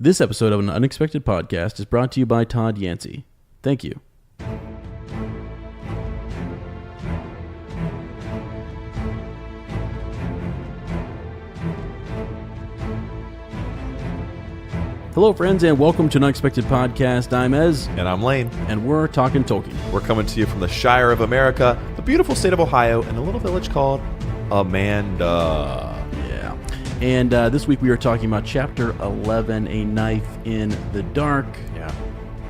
This episode of An Unexpected Podcast is brought to you by Todd Yancey. Thank you. Hello, friends, and welcome to An Unexpected Podcast. I'm Ez. And I'm Lane. And we're talking Tolkien. We're coming to you from the Shire of America, the beautiful state of Ohio, in a little village called Amanda. Yeah. And this week we are talking about Chapter 11, A Knife in the Dark. Yeah.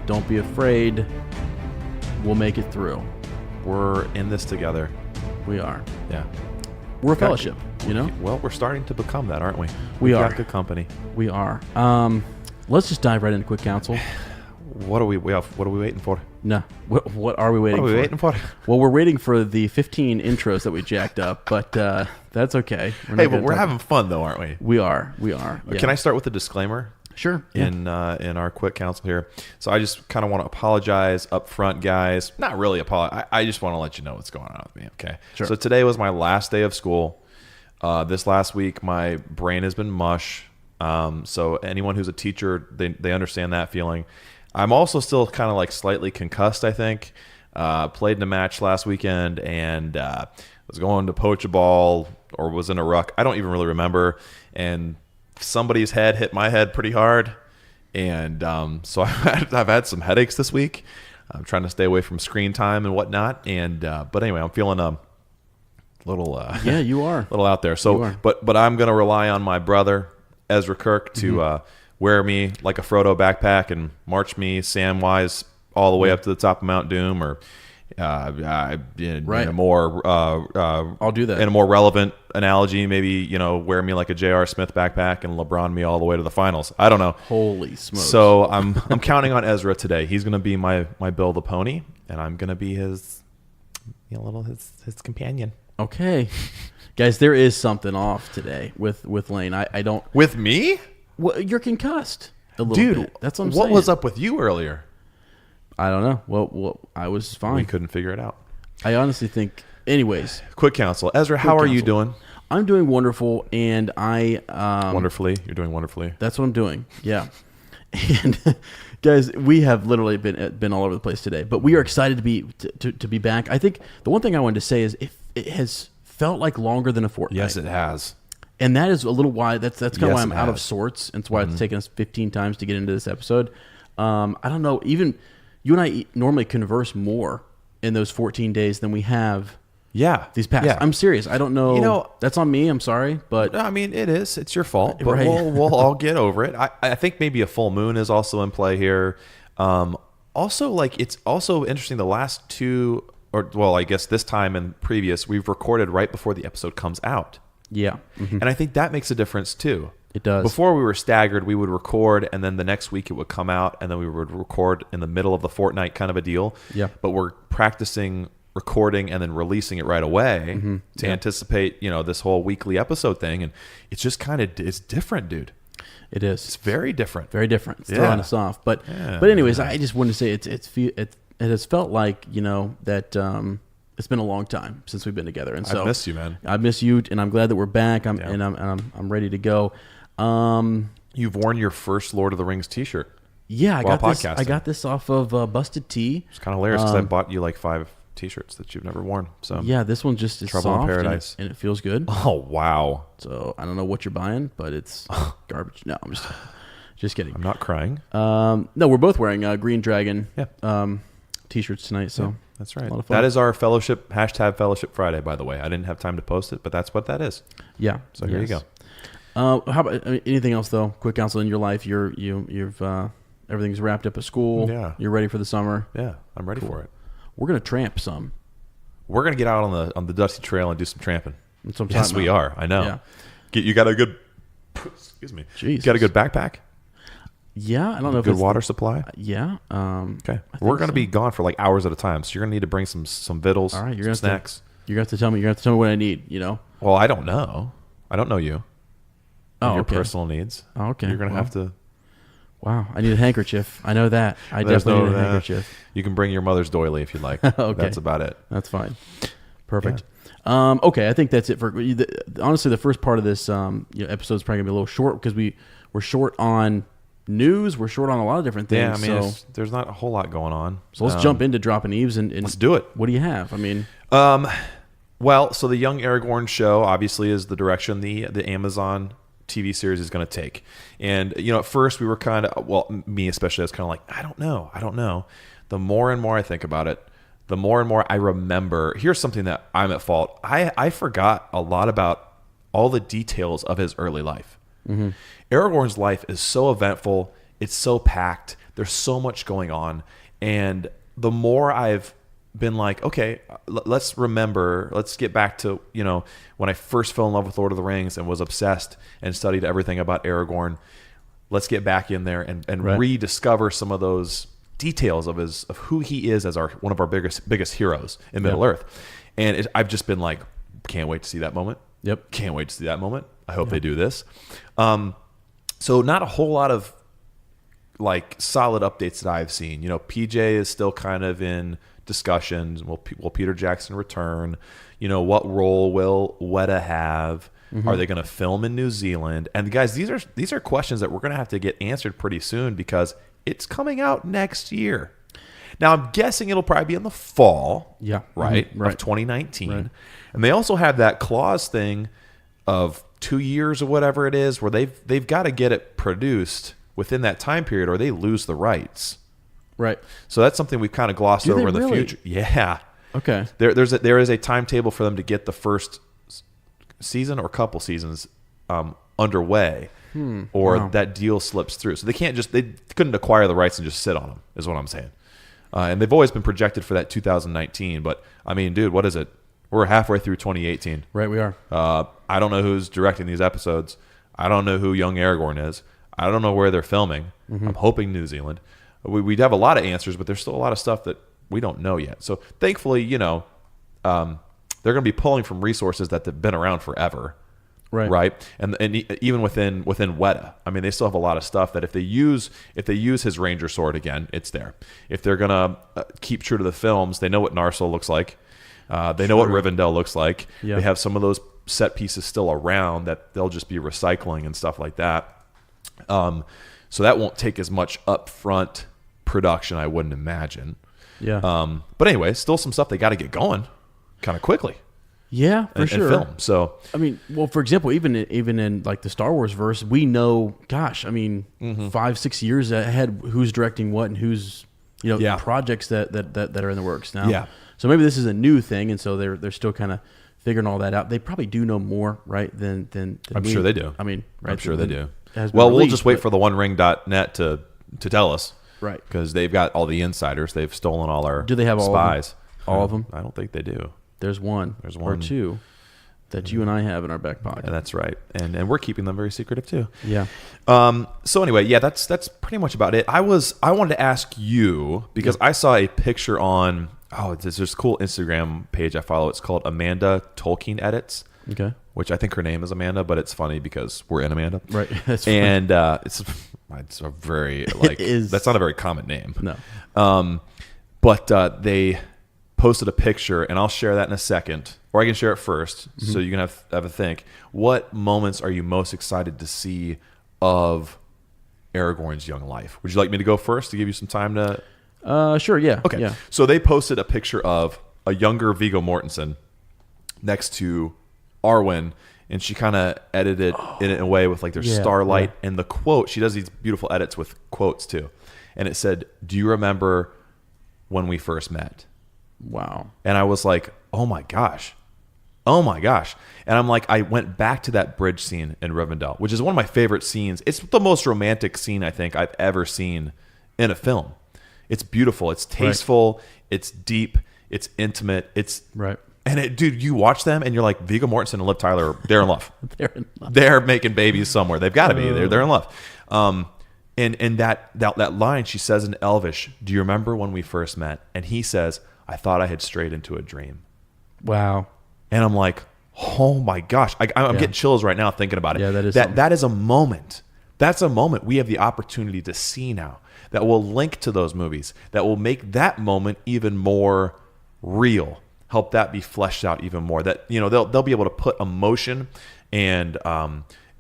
Don't be afraid. We'll make it through. We're in this together. We are. Yeah. We're a fellowship, you know? Well, we're starting to become that, aren't we? We are. Got good company. We are. Let's just dive right into quick counsel. What are we waiting for? No. What are we waiting for? What are we waiting for? Well, we're waiting for the 15 intros that we jacked up, but that's okay. We're having fun, though, aren't we? We are. Yeah. Can I start with a disclaimer? Sure. In our quick counsel here. So I just kind of want to apologize up front, guys. Not really apologize. I just want to let you know what's going on with me, okay? Sure. So today was my last day of school. This last week, my brain has been mush. So anyone who's a teacher, they understand that feeling. I'm also still kind of like slightly concussed, I think. Played in a match last weekend and was going to poach a ball or was in a ruck. I don't even really remember. And somebody's head hit my head pretty hard. And so I've had some headaches this week. I'm trying to stay away from screen time and whatnot. And but anyway, I'm feeling a little yeah, you are a little out there. So but I'm going to rely on my brother Ezra Kirk to wear me like a Frodo backpack and march me Samwise all the way up to the top of Mount Doom, or in a more I'll do that. In a more relevant analogy, maybe wear me like a J.R. Smith backpack and LeBron me all the way to the finals. I don't know. Holy smokes! So I'm counting on Ezra today. He's going to be my Bill the Pony, and I'm going to be his his companion. Okay. Guys, there is something off today with Lane. I don't... With me? Well, you're concussed a little Dude, bit. That's what I'm saying. What was up with you earlier? I don't know. Well, I was fine. We couldn't figure it out. I honestly think... Anyways. Quick counsel. Ezra, how are you doing? I'm doing wonderful, and I... wonderfully? You're doing wonderfully. That's what I'm doing, yeah. And guys, we have literally been all over the place today, but we are excited to be back. I think the one thing I wanted to say is it has... felt like longer than a fortnight. Yes, it has. And that is a little why that's kind of why I'm out of sorts, and it's why it's taken us 15 times to get into this episode. I don't know, even you and I normally converse more in those 14 days than we have these past. Yeah. I'm serious. I don't know. That's on me. I'm sorry, but I mean, it is. It's your fault, but right. we'll all get over it. I think maybe a full moon is also in play here. Also, like, it's also interesting the last two. Or, well, I guess this time and previous, we've recorded right before the episode comes out. Yeah. Mm-hmm. And I think that makes a difference, too. It does. Before we were staggered, we would record, and then the next week it would come out, and then we would record in the middle of the fortnight kind of a deal. Yeah. But we're practicing recording and then releasing it right away to anticipate, this whole weekly episode thing. And it's just it's different, dude. It is. It's very different. Very different. It's throwing us off. But anyways, I just wanted to say it has felt like, that it's been a long time since we've been together, and so I miss you, man. I miss you, and I'm glad that we're back. I'm ready to go. You've worn your first Lord of the Rings T-shirt. Yeah, I got this off of Busted Tea. It's kind of hilarious because I bought you like 5 T-shirts that you've never worn. So yeah, this one just is Trouble soft in Paradise, and it feels good. Oh wow! So I don't know what you're buying, but it's garbage. No, I'm just kidding. I'm not crying. No, we're both wearing Green Dragon. T-shirts tonight, so that's right. A lot of fun. That is our fellowship #Fellowship Friday, by the way. I didn't have time to post it, but that's what that is. Yeah. So here you go. How about anything else though? Quick counsel in your life. You've everything's wrapped up at school. Yeah. You're ready for the summer. Yeah, I'm ready for it. We're gonna tramp some. We're gonna get out on the dusty trail and do some tramping. That's what I'm yes, we are. I know. Yeah. You got a good. Excuse me. Jeez. You got a good backpack. Yeah, I don't know. Good water supply. Yeah. Okay. We're gonna be gone for like hours at a time, so you're gonna need to bring some vittles. All right. You're some snacks. You're gonna have to tell me. You're gonna have to tell me what I need. Well, I don't know. I don't know you. Oh, your personal needs. Oh, okay. You're gonna have to. Wow, I need a handkerchief. I know that. I definitely need a handkerchief. You can bring your mother's doily if you'd like. Okay. That's about it. That's fine. Perfect. Yeah. Okay, I think that's it for honestly. The first part of this episode is probably gonna be a little short because we're short on news. We're short on a lot of different things. Yeah, I mean, there's not a whole lot going on. So let's jump into Dropping Eves and let's do it. What do you have? I mean, well, so the Young Aragorn show obviously is the direction the Amazon TV series is going to take. And, at first we were kind of, well, me especially, I was kind of like, I don't know. The more and more I think about it, the more and more I remember. Here's something that I'm at fault. I forgot a lot about all the details of his early life. Mm-hmm. Aragorn's life is so eventful. It's so packed. There's so much going on. And the more I've been like, okay, let's get back to, when I first fell in love with Lord of the Rings and was obsessed and studied everything about Aragorn. Let's get back in there and right. rediscover some of those details of who he is as one of our biggest heroes in Middle Earth. And I've just been like, can't wait to see that moment. Yep. Can't wait to see that moment. I hope they do this. So not a whole lot of like solid updates that I've seen. PJ is still kind of in discussions. Will Peter Jackson return? What role will Weta have? Mm-hmm. Are they going to film in New Zealand? And guys, these are questions that we're going to have to get answered pretty soon because it's coming out next year. Now I'm guessing it'll probably be in the fall. Yeah. Right. Mm-hmm. Right. Of 2019. Right. And they also have that clause thing of 2 years or whatever it is where they've got to get it produced within that time period or they lose the rights. Right. So that's something we've kind of glossed over in the future. Yeah. Okay. There is a timetable for them to get the first season or couple seasons underway, or that deal slips through. So they couldn't acquire the rights and just sit on them, is what I'm saying. And they've always been projected for that 2019. But I mean, dude, what is it? We're halfway through 2018. Right, we are. I don't know who's directing these episodes. I don't know who young Aragorn is. I don't know where they're filming. Mm-hmm. I'm hoping New Zealand. We'd have a lot of answers, but there's still a lot of stuff that we don't know yet. So thankfully, they're going to be pulling from resources that have been around forever, right? And even within Weta, I mean, they still have a lot of stuff that if they use his Ranger sword again, it's there. If they're going to keep true to the films, they know what Narsil looks like. They know what Rivendell looks like. Yeah. They have some of those set pieces still around that they'll just be recycling and stuff like that. So that won't take as much upfront production, I wouldn't imagine. Yeah. But anyway, still some stuff they got to get going kind of quickly. Yeah, for sure. And film. So I mean, well, for example, even in like the Star Wars verse, we know, gosh, I mean, 5-6 years ahead, who's directing what and who's projects that are in the works now. Yeah. So maybe this is a new thing, and so they're still kind of figuring all that out. They probably do know more, right? Than I'm sure they do. I mean, right, I'm sure they do. Well, we'll just wait for the OneRing.net to tell us. Right. Because they've got all the insiders. They've stolen all our Do they have spies. All of them? I don't think they do. There's one or two that you and I have in our back pocket. Yeah, that's right. And we're keeping them very secretive too. Yeah. So anyway, that's pretty much about it. I wanted to ask you, because I saw a picture on, there's this cool Instagram page I follow. It's called Amanda Tolkien Edits. Okay. Which I think her name is Amanda, but it's funny because we're in Amanda. Right. That's and it's a very that's not a very common name. No. But they posted a picture, and I'll share that in a second, or I can share it first, so you can have a think. What moments are you most excited to see of Aragorn's young life? Would you like me to go first to give you some time to? Sure. Yeah. Okay. Yeah. So they posted a picture of a younger Viggo Mortensen next to Arwen, and she kind of edited it in a way with like there's starlight and the quote. She does these beautiful edits with quotes too, and it said, "Do you remember when we first met?" Wow. And I was like, "Oh my gosh." And I'm like, I went back to that bridge scene in Rivendell, which is one of my favorite scenes. It's the most romantic scene I think I've ever seen in a film. It's beautiful. It's tasteful. Right. It's deep. It's intimate. It's right. And dude, you watch them and you're like, Viggo Mortensen and Liv Tyler, they're in love. They're in love. They're making babies somewhere. They've got to be. They're in love. And that line she says in Elvish, "Do you remember when we first met?" And he says, "I thought I had strayed into a dream." Wow. And I'm like, oh my gosh. I'm getting chills right now thinking about it. Yeah, that is that is a moment. That's a moment we have the opportunity to see now that will link to those movies, that will make that moment even more real. Help that be fleshed out even more. That they'll be able to put emotion and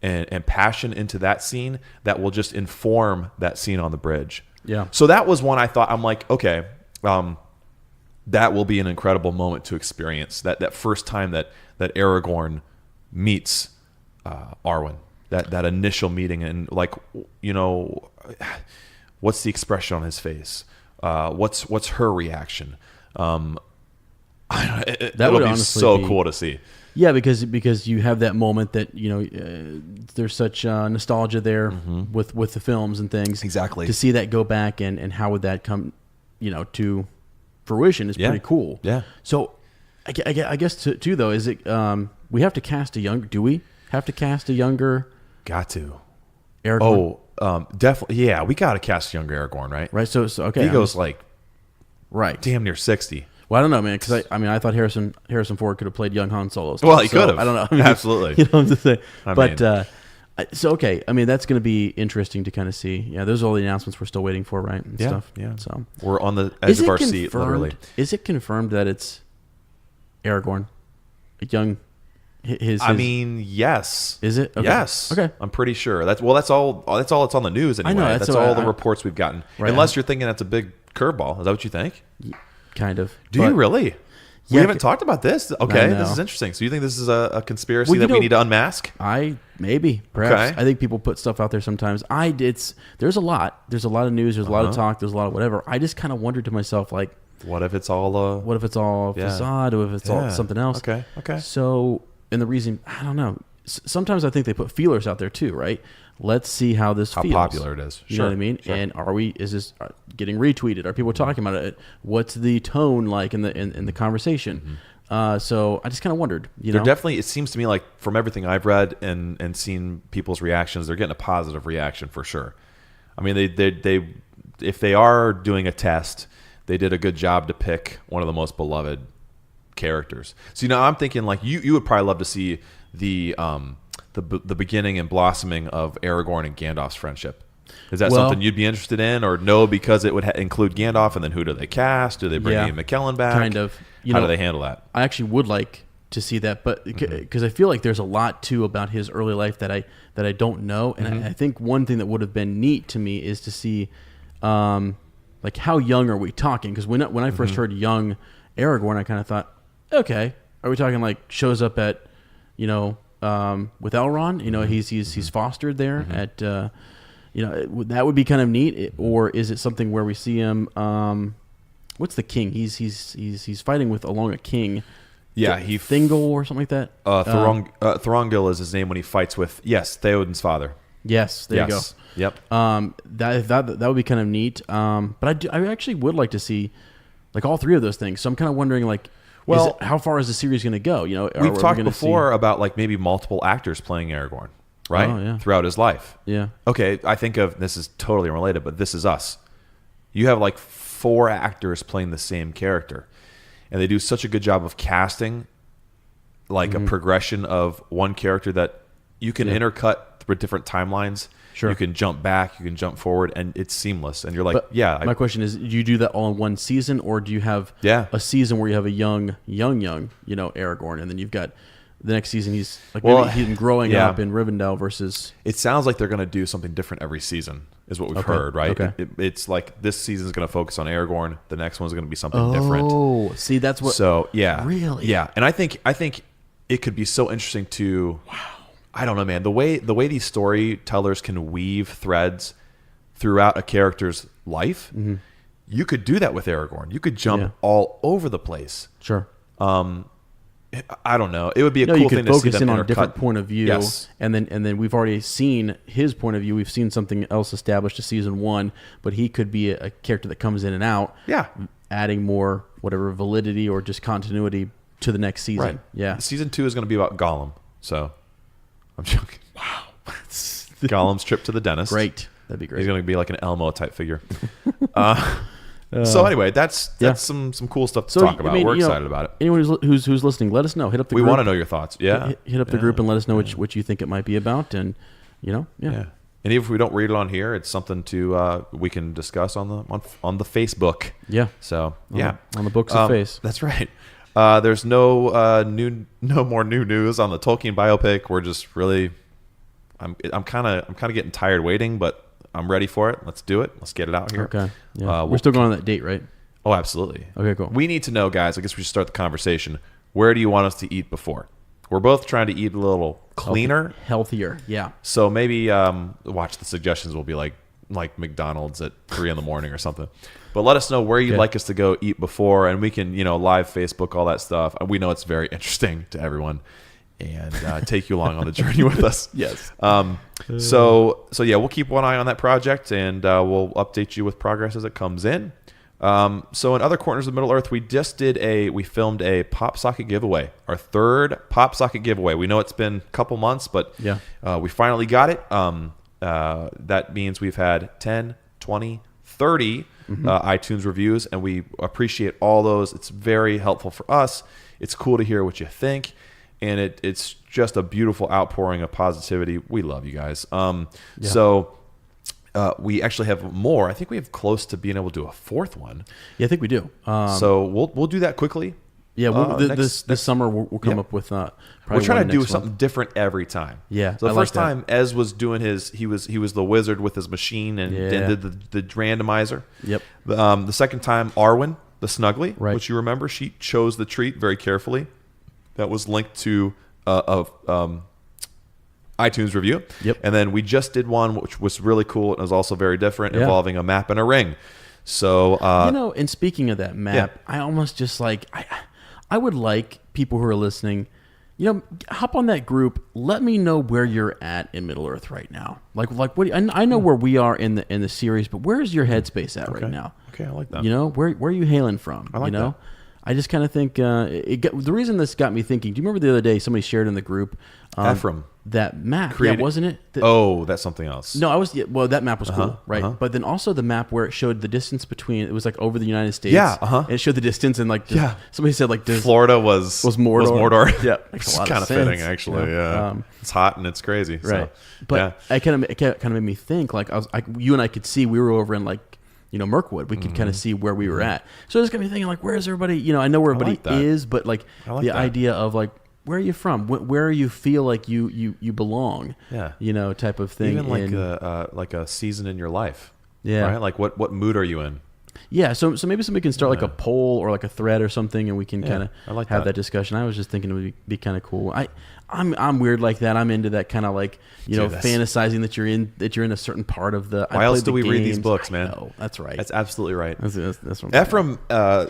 and passion into that scene that will just inform that scene on the bridge. Yeah. So that was one I thought, I'm like, okay, that will be an incredible moment to experience. That first time that Aragorn meets Arwen, that initial meeting, and like, what's the expression on his face? What's her reaction? It'll be so cool to see. Yeah, because you have that moment that there's such nostalgia there with the films and things. Exactly. To see that go back and how would that come, to fruition is pretty cool. Yeah. So I guess too though, is it we have to cast a younger? Do we have to cast a younger? Got to. Aragorn? Definitely. Yeah, we got to cast younger Aragorn, right? Right. So okay. He goes like right, damn near 60. Well, I don't know, man, because I thought Harrison Ford could have played young Han Solo. Well, he could have. I don't know. Absolutely. You know what I'm saying? So okay, I mean that's going to be interesting to kind of see. Yeah, those are all the announcements we're still waiting for, right? And stuff. Yeah. So we're on the edge of our seat, literally. Is it confirmed that it's Aragorn, a young? I mean, yes. Is it? Okay. Yes. Okay. I'm pretty sure. That's all. That's all that's on the news anyway. I know. That's all the reports we've gotten. Right. Unless you're thinking that's a big curveball. Is that what you think? Kind of. Do you really? We haven't talked about this. Okay, No. this is interesting. So you think this is a conspiracy that we need to unmask? Maybe, perhaps. Okay. I think people put stuff out there sometimes. There's a lot of news. There's a lot of talk. There's a lot of whatever. I just kind of wondered to myself, like, what if it's all a facade? Or if it's all something else? Okay. So, and the reason, I don't know. Sometimes I think they put feelers out there too, right? Let's see how this feels. How popular it is. You know what I mean? Sure. And is this getting retweeted? Are people talking about it? What's the tone like in the conversation? So I just kind of wondered. They're definitely. It seems to me like from everything I've read and seen people's reactions, they're getting a positive reaction for sure. I mean, they if they are doing a test, they did a good job to pick one of the most beloved characters. So I'm thinking like you would probably love to see the beginning and blossoming of Aragorn and Gandalf's friendship. Is that something you'd be interested in, or no? Because it would include Gandalf, and then who do they cast? Do they bring Ian McKellen back? Kind of. How do they handle that? I actually would like to see that, but because I feel like there's a lot too about his early life that I don't know, and I think one thing that would have been neat to me is to see, like how young are we talking? Because when I first heard young Aragorn, I kind of thought, okay, are we talking like shows up at, with Elrond? He's fostered there at, that would be kind of neat. Or is it something where we see him? What's the king? He's fighting along a king. Yeah, Thingol or something like that. Thorongil is his name when he fights with Theoden's father. Yes, there you go. Yep. That would be kind of neat. But I actually would like to see like all three of those things. So I'm kind of wondering like, how far is the series going to go? We've talked before about like maybe multiple actors playing Aragorn, right? Oh, yeah. Throughout his life. Yeah. Okay, I think of this is totally unrelated, but This Is Us. You have like 4 actors playing the same character, and they do such a good job of casting like a progression of one character that you can intercut through different timelines. Sure. You can jump back, you can jump forward, and it's seamless. And you're like, my question is, do you do that all in one season, or do you have a season where you have a young, Aragorn, and then you've got the next season he's like he's been growing up in Rivendell versus. It sounds like they're going to do something different every season, is what we've heard, right? Okay. It's like this season is going to focus on Aragorn, the next one's going to be something different. Oh, see, that's what. So really, and I think it could be so interesting to. Wow. I don't know, man. The way these storytellers can weave threads throughout a character's life, you could do that with Aragorn. You could jump all over the place. Sure. I don't know. It would be a cool thing to see them focus in on a different point of view. Yes. And then we've already seen his point of view. We've seen something else established to season 1, but he could be a character that comes in and out. Yeah. Adding more whatever validity or just continuity to the next season. Right. Yeah. Season 2 is going to be about Gollum. So I'm joking. Wow. Gollum's trip to the dentist. Great. That'd be great. He's going to be like an Elmo type figure. So anyway, that's some cool stuff to talk about. We're excited about it. Anyone who's listening, let us know. Hit up the group. We want to know your thoughts. Yeah. Hit up the group and let us know what you think it might be about. And, yeah. And even if we don't read it on here, it's something to we can discuss on the Facebook. Yeah. So, on the books of face. That's right. There's no more new news on the Tolkien biopic. We're just really, I'm kind of getting tired waiting, but I'm ready for it. Let's do it. Let's get it out here. Okay. Yeah. We're still going on that date, right? Oh, absolutely. Okay, cool. We need to know, guys. I guess we should start the conversation. Where do you want us to eat before? We're both trying to eat a little cleaner, healthier. Yeah. So maybe watch the suggestions will be like McDonald's at 3 a.m. or something. But let us know where you'd like us to go eat before, and we can live Facebook, all that stuff. We know it's very interesting to everyone, and take you along on the journey with us. Yes. So yeah, we'll keep one eye on that project, and we'll update you with progress as it comes in. So in other corners of Middle Earth, we filmed a pop socket giveaway, our third pop socket giveaway. We know it's been a couple months, but we finally got it. That means we've had 10, 20, 30 iTunes reviews, and we appreciate all those. It's very helpful for us. It's cool to hear what you think, and it's just a beautiful outpouring of positivity. We love you guys. So we actually have more. I think we have close to being able to do a fourth one. Yeah, I think we do. So we'll do that quickly. Yeah, this summer we'll come up with. We're trying to do something different every time. Yeah. So the first time Ez was doing he was the wizard with his machine and did the randomizer. Yep. The second time, Arwen, the Snuggly, right, which you remember, she chose the treat very carefully. That was linked to iTunes review. Yep. And then we just did one which was really cool and was also very different, involving a map and a ring. So and speaking of that map, I almost just I would like people who are listening, hop on that group. Let me know where you're at in Middle Earth right now. Like what? I know where we are in the series, but where's your headspace at right now? Okay, I like that. Where are you hailing from? I like that. I just kind of think the reason this got me thinking. Do you remember the other day somebody shared in the group Ephraim, that map? Created, wasn't it? That's something else. No, that map was cool, right? But then also the map where it showed the distance between. It was like over the United States. Yeah. And it showed the distance and somebody said Florida was Mordor. Yeah, makes a a lot kind of fitting sense. actually. Yeah, it's hot and it's crazy. Right. So, but it kind of made me think. You and I could see we were over in Mirkwood. We could kind of see where we were at. So it's got me thinking where's everybody? I know where everybody is, but idea of where are you from? Where you feel like you belong? Yeah. Type of thing. Even like a season in your life. Yeah. Right. What mood are you in? Yeah. So maybe somebody can start a poll or a thread or something, and we can kind of have that discussion. I was just thinking it would be kind of cool. I'm weird like that. I'm into that kind of fantasizing that you're in a certain part of the. Why else do we read these books, man? No, that's right. That's absolutely right. That's what Ephraim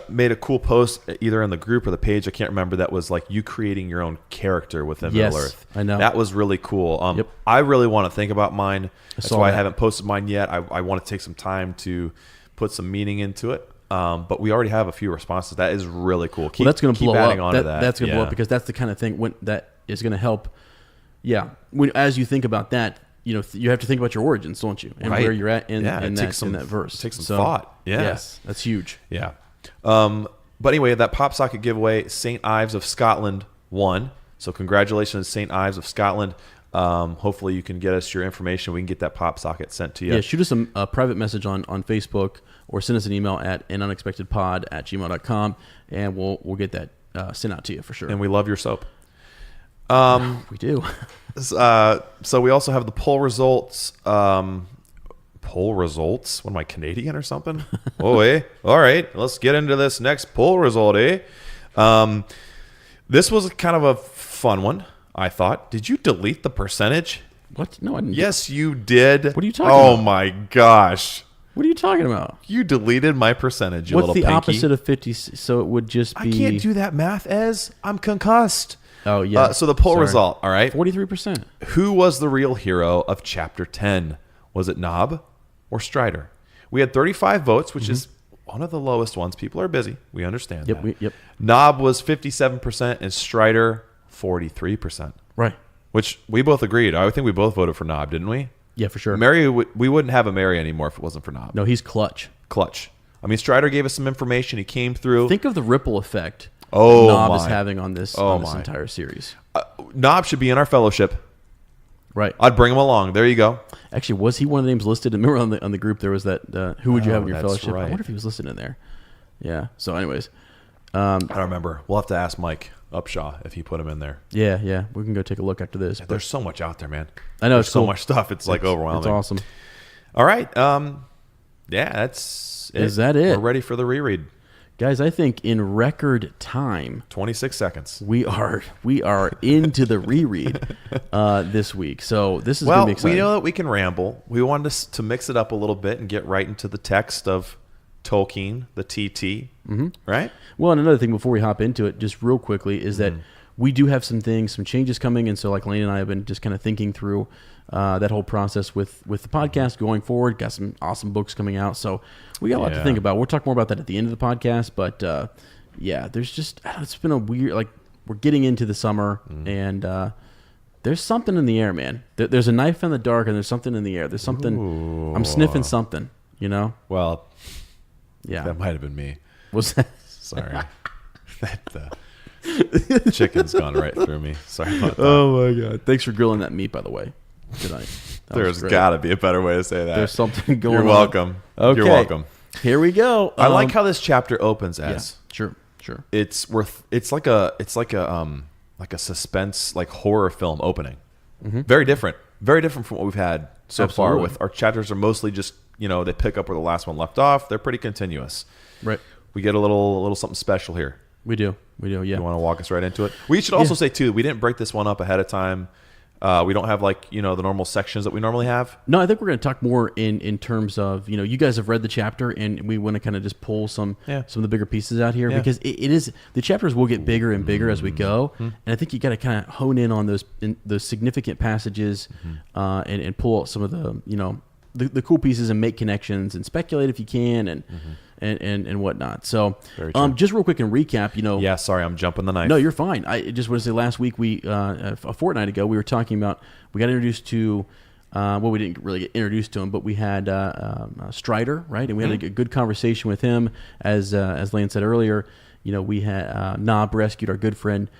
made a cool post either in the group or the page. I can't remember. That was you creating your own character within Middle Earth. I know that was really cool. Yep. I really want to think about mine. That's why I haven't posted mine yet. I want to take some time to put some meaning into it. But we already have a few responses. That is really cool. That's going to blow adding up. On to that. That's going to blow up because that's the kind of thing that is going to help. Yeah. As you think about that, you have to think about your origins, don't you? And where you're at in that verse. Take some thought. Yeah. Yes. That's huge. Yeah. But anyway, that pop socket giveaway, St. Ives of Scotland won. So congratulations, St. Ives of Scotland. Hopefully you can get us your information. We can get that pop socket sent to you. Yeah, shoot us a private message on Facebook or send us an email at anunexpectedpod@gmail.com, and we'll get that sent out to you for sure. And we love your soap. We do. So we also have the poll results. Poll results? What am I, Canadian or something? All right. Let's get into this next poll result, This was kind of a fun one, I thought. Did you delete the percentage? What? No, I didn't. Yes, you did. What are you talking about? Oh, my gosh. What are you talking about? You deleted my percentage, you little pinky. pinky. What's the opposite of 50? So it would just be... I can't do that math, Ez. I'm concussed. Oh, yeah. So the poll result, all right? 43%. Who was the real hero of Chapter 10? Was it Nob or Strider? We had 35 votes, which is one of the lowest ones. People are busy. We understand that. Yep. Nob was 57% and Strider 43%. Right. Which we both agreed. I think we both voted for Nob, didn't we? Yeah, for sure. Mary, we wouldn't have a Mary anymore if it wasn't for Nob. No, he's clutch. I mean, Strider gave us some information. He came through. Think of the ripple effect Nob is having on this entire series. Nob should be in our fellowship. Right. I'd bring him along. There you go. Actually, was he one of the names listed? Remember on the group there was that who would you have in your fellowship? Right. I wonder if he was listed in there. Yeah. So anyways. I don't remember. We'll have to ask Mike. Upshaw if he put him in there. Yeah. We can go take a look after this. There's so much out there, man. I know. There's it's cool. so much stuff. It's like overwhelming. It's awesome. All right. Yeah, that's it. Is that it? We're ready for the reread. Guys, I think in record time, 26 seconds. we are into the reread this week. So this is going to be exciting. We know that we can ramble. We wanted to mix it up a little bit and get right into the text of Tolkien, the TT, right? Well, and another thing before we hop into it, just real quickly, is that we do have some changes coming, and so like Lane and I have been just kind of thinking through that whole process with the podcast going forward. Got some awesome books coming out, so we got a lot to think about. We'll talk more about that at the end of the podcast, but there's just it's been a weird, like, we're getting into the summer, and there's something in the air, man. There's a knife in the dark, and there's something in the air. There's something. Ooh. I'm sniffing something, you know. Well, yeah, that might have been me. What's that? Sorry. That chicken's gone right through me. Sorry about that. Oh my god! Thanks for grilling that meat, by the way. Tonight. There's got to be a better way to say that. There's something going on. You're welcome. Okay. You're welcome. Here we go. I like how this chapter opens as. Yeah, sure. It's like a suspense, like horror film opening. Very different from what we've had so far. With our chapters are mostly just, they pick up where the last one left off. They're pretty continuous. Right. We get a little something special here. We do. Yeah. You want to walk us right into it? We should also say too, we didn't break this one up ahead of time. We don't have the normal sections that we normally have. No, I think we're going to talk more in terms of, you guys have read the chapter, and we want to kind of just pull some of the bigger pieces out here because it is, the chapters will get bigger and bigger as we go. And I think you got to kind of hone in on those significant passages and pull out some of the cool pieces and make connections and speculate if you can and whatnot. So just real quick and recap, Yeah, sorry, I'm jumping the knife. No, you're fine. I just want to say last week a fortnight ago we were talking about, we got introduced to we didn't really get introduced to him, but we had Strider, right? And we had a good conversation with him as Lane said earlier. We had Nob rescued our good friend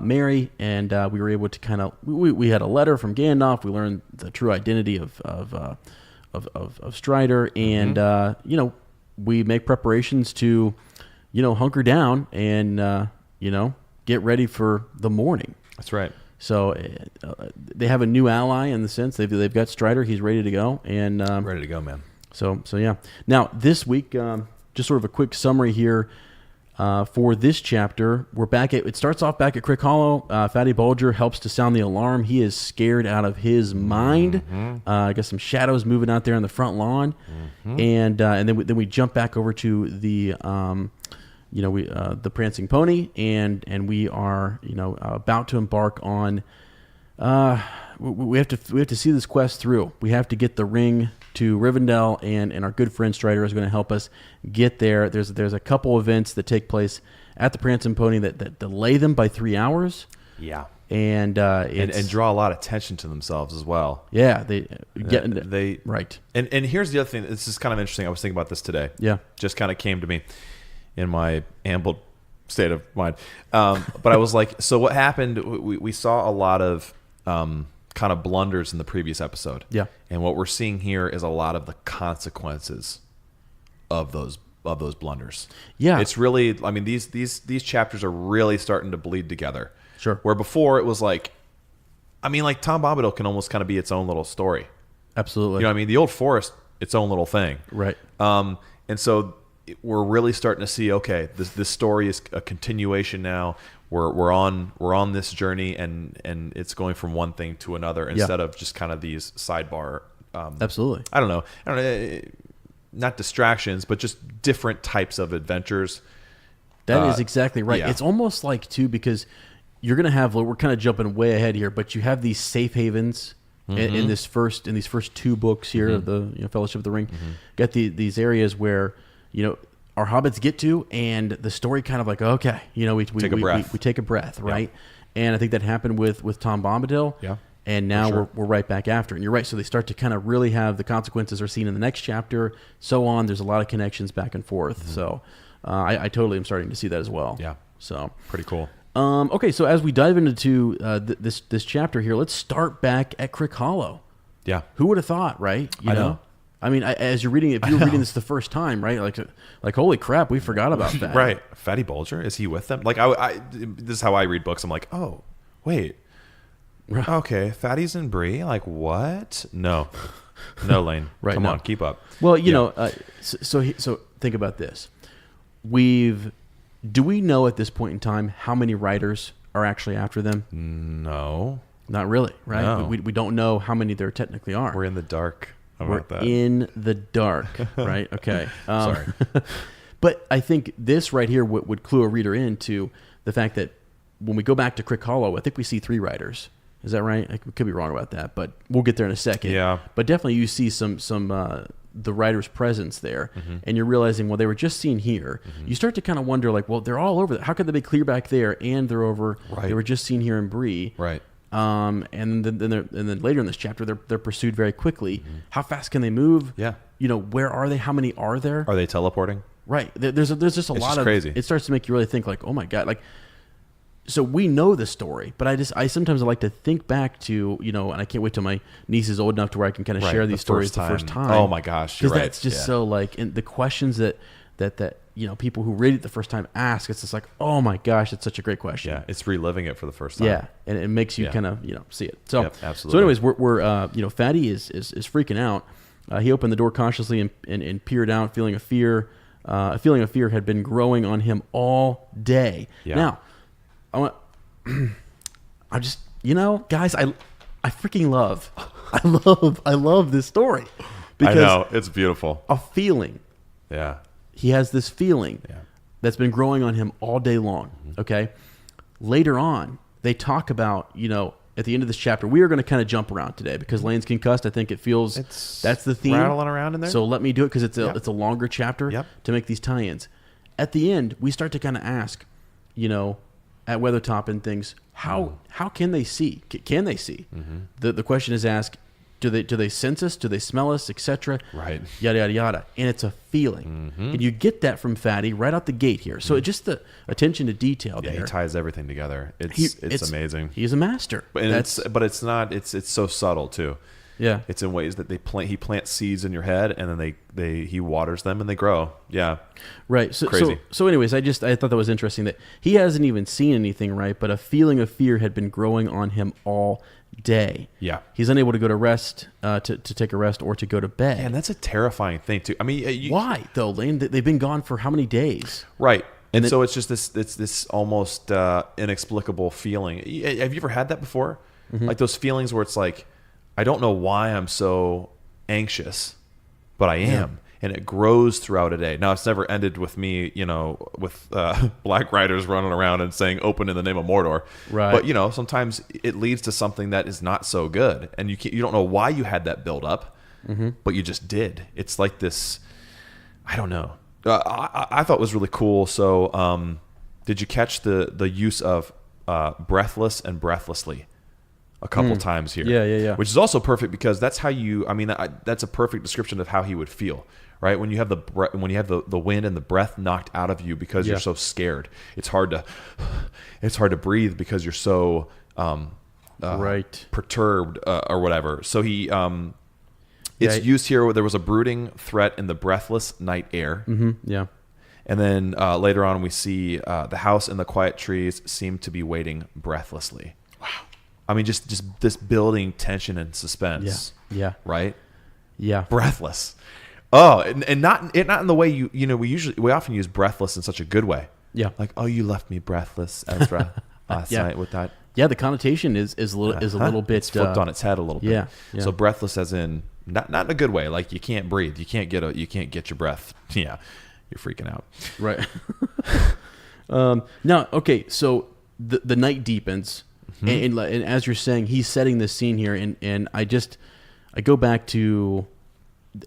Mary, and we were able to kind of we had a letter from Gandalf. We learned the true identity of Strider, and we make preparations to, hunker down and get ready for the morning. That's right. So they have a new ally in the sense they've got Strider. He's ready to go, and ready to go, man. So yeah. Now this week, just sort of a quick summary here. For this chapter, we're back at. It starts off back at Crick Hollow. Fatty Bulger helps to sound the alarm. He is scared out of his mind. I got some shadows moving out there on the front lawn, and then we jump back over to the the Prancing Pony, and we are about to embark on. We have to see this quest through. We have to get the ring to Rivendell, and our good friend Strider is going to help us get there. There's a couple events that take place at the Prancing Pony that delay them by 3 hours. Yeah, and draw a lot of attention to themselves as well. Yeah, they right. And here's the other thing. This is kind of interesting. I was thinking about this today. Yeah, just kind of came to me in my ambled state of mind. But I was like, so what happened? We saw a lot of kind of blunders in the previous episode. Yeah. And what we're seeing here is a lot of the consequences of those blunders. Yeah. It's really, I mean, these chapters are really starting to bleed together. Sure. Where before it was like Tom Bombadil can almost kind of be its own little story. Absolutely. You know what I mean? The Old Forest, its own little thing. Right. And so we're really starting to see, okay, this story is a continuation now. We're on this journey, and it's going from one thing to another instead of just kind of these sidebar. Absolutely. I don't know, not distractions, but just different types of adventures. That is exactly right. Yeah. It's almost like too, because you're going to have, we're kind of jumping way ahead here, but you have these safe havens in these first two books here of the Fellowship of the Ring. Got these areas where our hobbits get to, and the story kind of like, okay, we take a breath, right? Yeah. And I think that happened with Tom Bombadil. Yeah. And now we're right back after it. And you're right. So they start to kind of really have the consequences are seen in the next chapter, so on. There's a lot of connections back and forth. So I totally am starting to see that as well. Yeah. So pretty cool. Okay. So as we dive into this chapter here, let's start back at Crick Hollow. Yeah. Who would have thought, right? I know. Yeah. I mean, as you're reading, if you're reading this the first time, right? Like holy crap, we forgot about that. Right. Fatty Bulger, is he with them? Like this is how I read books. I'm like, oh wait, okay, Fatty's and Bree. Like what? No, Lane. Right, Come no. on, keep up. Well, you know, so think about this. Do we know at this point in time how many writers are actually after them? No, not really. Right? No. We don't know how many there technically are. We're in the dark. We're in the dark, right? Okay. Sorry. But I think this right here would clue a reader into the fact that when we go back to Crick Hollow, I think we see 3 writers. Is that right? I could be wrong about that, but we'll get there in a second. Yeah. But definitely you see some the writer's presence there, and you're realizing, well, they were just seen here. You start to kind of wonder, like, well, they're all over. How could they be clear back there and they're over? Right. They were just seen here in Bree. Right. And then later in this chapter, they're pursued very quickly. How fast can they move? Yeah. You know, where are they? How many are there? Are they teleporting? Right. There's just a lot of crazy. It starts to make you really think, like, oh my god, like. So we know the story, but I sometimes like to think back to, you know, and I can't wait till my niece is old enough to where I can kind of share these stories the first time. Oh my gosh, you're right. Because that's just so like, and the questions that you know, people who read it the first time ask, it's just like, oh my gosh, it's such a great question. Yeah, it's reliving it for the first time. Yeah, and it makes you kind of, you know, see it. So, yep, absolutely. So anyways, we're you know, Fatty is freaking out. He opened the door cautiously and peered out, feeling of fear. A feeling of fear had been growing on him all day. Yeah. Now, I'm just, you know, guys, I freaking love this story. Because I know, it's beautiful. A feeling. Yeah. He has this feeling that's been growing on him all day long. Okay. Later on, they talk about, you know, at the end of this chapter, we are going to kind of jump around today because Lane's concussed. I think it feels that's the theme. Rattling around in there. So let me do it because it's a longer chapter to make these tie-ins. At the end, we start to kind of ask, you know, at Weathertop and things, how can they see? Can they see? The question is asked, do they sense us? Do they smell us, etc.? Right. Yada yada yada. And it's a feeling, and you get that from Fatty right out the gate here. So just the attention to detail there. He ties everything together. It's amazing. He's a master. But it's not. It's so subtle too. Yeah. It's in ways that he plants seeds in your head, and then he waters them and they grow. Yeah. Right. So, crazy. So anyways, I thought that was interesting that he hasn't even seen anything, right? But a feeling of fear had been growing on him all day. Yeah. He's unable to go to rest, to take a rest or to go to bed. And that's a terrifying thing too. I mean, why though, Lane? They've been gone for how many days? Right. And so it's just this almost inexplicable feeling. Have you ever had that before? Like those feelings where it's like, I don't know why I'm so anxious, but I am. And it grows throughout a day. Now, it's never ended with me, you know, with black riders running around and saying, open in the name of Mordor. Right. But, you know, sometimes it leads to something that is not so good. And you don't know why you had that build up, but you just did. It's like this, I don't know. I thought it was really cool. So did you catch the use of breathless and breathlessly a couple times here? Yeah. Which is also perfect because that's how that's a perfect description of how he would feel, right? When you have the wind and the breath knocked out of you because you're so scared. It's hard to breathe because you're so perturbed or whatever. So it's used here where there was a brooding threat in the breathless night air. Yeah. And then later on we see the house and the quiet trees seem to be waiting breathlessly. Wow. I mean, just this building tension and suspense. Yeah. Right? Yeah. Breathless. Oh, and not in the way you know, we often use breathless in such a good way. Yeah. Like, oh, you left me breathless, Ezra, last night with that. Yeah, the connotation is a little bit it's flipped on its head a little bit. Yeah. So breathless as in not in a good way, like you can't breathe, you can't get your breath. Yeah. You're freaking out. Right. Now, okay, so the night deepens. And as you're saying, he's setting this scene here, and I go back to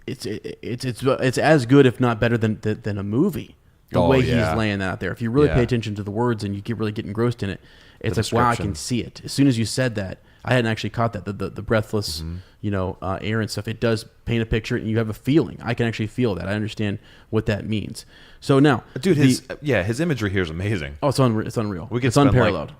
it's as good, if not better than a movie. The way he's laying that out there. If you really pay attention to the words and you really get engrossed in it, it's like, wow, I can see it. As soon as you said that, I hadn't actually caught that the breathless, air and stuff. It does paint a picture, and you have a feeling. I can actually feel that. I understand what that means. So now, dude, his imagery here is amazing. Oh, it's unreal. We could it's unparalleled.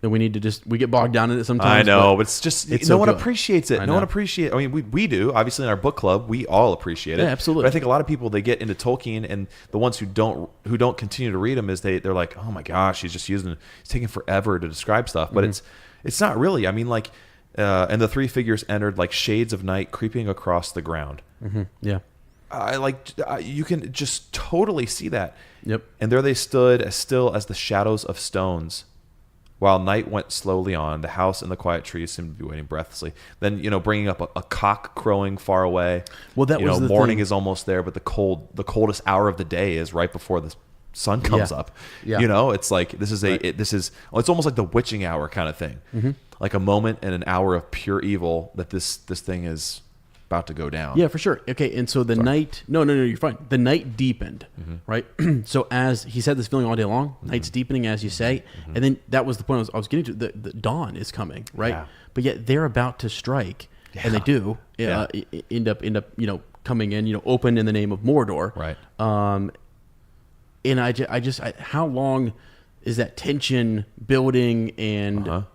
that we need to we get bogged down in it sometimes. I know, but it's just no one appreciates it. No one appreciates. I mean, we do. Obviously, in our book club, we all appreciate it. Yeah, absolutely. But I think a lot of people, they get into Tolkien, and the ones who don't continue to read him is they're like, oh my gosh, he's taking forever to describe stuff. But it's not really. I mean, like, and the three figures entered like shades of night creeping across the ground. Mm-hmm. Yeah. You can just totally see that. Yep. And there they stood, as still as the shadows of stones, while night went slowly on. The house and the quiet trees seemed to be waiting breathlessly. Then, bringing up a cock crowing far away. Well, that was the morning thing. is almost there, but the coldest hour of the day is right before the sun comes up. Yeah. It's like it's almost like the witching hour kind of thing. Mm-hmm. Like a moment and an hour of pure evil that this thing is about to go down. Yeah, for sure. Okay, and so the night... No, you're fine. The night deepened, right? So as he's had this feeling all day long, night's deepening, as you say, and then that was the point I was getting to. The dawn is coming, right? Yeah. But yet they're about to strike, and they do end up coming in, open in the name of Mordor. Right. And I just how long is that tension building, and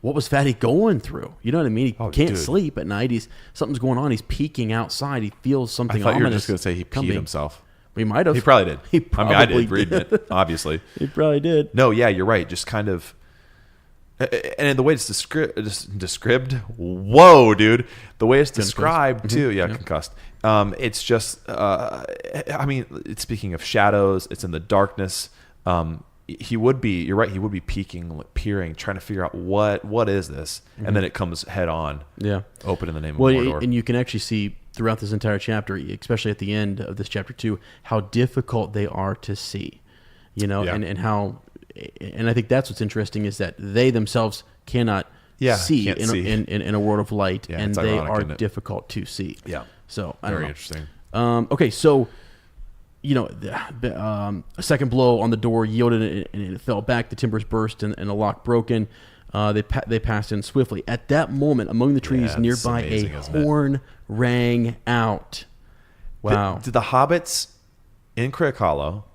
what was Fatty going through? You know what I mean? He can't sleep at night. Something's going on. He's peeking outside. He feels something. I thought ominous. you were just going to say he peed himself. He might have. He probably did. I did read did. it, obviously. He probably did. No, yeah, you're right. Just kind of, and the way it's described. Whoa, dude! The way it's described too. Yeah, concussed. It's just. I mean, it's speaking of shadows. It's in the darkness. He would be. You're right. He would be peeking, peering, trying to figure out what is this, and then it comes head on. Yeah, open in the name of Mordor. And you can actually see throughout this entire chapter, especially at the end of this chapter 2, how difficult they are to see. And how, and I think that's what's interesting is that they themselves cannot see in a world of light, and they are difficult to see. Yeah. So I don't know. Very interesting. Okay, so. A second blow on the door yielded and it fell back. The timbers burst and the lock broken. They passed in swiftly. At that moment, among the trees nearby, amazing, a horn rang out. Wow. The hobbits in Crick Hollow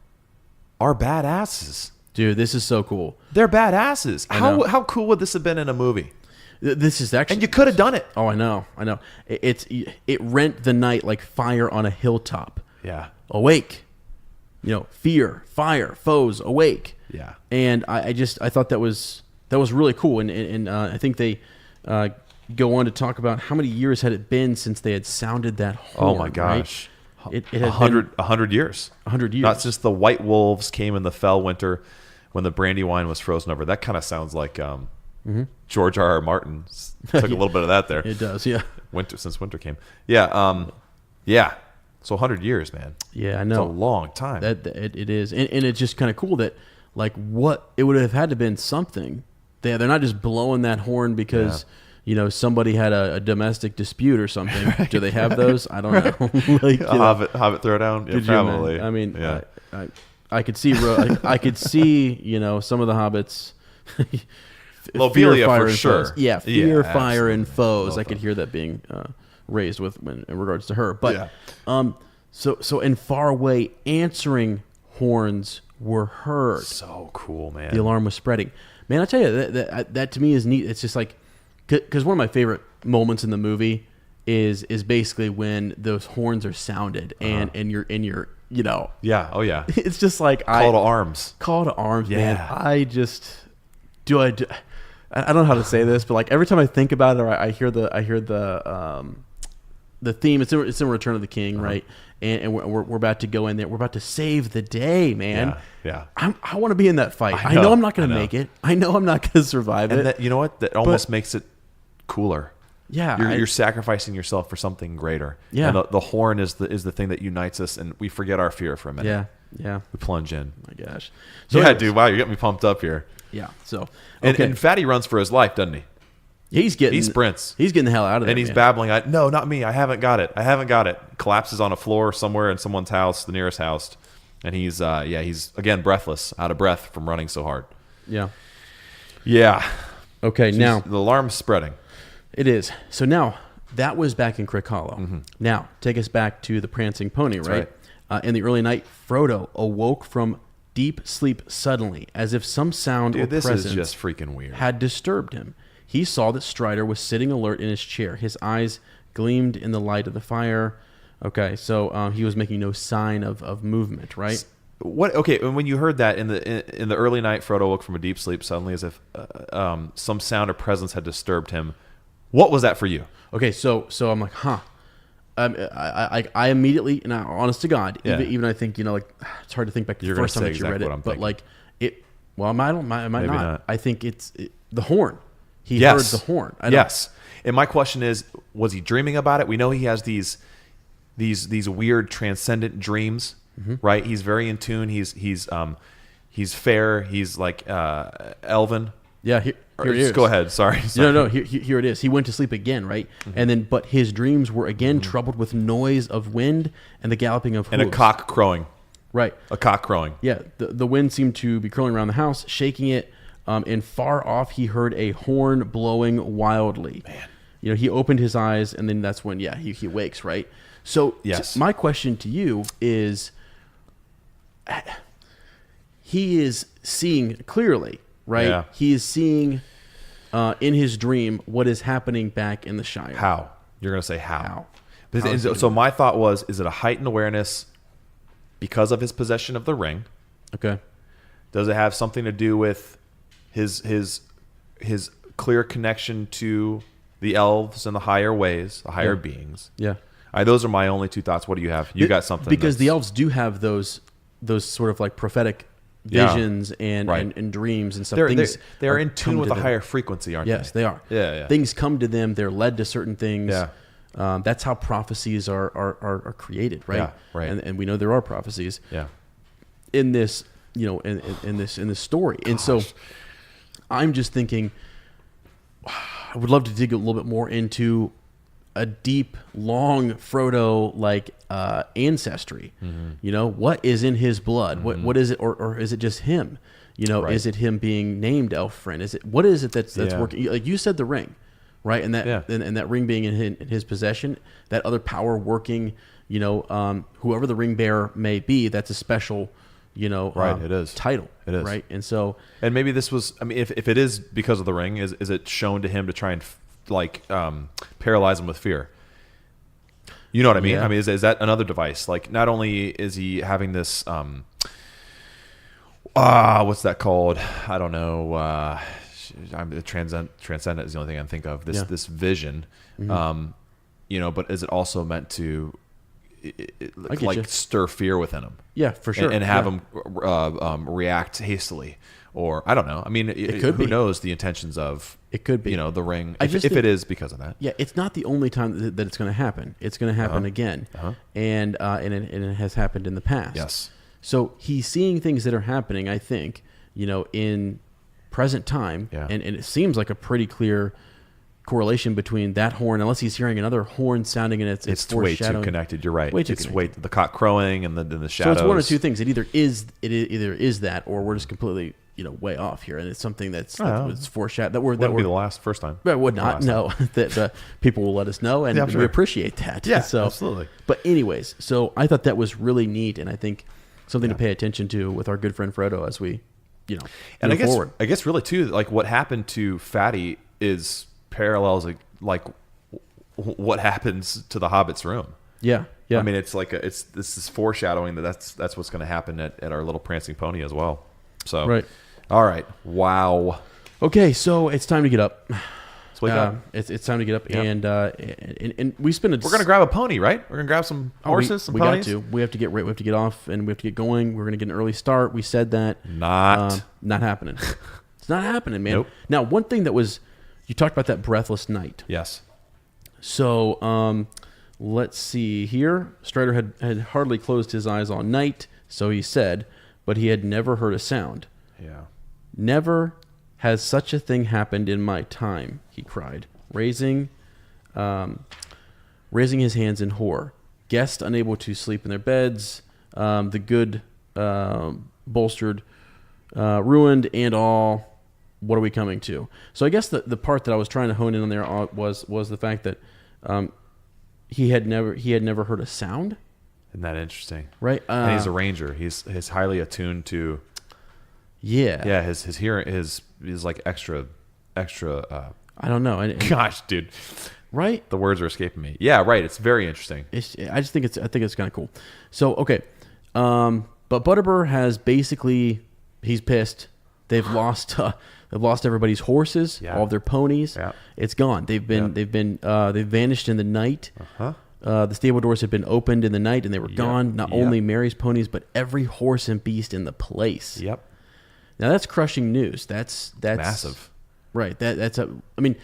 are badasses. Dude, this is so cool. They're badasses. How cool would this have been in a movie? This is actually... And you could have done it. Oh, I know. It rent the night like fire on a hilltop. Yeah. Awake, fear, fire, foes, awake. Yeah. And I thought that was really cool. And I think they go on to talk about how many years had it been since they had sounded that horn. Oh my gosh. Right? It had 100 years. 100 years. Not since the white wolves came in the fell winter when the Brandywine was frozen over. That kind of sounds like George R.R. Martin took a little bit of that there. It does, yeah. Since winter came. Yeah. Yeah. So 100 years, man. Yeah, I know. It's a long time. It is. And it's just kind of cool that, like, what it would have had to been something. They're not just blowing that horn because, somebody had a domestic dispute or something. Right. Do they have those? I don't know. Like, Hobbit throwdown? Yeah, probably. I mean, yeah. I could see, I could see, some of the hobbits. Lobelia for sure. Foes. Yeah, fear, fire, and foes. I could hear that being raised in regards to her. But so in far away, answering horns were heard. So cool, man. The alarm was spreading. Man, I tell you, that to me is neat. It's just like, because one of my favorite moments in the movie is basically when those horns are sounded and you're yeah, oh yeah, it's just like call to arms, man. I don't know how to say this, but like every time I think about it, or I hear the theme. It's in Return of the King, right? And we're about to go in there. We're about to save the day, man. Yeah. I want to be in that fight. I know I'm not going to make it. I know I'm not going to survive it. That, you know what? That almost makes it cooler. Yeah, you're sacrificing yourself for something greater. Yeah, and the horn is the thing that unites us, and we forget our fear for a minute. Yeah. We plunge in. Oh my gosh. So yeah, dude. Wow, you're getting me pumped up here. Yeah. So and Fatty runs for his life, doesn't he? He sprints. He's getting the hell out of there. And he's babbling. No, not me. I haven't got it. Collapses on a floor somewhere in someone's house, the nearest house. And he's again breathless, out of breath from running so hard. Yeah. Yeah. Okay, now the alarm's spreading. It is. So now that was back in Crick Hollow. Mm-hmm. Now take us back to the Prancing Pony, right? In the early night, Frodo awoke from deep sleep suddenly, as if some sound or this presence is just freaking weird. had disturbed him. He saw that Strider was sitting alert in his chair. His eyes gleamed in the light of the fire. Okay, so he was making no sign of movement, right? What? Okay, when you heard that in the early night, Frodo woke from a deep sleep suddenly, as if some sound or presence had disturbed him. What was that for you? Okay, so I'm like, huh. I immediately, and honest to God, even I think, like, it's hard to think back to the first time that you read it, but thinking. Like it. Well, I might not. I think it's the horn. He heard the horn. Yes. And my question is, was he dreaming about it? We know he has these weird transcendent dreams, right? He's very in tune. He's fair. He's like elven. Yeah. Here it is. Go ahead. Sorry. No. Here it is. He went to sleep again, right? And then, but his dreams were again troubled with noise of wind and the galloping of hooves. And a cock crowing. Right. A cock crowing. Yeah. The wind seemed to be curling around the house, shaking it. And far off, he heard a horn blowing wildly. Man. He opened his eyes, and then that's when, he wakes, right? So, my question to you is, he is seeing clearly, right? Yeah. He is seeing in his dream what is happening back in the Shire. How? You're going to say how. So my thought was, is it a heightened awareness because of his possession of the ring? Okay. Does it have something to do with his clear connection to the elves and the higher ways, the higher beings? Yeah. Those are my only two thoughts. What do you have? You got something? Because the elves do have those sort of like prophetic visions and dreams and stuff. They're in tune with a higher frequency, aren't they? Yes, they are. Yeah. Things come to them. They're led to certain things. Yeah. That's how prophecies are created, right? Yeah, right. And we know there are prophecies. Yeah. In this, in this story. Gosh. And so I'm just thinking, I would love to dig a little bit more into a deep, long Frodo like ancestry. What is in his blood? What is it, or is it just him? Is it him being named Elfrin? What is it that's working? Like you said, the ring, right? And that and that ring being in his possession, that other power working. Whoever the ring bearer may be, that's a special. It is title. It is right, and so maybe this was. I mean, if it is because of the ring, is it shown to him to try and paralyze him with fear? You know what I mean? Yeah. I mean, is that another device? Like, not only is he having this, what's that called? I don't know. Transcendent is the only thing I can think of. This vision, but is it also meant to? Stir fear within him. Yeah, for sure. And have him react hastily. Or, I don't know. I mean, who knows the intentions of it could be the ring, if it is because of that. Yeah, it's not the only time that it's going to happen. It's going to happen again. And it has happened in the past. Yes. So he's seeing things that are happening, I think, in present time. Yeah. And it seems like a pretty clear correlation between that horn, unless he's hearing another horn sounding, and it's way too connected. You're right. The cock crowing and the shadows. So it's one of two things. It either is that, or we're just completely way off here, and it's something that's foreshadowed. That would be the first time. It would not. No, that people will let us know, and we appreciate that. Yeah, absolutely. But anyways, so I thought that was really neat, and I think something to pay attention to with our good friend Frodo as we, and forward. I guess really too, like what happened to Fatty is parallels like what happens to the Hobbit's room. Yeah. I mean, it's like this is foreshadowing that's what's going to happen at our little prancing pony as well. So right. All right. Wow. Okay, so it's time to get up. Let's wake up. It's time to get up, and we spend We're gonna grab a pony, right? We're gonna grab some horses, some ponies. We got to. We have to get right. We have to get off, and we have to get going. We're gonna get an early start. We said that. Not happening. It's not happening, man. Nope. Now, one thing that was, you talked about that breathless night. Yes. So let's see here. Strider had hardly closed his eyes all night, so he said, but he had never heard a sound. Yeah. Never has such a thing happened in my time, he cried, raising his hands in horror. Guests unable to sleep in their beds, the good bolstered, ruined, and all. What are we coming to? So I guess the part that I was trying to hone in on there was the fact that he had never heard a sound. Isn't that interesting? Right. And he's a ranger. He's highly attuned to. Yeah. Yeah. His hearing is like extra. I don't know. Gosh, dude. Right. The words are escaping me. Yeah. Right. It's very interesting. I think it's kind of cool. So okay. But Butterbur has basically, he's pissed. They've lost everybody's horses, all of their ponies. Yeah. It's gone. They've vanished in the night. The stable doors had been opened in the night, and they were gone. Not only Mary's ponies, but every horse and beast in the place. Yep. Now that's crushing news. That's massive. Right. I mean,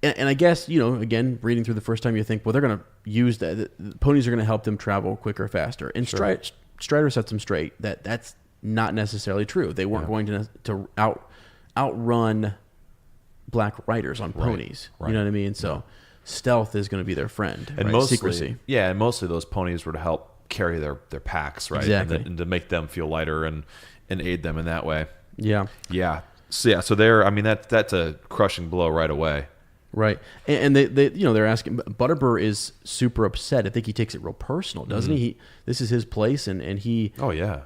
and I guess, again, reading through the first time, you think, well, they're going to use that. The ponies are going to help them travel quicker, faster. And Sure. Strider sets them straight that's not necessarily true. They weren't going to outrun black riders on ponies. Right. You know what I mean? So stealth is going to be their friend. And right? mostly, secrecy. Yeah, and mostly those ponies were to help carry their packs, right? Exactly. And to make them feel lighter and aid them in that way. Yeah. Yeah. So they're, I mean, that's a crushing blow right away. Right. And they're asking, Butterbur is super upset. I think he takes it real personal, doesn't he? This is his place, and he. Oh yeah.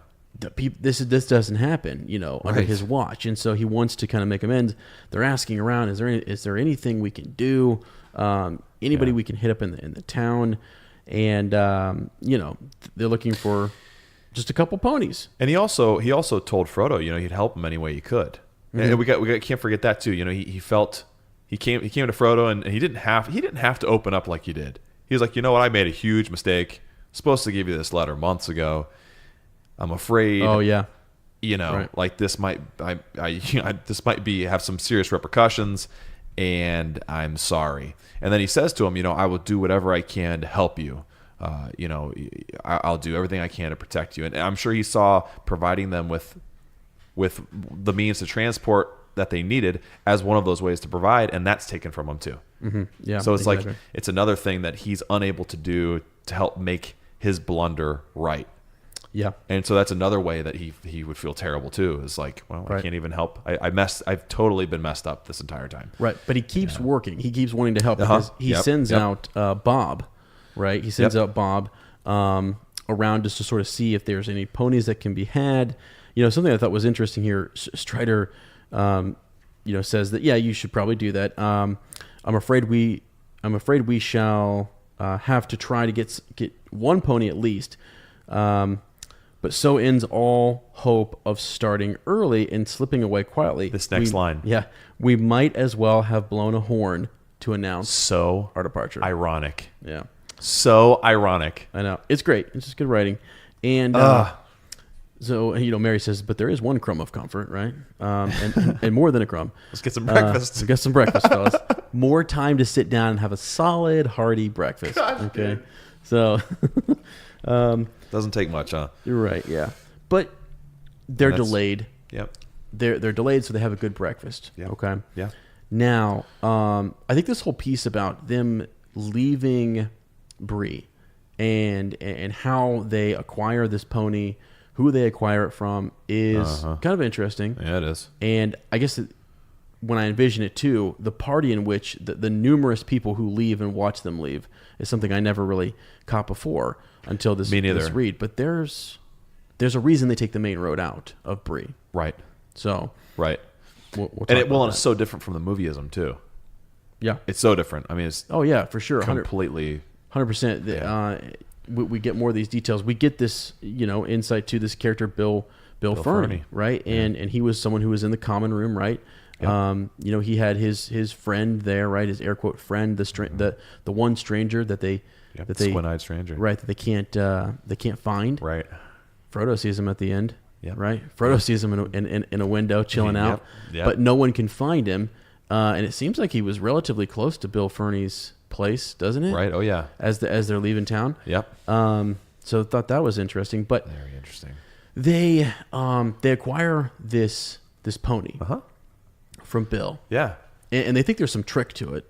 This doesn't happen, under his watch, and so he wants to kind of make amends. They're asking around, is there anything we can do? Anybody we can hit up in the town, and they're looking for just a couple ponies. And he also told Frodo, he'd help him any way he could. And we can't forget that too. He felt he came to Frodo, and he didn't have to open up like you did. He was like, you know what, I made a huge mistake. Supposed to give you this letter months ago. I'm afraid. Oh yeah. Right. Like this might have some serious repercussions, and I'm sorry. And then he says to him, I will do whatever I can to help you. I'll do everything I can to protect you. And I'm sure he saw providing them with the means to transport that they needed as one of those ways to provide, and that's taken from him too. Mm-hmm. Yeah. So it's exactly. like it's another thing that he's unable to do to help make his blunder right. Yeah. And so that's another way that he would feel terrible too. Is like, well, I can't even help. I've totally been messed up this entire time. Right. But he keeps working. He keeps wanting to help because he sends out Bob, right? He sends out Bob around just to sort of see if there's any ponies that can be had. Something I thought was interesting here. Strider, says that you should probably do that. I'm afraid we shall have to try to get one pony at least. But so ends all hope of starting early and slipping away quietly. This next line. Yeah. We might as well have blown a horn to announce our departure. Ironic. Yeah. So ironic. I know. It's great. It's just good writing. And so, Mary says, but there is one crumb of comfort, right? And more than a crumb. Let's get some breakfast. Let's get some breakfast, fellas. More time to sit down and have a solid, hearty breakfast. God, okay. Dude. So... Doesn't take much, huh? You're right, yeah. But they're delayed. Yep. They're delayed, so they have a good breakfast. Yep. Okay. Yeah. Now, I think this whole piece about them leaving Bree and how they acquire this pony, who they acquire it from, is kind of interesting. Yeah, it is. And I guess when I envision it too, the party in which the numerous people who leave and watch them leave is something I never really caught before until this read. But there's a reason they take the main road out of Bree. Right. So right. We'll and it's so different from the movieism too. Yeah. It's so different. I mean, it's for sure. Completely 100%. Yeah. We get more of these details. We get this, insight to this character, Bill Fernie, right? Yeah. And he was someone who was in the common room, right? Yep. He had his friend there, right? His air quote friend, the one stranger that they squint-eyed stranger, right? That they can't find, right? Frodo sees him at the end, right? Frodo Yep. sees him in a window chilling out, Yep. but no one can find him, and it seems like he was relatively close to Bill Fernie's place, doesn't it? Right. Oh yeah. As they're leaving town. Yep. So I thought that was interesting, but very interesting. They acquire this pony. From Bill. Yeah. And they think there's some trick to it,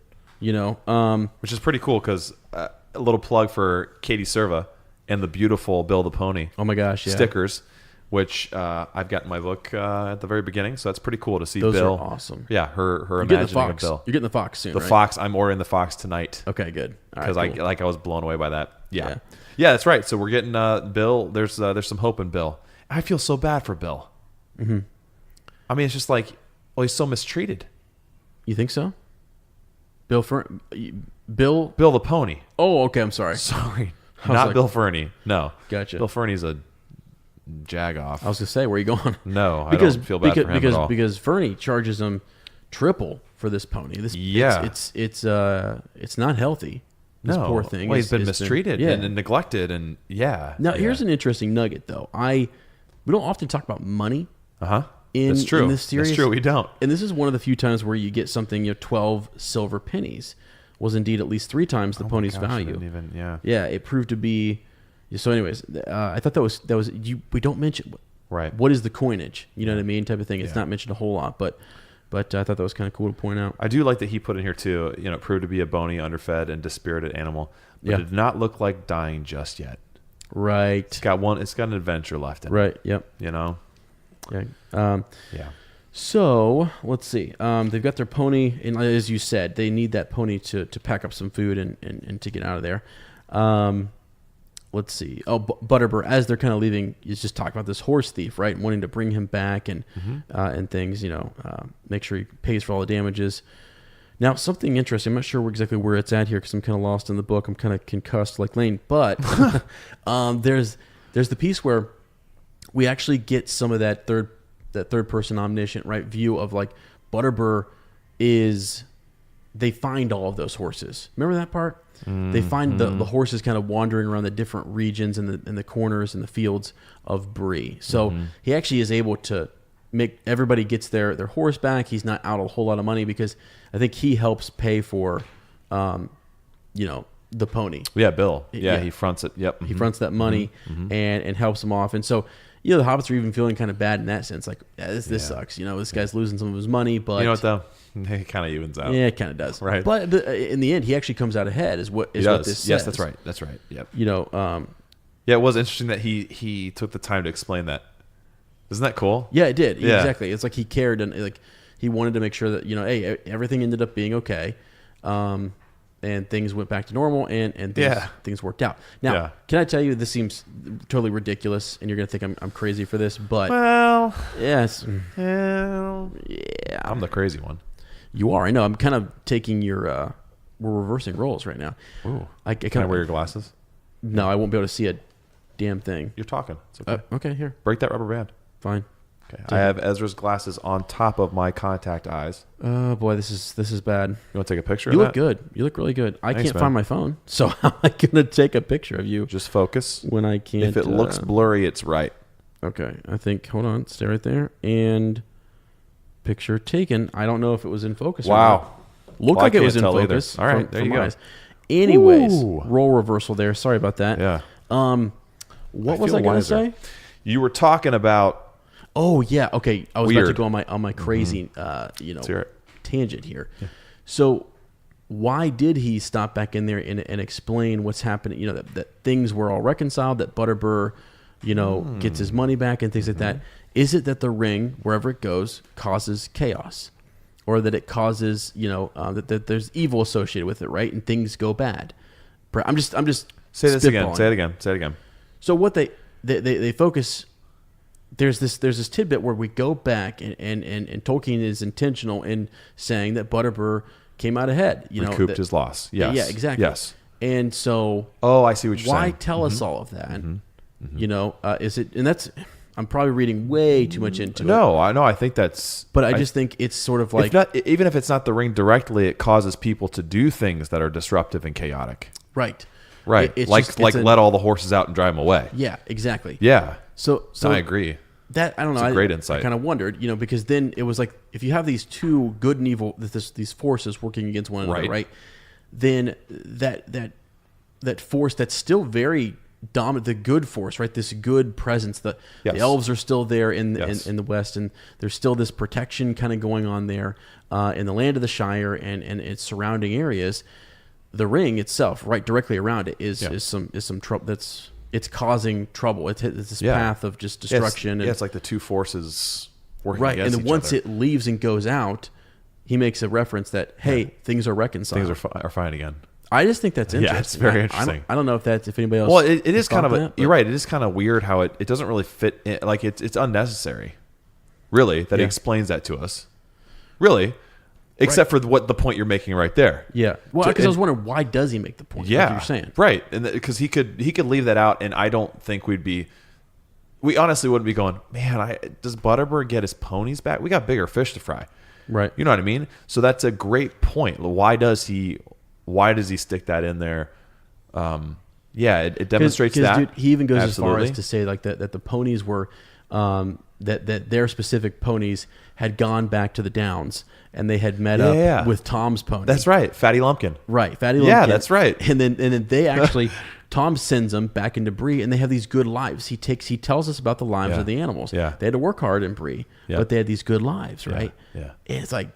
which is pretty cool because a little plug for Katie Serva and the beautiful Bill the Pony. Oh my gosh, yeah. Stickers. which I've got in my book at the very beginning. So that's pretty cool to see Those Bill. are awesome. Yeah, her You're imagining of Bill. You're getting the fox soon, The right? fox. I'm ordering the fox tonight. Okay, good. Because All right, cool. I was blown away by that. Yeah, that's right. So we're getting Bill. There's some hope in Bill. I feel so bad for Bill. Mm-hmm. I mean, it's just like, well, he's so mistreated. You think so? Bill Bill the pony. Oh, okay. I'm sorry. Sorry, not Bill Fernie. No, gotcha. Bill Fernie's a jagoff. I was gonna say, where are you going? No, I don't feel bad for him at all. Because Fernie charges him triple for this pony. It's not healthy. This poor thing. Well, he's been mistreated and neglected, and Now here's an interesting nugget, though. We don't often talk about money. That's true. In this series. That's true. We don't. And this is one of the few times where you get something. 12 silver pennies was indeed at least 3 times the pony's value. It proved to be. So, anyways, I thought that was we don't mention what is the coinage. You know what I mean, type of thing. It's not mentioned a whole lot, but I thought that was kind of cool to point out. I do like that he put in here too. It proved to be a bony, underfed, and dispirited animal, but it did not look like dying just yet. Right. It's got an adventure left in it. Right. Yep. Yeah. So let's see. They've got their pony, and as you said, they need that pony to pack up some food and to get out of there. Let's see. Oh, Butterbur, as they're kind of leaving, is just talking about this horse thief, right? And wanting to bring him back and things. Make sure he pays for all the damages. Now, something interesting. I'm not sure exactly where it's at here because I'm kind of lost in the book. I'm kind of concussed like Lane, but there's the piece where we actually get some of that third person omniscient view of like Butterbur they find all of those horses. Remember that part? They find the horses kind of wandering around the different regions and the corners and the fields of Bree. So he actually is able to make everybody gets their horse back. He's not out a whole lot of money because I think he helps pay for, the pony. Yeah, Bill. Yeah, he fronts it. Yep, he fronts that money and helps him off. And so the hobbits are even feeling kind of bad in that sense. Like, this sucks. This guy's losing some of his money, but you know what though? It kind of evens out. Yeah, it kind of does. Right. But in the end, he actually comes out ahead. What this says. Yes, that's right. That's right. Yep. It was interesting that he took the time to explain that. Isn't that cool? Yeah, it did. Yeah. Exactly. It's like he cared and like he wanted to make sure that hey, everything ended up being okay. And things went back to normal, and things worked out. Now, can I tell you, this seems totally ridiculous, and you're going to think I'm crazy for this, but... Yes. I'm the crazy one. You are. I know. I'm kind of taking your... we're reversing roles right now. Ooh. Can I wear your glasses? No, I won't be able to see a damn thing. You're talking. It's okay. Okay, here. Break that rubber band. Fine. Okay. I have Ezra's glasses on top of my contact eyes. Oh boy, this is bad. You want to take a picture? You look good. You look really good. I can't find my phone, so how am I gonna take a picture of you? Just focus. When I can't. If it looks blurry, it's right. Okay, I think. Hold on, stay right there. And picture taken. I don't know if it was in focus. Wow. Looked like it was in focus. All right, there you go. Eyes. Anyways, role reversal there. Sorry about that. Yeah. What was I gonna say? You were talking about. Oh yeah, okay. I was about to go on my crazy, tangent here. Yeah. So, why did he stop back in there and explain what's happening? That things were all reconciled. That Butterbur, gets his money back and things like that. Is it that the ring, wherever it goes, causes chaos, or that it causes that there's evil associated with it, right? And things go bad. I'm just say this again. Say it again. So what they focus. There's this tidbit where we go back and Tolkien is intentional in saying that Butterbur came out ahead. Recouped his loss. Yes. Yeah, exactly. Yes. And so, I see what you're saying. Why tell us all of that? Is it? And that's I'm probably reading way too much into it. No, I think that's. But I just think it's sort of like even if it's not the ring directly, it causes people to do things that are disruptive and chaotic. Right. Right. It's let all the horses out and drive them away. Yeah. Exactly. Yeah. So I agree. That I don't know. It's a great insight. I kind of wondered, because then it was like if you have these two good and evil, these forces working against one another, right? Then that force that's still very dominant, the good force, right? This good presence. The elves are still there in the west, and there's still this protection kind of going on there in the land of the Shire and its surrounding areas. The ring itself, right directly around it, is some trouble. it's causing trouble. It's this path of just destruction. It's like the two forces working right. against And then each once other. it leaves and goes out, he makes a reference that, hey, things are reconciled. Things are fine again. I just think that's interesting. Yeah, it's very interesting. I don't know if anybody else. Well, it is kind of that, you're right. It is kind of weird how it doesn't really fit in, like it's unnecessary. Really, that he explains that to us. Really, except for what the point you're making right there. Yeah. Well, because I was wondering, why does he make the point? Yeah, like you're saying. Right, and because he could leave that out, and I don't think we honestly wouldn't be going, man. Does Butterbird get his ponies back? We got bigger fish to fry. Right. You know what I mean? So that's a great point. Why does he stick that in there? It demonstrates that. Dude, he even goes as far as to say like that the ponies were that their specific ponies had gone back to the Downs and they had met up with Tom's pony. That's right, Fatty Lumpkin. Right, Fatty Lumpkin. Yeah, that's right. And then they actually Tom sends them back into Bree, and they have these good lives. He tells us about the lives of the animals. Yeah, they had to work hard in Bree, but they had these good lives, right? Yeah. And it's like,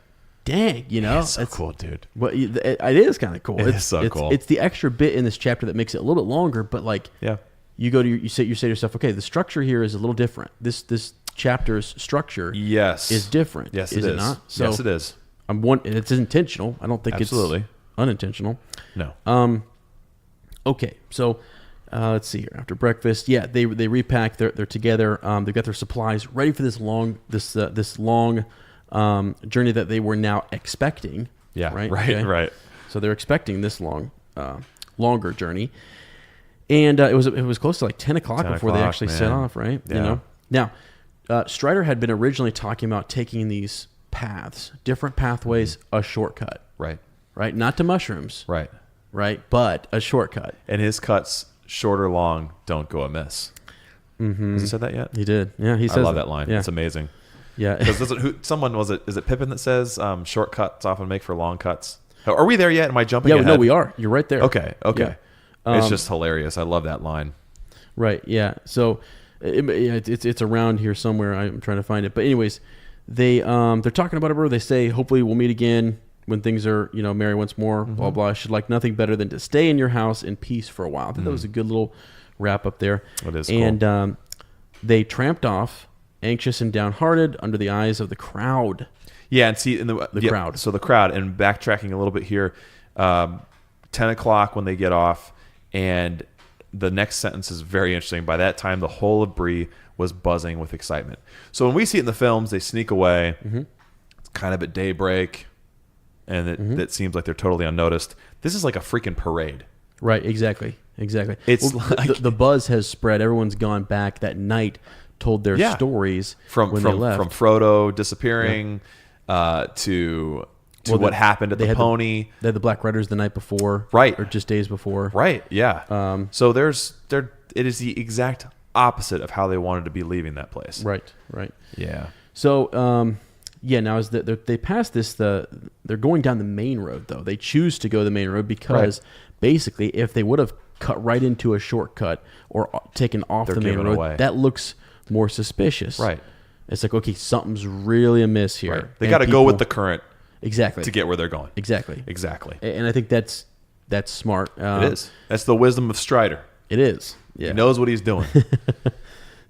dang, it's so cool, dude. Well, it is kind of cool. It's so cool. It's the extra bit in this chapter that makes it a little bit longer, but like, you go to you say to yourself, okay, the structure here is a little different. This chapter's structure, is different. Yes, is it not? So yes, it is. It's intentional. I don't think it's unintentional. No. Okay, so let's see here. After breakfast, they repack. They're together. They've got their supplies ready for this long journey that they were now expecting. Yeah. Right. Right. So they're expecting this longer journey, and it was close to like 10 o'clock before they actually set off. Right. Yeah. You know. Now, Strider had been originally talking about taking these paths, different pathways, a shortcut. Right. Right. Not to mushrooms. Right. Right. But a shortcut. And his cuts, short or long, don't go amiss. Mm-hmm. Has he said that yet? He did. Yeah. He says I love that line. Yeah. It's amazing. Yeah. Because is it Pippin that says shortcuts often make for long cuts? Are we there yet? Am I jumping ahead? No, we are. You're right there. Okay. Yeah. It's just hilarious. I love that line. Right. Yeah. So it's around here somewhere. I'm trying to find it. But anyways, they're talking about it. They say, hopefully we'll meet again when things are, merry once more, blah, blah. I should like nothing better than to stay in your house in peace for a while. I think that was a good little wrap up there. It is cool. And they tramped off, anxious and downhearted, under the eyes of the crowd. Yeah, and see, in the crowd. So the crowd, and backtracking a little bit here, 10 o'clock when they get off, and the next sentence is very interesting. By that time, the whole of Bree was buzzing with excitement. So when we see it in the films, they sneak away. Mm-hmm. It's kind of at daybreak, and it seems like they're totally unnoticed. This is like a freaking parade. Right, exactly. It's like the buzz has spread. Everyone's gone back that night, told their stories from they left. From Frodo disappearing to what happened at the pony. They had the Black Riders the night before, right, or just days before, right? Yeah. So it is the exact opposite of how they wanted to be leaving that place. Right. Yeah. So now as they pass this, they're going down the main road though. They choose to go the main road because basically, if they would have cut right into a shortcut or taken off the main road, that looks more suspicious. Right. It's like, okay, something's really amiss here. Right. They got to go with the current. Exactly. To get where they're going. Exactly. And I think that's smart. It is. That's the wisdom of Strider. It is. Yeah. He knows what he's doing.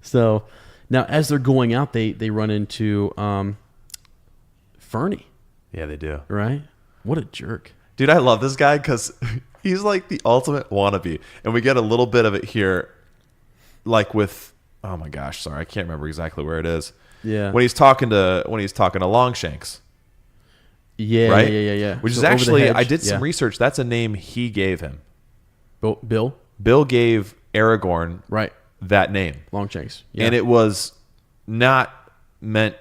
So now as they're going out, they run into Fernie. Yeah, they do. Right? What a jerk. Dude, I love this guy because he's like the ultimate wannabe. And we get a little bit of it here, like with, oh my gosh, sorry, I can't remember exactly where it is. Yeah. When he's talking to Longshanks. Yeah, right? Yeah. Which is actually, I did some research. That's a name he gave him. Bill? Bill gave Aragorn that name. Longshanks. Yeah. And it was not meant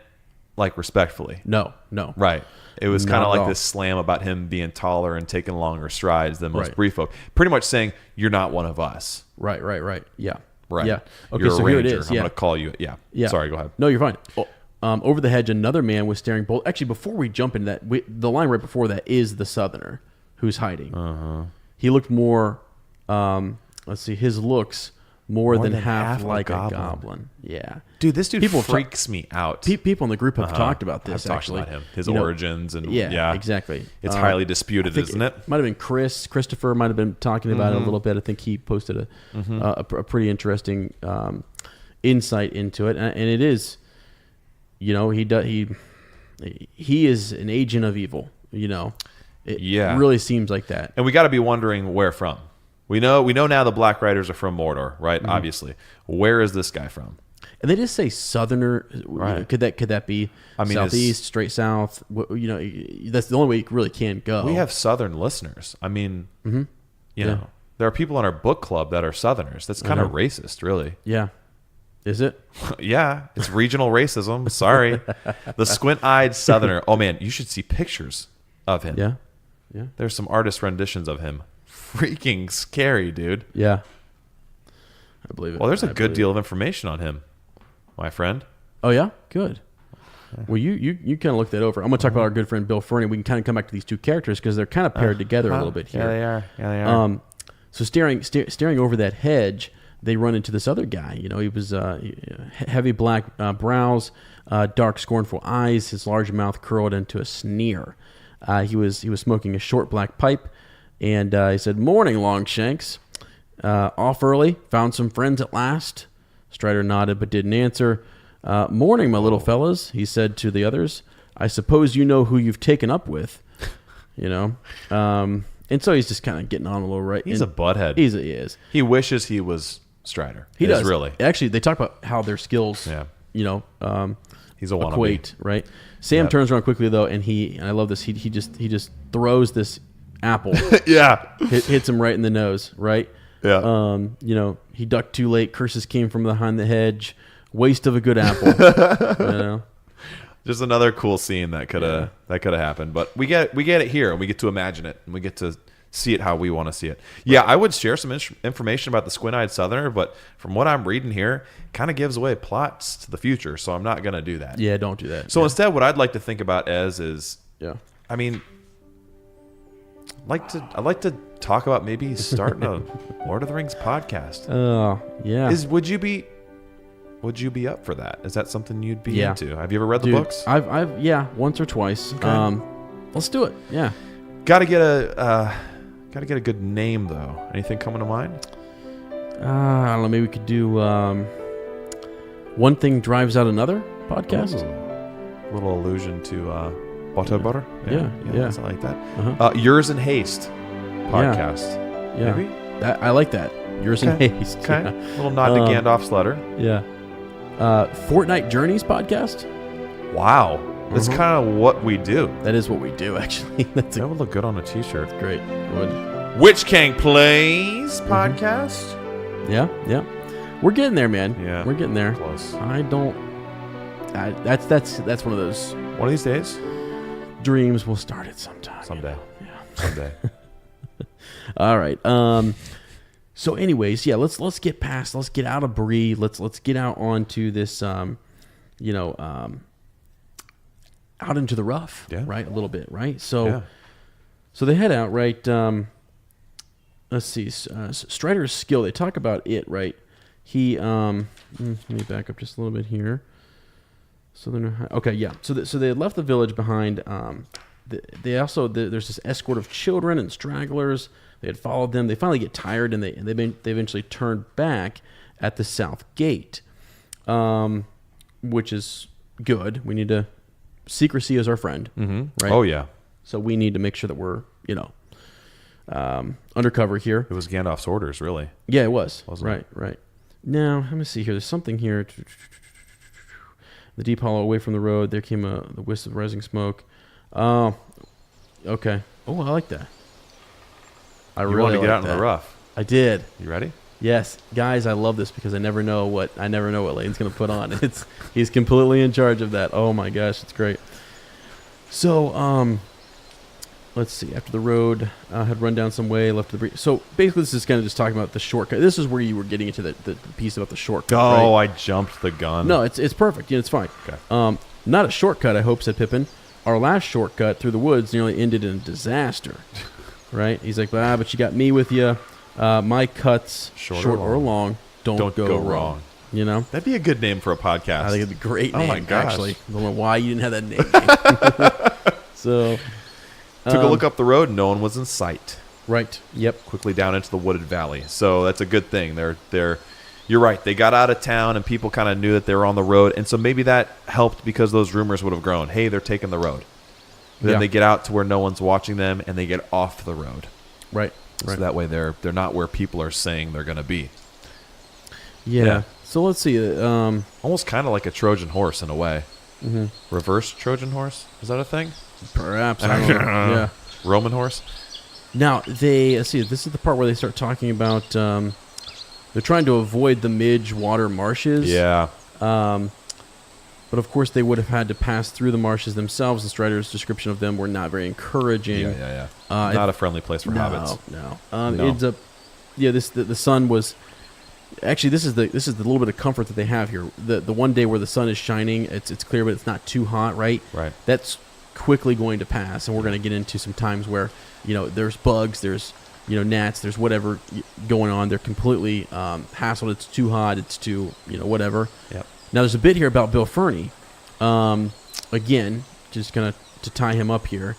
like respectfully. No. Right. It was kind of like this slam about him being taller and taking longer strides than most Bree folk. Pretty much saying, you're not one of us. Right. Yeah. Right. Yeah. Okay, you're so a ranger. here it is. I'm going to call you. Yeah. Sorry, go ahead. No, you're fine. Over the hedge, another man was staring bold. Actually, before we jump into that, the line right before that is the Southerner who's hiding. Uh-huh. He looked more, let's see, his looks more than half like a goblin. Yeah. Dude, this dude freaks me out. People in the group have talked about this, actually. About him. His origins. And yeah, exactly. It's highly disputed, isn't it? Might have been Christopher might have been talking about it a little bit. I think he posted a pretty interesting insight into it. And it is, he is an agent of evil, It really seems like that. And we got to be wondering where from. We know now the Black Riders are from Mordor, right? Mm-hmm. Obviously. Where is this guy from? And they just say southerner. Right. Could that be southeast, straight south? That's the only way you really can go. We have southern listeners. I mean, you know, there are people in our book club that are southerners. That's kind of racist, really. Yeah. Is it? Yeah. It's regional racism. Sorry. The squint-eyed southerner. Oh, man. You should see pictures of him. Yeah. Yeah. There's some artist renditions of him. Freaking scary, dude. Yeah. I believe it. Well, there's a good deal of information on him, my friend. Oh, yeah? Good. Well, you kind of look that over. I'm going to talk about our good friend Bill Fernie. We can kind of come back to these two characters because they're kind of paired together a little bit here. Yeah, they are. So staring over that hedge, they run into this other guy. He was heavy black brows, dark scornful eyes, his large mouth curled into a sneer. He was smoking a short black pipe, and he said, "Morning, Longshanks. Off early, found some friends at last." Strider nodded but didn't answer. "Morning, my little fellas," he said to the others. "I suppose you know who you've taken up with." And so he's just kind of getting on a little right. He's a butthead. He is. He wishes he was Strider. He does. Really. Actually, they talk about how their skills, he's a wannabe, equate, right? Sam turns around quickly though, and I love this. He just throws this apple. Hits him right in the nose, right? Yeah. He ducked too late. Curses came from behind the hedge. Waste of a good apple. Just another cool scene that could have happened, but we get it here, and we get to imagine it, and we get to see it how we want to see it. Yeah, I would share some information about the squint-eyed Southerner, but from what I'm reading here, kind of gives away plots to the future, so I'm not going to do that. Yeah, don't do that. So instead, what I'd like to think about is I like to talk about maybe starting a Lord of the Rings podcast. Oh, yeah. Would you be up for that? Is that something you'd be into? Have you ever read the books? I've once or twice. Okay. Let's do it. Yeah. Got to get a good name though. Anything coming to mind? I don't know. Maybe we could do One Thing Drives Out Another podcast. Ooh. A little allusion to butter butter. Yeah. Something like that. Uh-huh. Yours in Haste podcast. Yeah. Maybe? I like that. Yours in Haste. Okay. Yeah. A little nod to Gandalf's letter. Yeah. Fortnight Journeys podcast. Wow. That's kind of what we do. That is what we do, actually. That would look good on a t-shirt. Great. It would. Witch King Plays podcast. Yeah. We're getting there, man. Yeah. We're getting there. Close. That's one of those. One of these days? Dreams will start it sometime. Someday. Yeah. Someday. All right. So anyways, let's get past, let's get out of Bree. Let's get out onto this, out into the rough, right? A little bit, right? So they head out, right? Let's see, Strider's skill. They talk about it, right? He, let me back up just a little bit here. So they had left the village behind. They also there's this escort of children and stragglers. They had followed them. They finally get tired, and they eventually turned back at the south gate, which is good. We need to secrecy is our friend, right? Oh yeah. So we need to make sure that we're undercover here. It was Gandalf's orders, really. Yeah, it was. Wasn't it? Right. Now let me see here. There's something here. The deep hollow away from the road. There came the wisp of rising smoke. Oh, okay. Oh, I like that. You really want to get out in the rough. I did. You ready? Yes, guys. I love this because I never know what Lane's going to put on. He's completely in charge of that. Oh my gosh, it's great. So let's see. After the road had run down some way, left the breeze. So basically, this is kind of just talking about the shortcut. This is where you were getting into the piece about the shortcut. Oh, right? I jumped the gun. No, it's perfect. Yeah, it's fine. Okay. Not a shortcut, I hope, said Pippin. Our last shortcut through the woods nearly ended in a disaster. Right? He's like, but you got me with you. My cuts, short or long, don't go wrong. You know? That'd be a good name for a podcast. I think it'd be a great name, my gosh. actually. I don't know why you didn't have that name. So, took a look up the road. No one was in sight. Right. Yep. Quickly down into the wooded valley. So that's a good thing. You're right. They got out of town, and people kind of knew that they were on the road. And so maybe that helped because those rumors would have grown. Hey, they're taking the road. Then they get out to where no one's watching them, and they get off the road. Right. So that way they're not where people are saying they're going to be. Yeah. So let's see. Almost kind of like a Trojan horse in a way. Mm-hmm. Reverse Trojan horse? Is that a thing? Perhaps. I don't know. Yeah. Roman horse? Now, let's see. This is the part where they start talking about they're trying to avoid the Midge water marshes. Yeah. But, of course, they would have had to pass through the marshes themselves. The Strider's description of them were not very encouraging. Yeah. Not a friendly place for hobbits. No. Ends up, the sun was... Actually, this is the little bit of comfort that they have here. The one day where the sun is shining, it's clear, but it's not too hot, right? Right. That's quickly going to pass, and we're going to get into some times where, there's bugs, there's, gnats, there's whatever going on. They're completely hassled. It's too hot. It's too, whatever. Yep. Now, there's a bit here about Bill Ferny. Again, just kind of to tie him up here.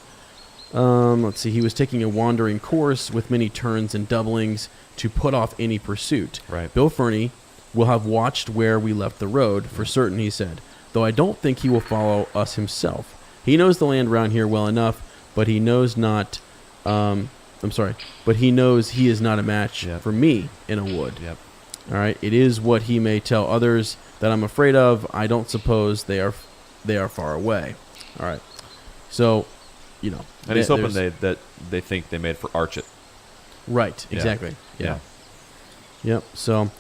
Let's see. He was taking a wandering course with many turns and doublings to put off any pursuit. Right. Bill Ferny will have watched where we left the road, for certain, he said, though I don't think he will follow us himself. He knows the land around here well enough, but he knows not... but he knows he is not a match for me in a wood. Yep. All right. It is what he may tell others that I'm afraid of. I don't suppose they are far away. All right. So, and he's hoping that they think they made for Archit. Right. Exactly. Yeah. Yep. So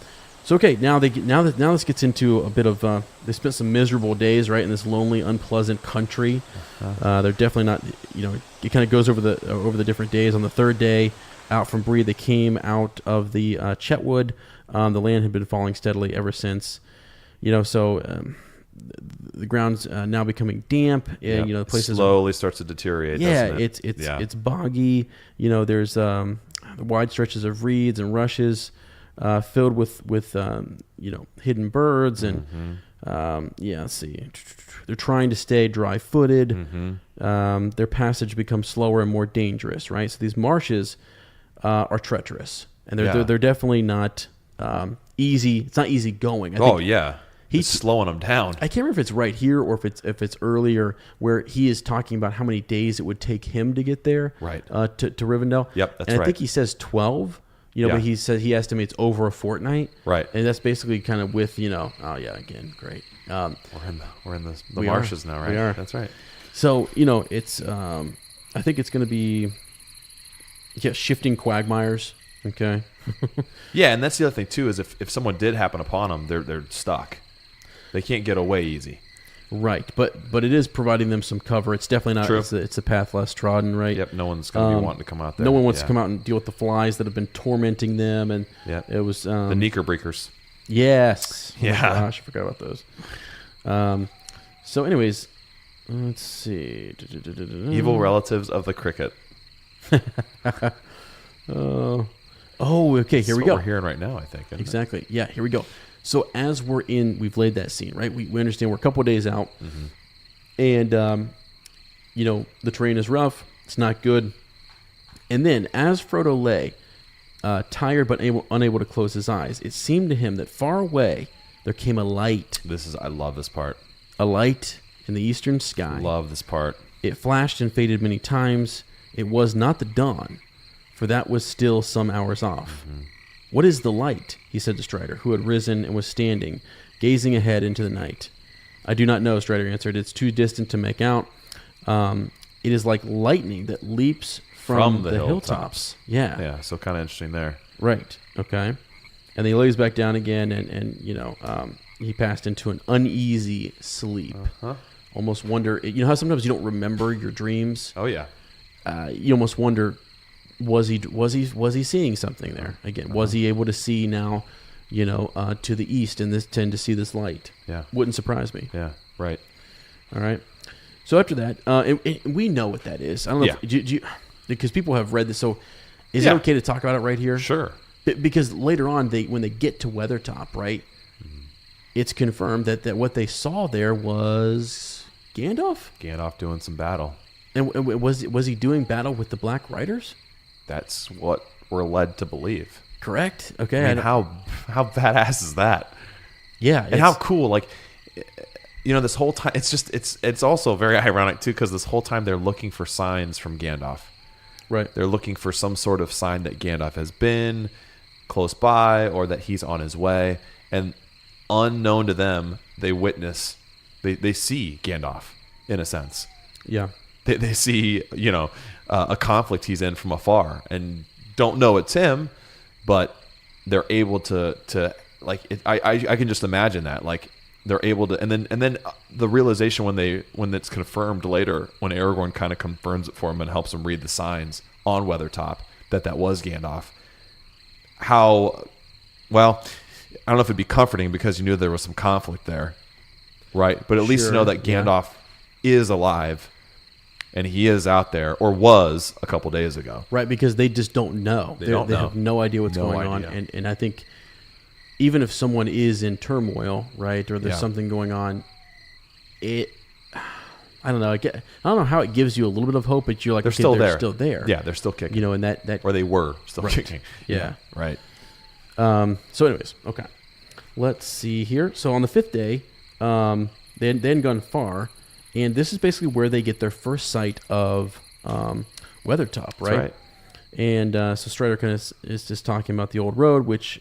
okay. Now this gets into a bit of. They spent some miserable days, right, in this lonely, unpleasant country. They're definitely not. It kind of goes over the different days. On the third day, out from Bree, they came out of the Chetwood. The land had been falling steadily ever since. The ground's now becoming damp. The places slowly starts to deteriorate. Yeah, doesn't it? it's boggy. There's wide stretches of reeds and rushes filled with hidden birds and let's see. They're trying to stay dry-footed. Mm-hmm. Their passage becomes slower and more dangerous. Right, so these marshes are treacherous, and they're definitely not easy. It's not easy going. He's slowing them down. I can't remember if it's right here or if it's earlier where he is talking about how many days it would take him to get there. Right. To Rivendell. Yep, that's and right. I think he says 12. But he says he estimates over a fortnight. Right. And that's basically kind of with again, great. We're in the marshes now, right? We are. That's right. So it's I think it's going to be shifting quagmires. Okay. Yeah, and that's the other thing too is if someone did happen upon them, they're stuck. They can't get away easy. Right, but it is providing them some cover. It's definitely not. True. It's a path less trodden, right? Yep. No one's going to be wanting to come out there. No one wants to come out and deal with the flies that have been tormenting them, and it was the Knickerbreakers. Yes. Yeah. Oh my gosh, I forgot about those. So, anyways, let's see. Evil relatives of the cricket. Oh, okay. Here we go. We're hearing right now, I think. Exactly. Yeah. Here we go. So as we've laid that scene, right? We understand we're a couple of days out, and the terrain is rough. It's not good. And then, as Frodo lay, tired but unable to close his eyes, it seemed to him that far away there came a light. I love this part. A light in the eastern sky. Love this part. It flashed and faded many times. It was not the dawn, for that was still some hours off. What is the light? He said to Strider, who had risen and was standing, gazing ahead into the night. I do not know, Strider answered. It's too distant to make out. It is like lightning that leaps from the hilltops. Yeah. Yeah, so kind of interesting there. Right. Okay. And then he lays back down again, and he passed into an uneasy sleep. Almost wonder, how sometimes you don't remember your dreams? Oh, yeah. You almost wonder, was he seeing something there again? Was he able to see now, to the east and tend to see this light? Yeah, wouldn't surprise me. Yeah, right. All right. So after that, and we know what that is. I don't know. Because people have read this. So is it okay to talk about it right here? Sure. Because later on, when they get to Weathertop, right, it's confirmed that what they saw there was Gandalf? Gandalf doing some battle. And was he doing battle with the Black Riders? That's what we're led to believe. Correct. Okay. I mean, how badass is that? Yeah. And how cool, like, this whole time, it's also very ironic too, because this whole time they're looking for signs from Gandalf. Right. They're looking for some sort of sign that Gandalf has been close by or that he's on his way. And unknown to them, they see Gandalf in a sense. Yeah. They see, a conflict he's in from afar and don't know it's him, but they're able to like, I can just imagine that, like, they're able to, and then the realization when it's confirmed later, when Aragorn kind of confirms it for him and helps him read the signs on Weathertop that was Gandalf. Well, I don't know if it'd be comforting because you knew there was some conflict there, right? But at least to know that Gandalf is alive and he is out there, or was a couple days ago, right? Because they just don't know. They have no idea what's going on, and I think even if someone is in turmoil, right, or there's something going on, I don't know. I don't know how it gives you a little bit of hope, but you're like, they're still there. Yeah, they're still kicking. And that or they were still kicking. Yeah. Right. So, anyways, okay. Let's see here. So on the 5th day, they hadn't gone far, and this is basically where they get their first sight of Weathertop, right? Right. And so Strider kind of is just talking about the old road, which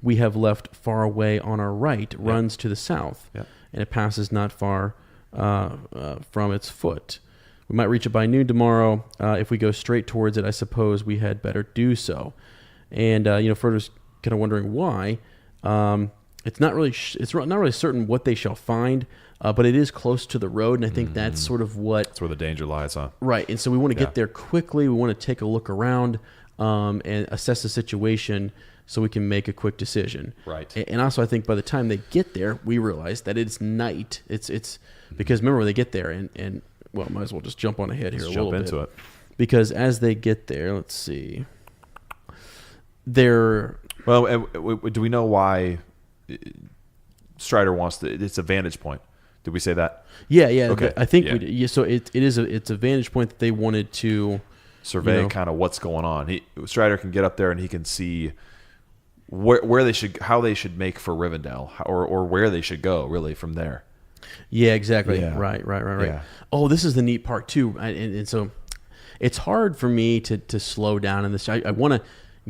we have left far away on our right, runs to the south, and it passes not far from its foot. We might reach it by noon tomorrow. If we go straight towards it, I suppose we had better do so. And Frodo's kind of wondering why. It's not really certain what they shall find, but it is close to the road, and I think that's sort of that's where the danger lies, huh? Right, and so we want to get there quickly. We want to take a look around and assess the situation so we can make a quick decision. Right. And also, I think by the time they get there, we realize that it's night. It's because remember when they get there, and well, might as well just jump on ahead here a little bit. Jump into it. Because as they get there, let's see. Well, do we know why Strider wants to? It's a vantage point. Did we say that? Yeah. Okay. I think we did. Yeah, so it's a vantage point that they wanted to survey kind of what's going on. Strider can get up there and he can see how they should make for Rivendell, or where they should go really from there. Yeah, exactly. Yeah. Right. Yeah. Oh, this is the neat part too, and so it's hard for me to slow down in this. I want to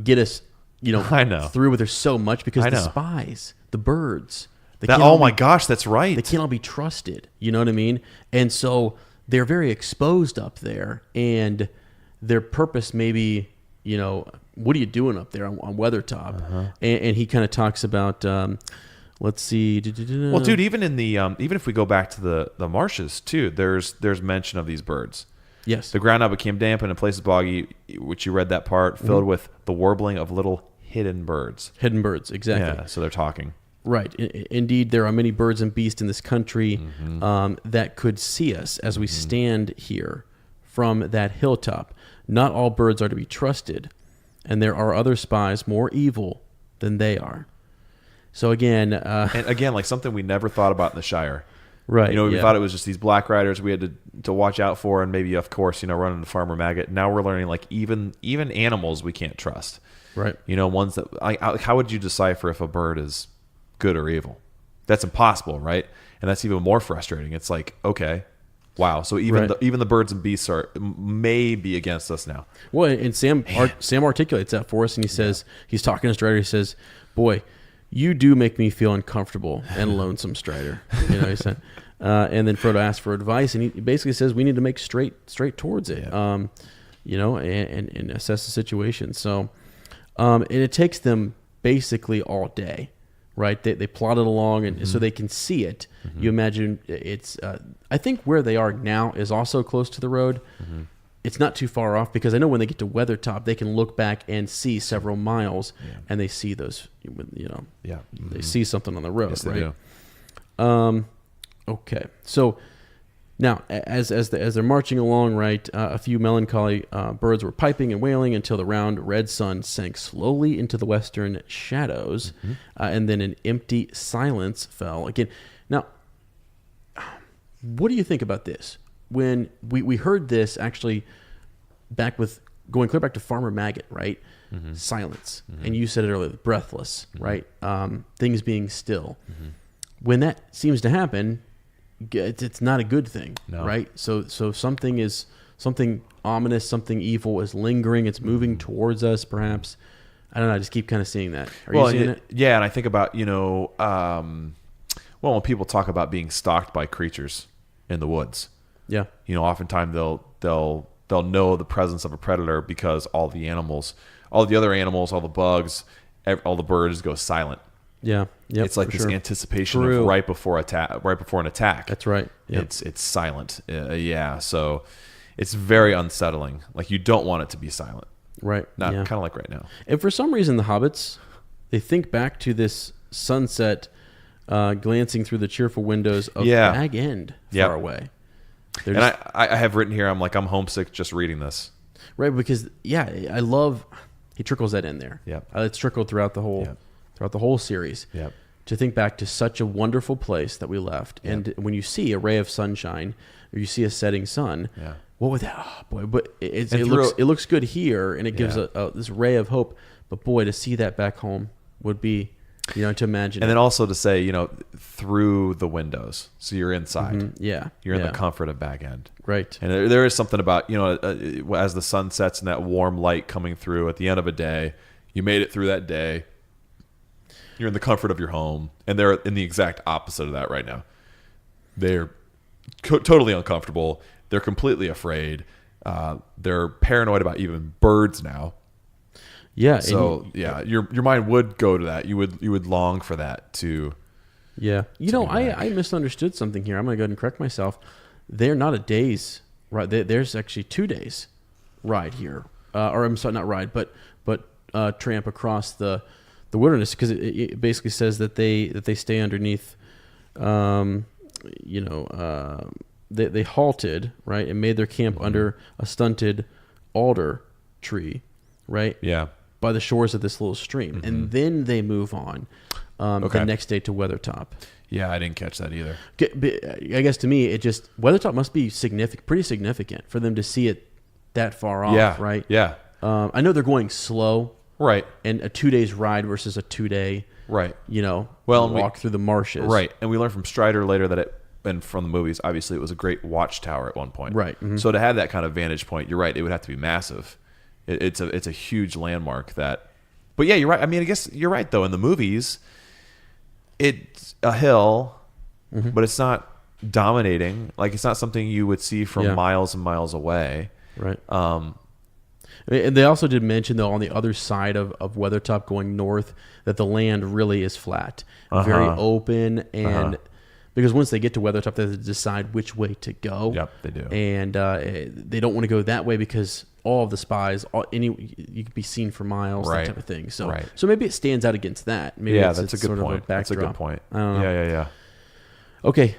get us, I know, through with there's so much because the spies, the birds. Gosh, that's right. They can't all be trusted. You know what I mean? And so they're very exposed up there, and their purpose may be, what are you doing up there on Weathertop? Uh-huh. And he kind of talks about, let's see. Well, dude, even in the even if we go back to the marshes too, there's mention of these birds. Yes. The ground now became damp and in places boggy, which you read that part, filled with the warbling of little hidden birds. Hidden birds, exactly. Yeah, so they're talking. Right. Indeed, there are many birds and beasts in this country that could see us as we stand here from that hilltop. Not all birds are to be trusted, and there are other spies more evil than they are. So again... and again, like something we never thought about in the Shire. Right. We thought it was just these black riders we had to watch out for, and maybe, of course, run into Farmer Maggot. Now we're learning, like, even animals we can't trust. Right. Ones that... how would you decipher if a bird is good or evil? That's impossible, right? And that's even more frustrating. It's like, okay, wow. So even the birds and beasts may be against us now. Well, and Sam articulates that for us, and he says, he's talking to Strider, he says, boy, you do make me feel uncomfortable and lonesome, Strider. He said, and then Frodo asks for advice, and he basically says we need to make straight towards it, and assess the situation. So, and it takes them basically all day, right? They plot it along, and so they can see it. You imagine it's. I think where they are now is also close to the road. It's not too far off because I know when they get to Weathertop, they can look back and see several miles, and they see those. They see something on the road, yes, right? They do. Okay, so Now, as they're marching along, right, a few melancholy birds were piping and wailing until the round red sun sank slowly into the western shadows, and then an empty silence fell again. Now, what do you think about this? When we heard this actually going clear back to Farmer Maggot, right? Silence. And you said it earlier, breathless, right? Things being still. When that seems to happen, it's not a good thing, right? So something ominous, something evil is lingering. It's moving towards us, perhaps. I don't know. I just keep kind of seeing that. Are you seeing it? Yeah, and I think about, when people talk about being stalked by creatures in the woods, oftentimes they'll know the presence of a predator because all the other animals, all the bugs, all the birds go silent. Yeah, yep, it's like this anticipation of right before an attack. That's right. Yep. It's silent. So it's very unsettling. Like you don't want it to be silent. Right. Kind of like right now. And for some reason, the hobbits, they think back to this sunset, glancing through the cheerful windows of Bag End far away. I have written here, I'm homesick just reading this. Right, because I love he trickles that in there. Yep. It's trickled throughout the whole series. Yep. To think back to such a wonderful place that we left, and when you see a ray of sunshine or you see a setting sun, what would that? Oh boy! But it looks good here, and it gives this ray of hope. But boy, to see that back home would be, to imagine. And then also to say, through the windows, so you're inside. You're in the comfort of Bag End. Right. And there is something about as the sun sets and that warm light coming through at the end of a day, you made it through that day. You're in the comfort of your home, and they're in the exact opposite of that right now. They're totally uncomfortable. They're completely afraid. They're paranoid about even birds now. Yeah. So your mind would go to that. You would long for that to. Yeah. I misunderstood something here. I'm going to go ahead and correct myself. They're not a day's ride. There's actually 2 days ride here, or I'm sorry, not ride, but tramp across the wilderness, because it basically says that they stay underneath. They halted, right, and made their camp under a stunted alder tree, right? Yeah. By the shores of this little stream, and then they move on the next day to Weathertop. Yeah, I didn't catch that either. I guess to me, Weathertop must be pretty significant for them to see it that far off, right? Yeah. I know they're going slow, right, and a 2 days ride versus a 2 day, right? Walk through the marshes, right? And we learned from Strider later that and from the movies, obviously, it was a great watchtower at one point, right? Mm-hmm. So to have that kind of vantage point, you're right, it would have to be massive. It's a huge landmark that. But yeah, you're right. I mean, I guess you're right though. In the movies, it's a hill, but it's not dominating. Like it's not something you would see from miles and miles away. Right. And they also did mention, though, on the other side of Weathertop going north, that the land really is flat, very open, and because once they get to Weathertop, they have to decide which way to go. Yep, they do. And they don't want to go that way because all of the spies, you could be seen for miles, that type of thing. So, so maybe it stands out against that. Maybe that's a good point. That's a good point. I don't know. Yeah. Okay.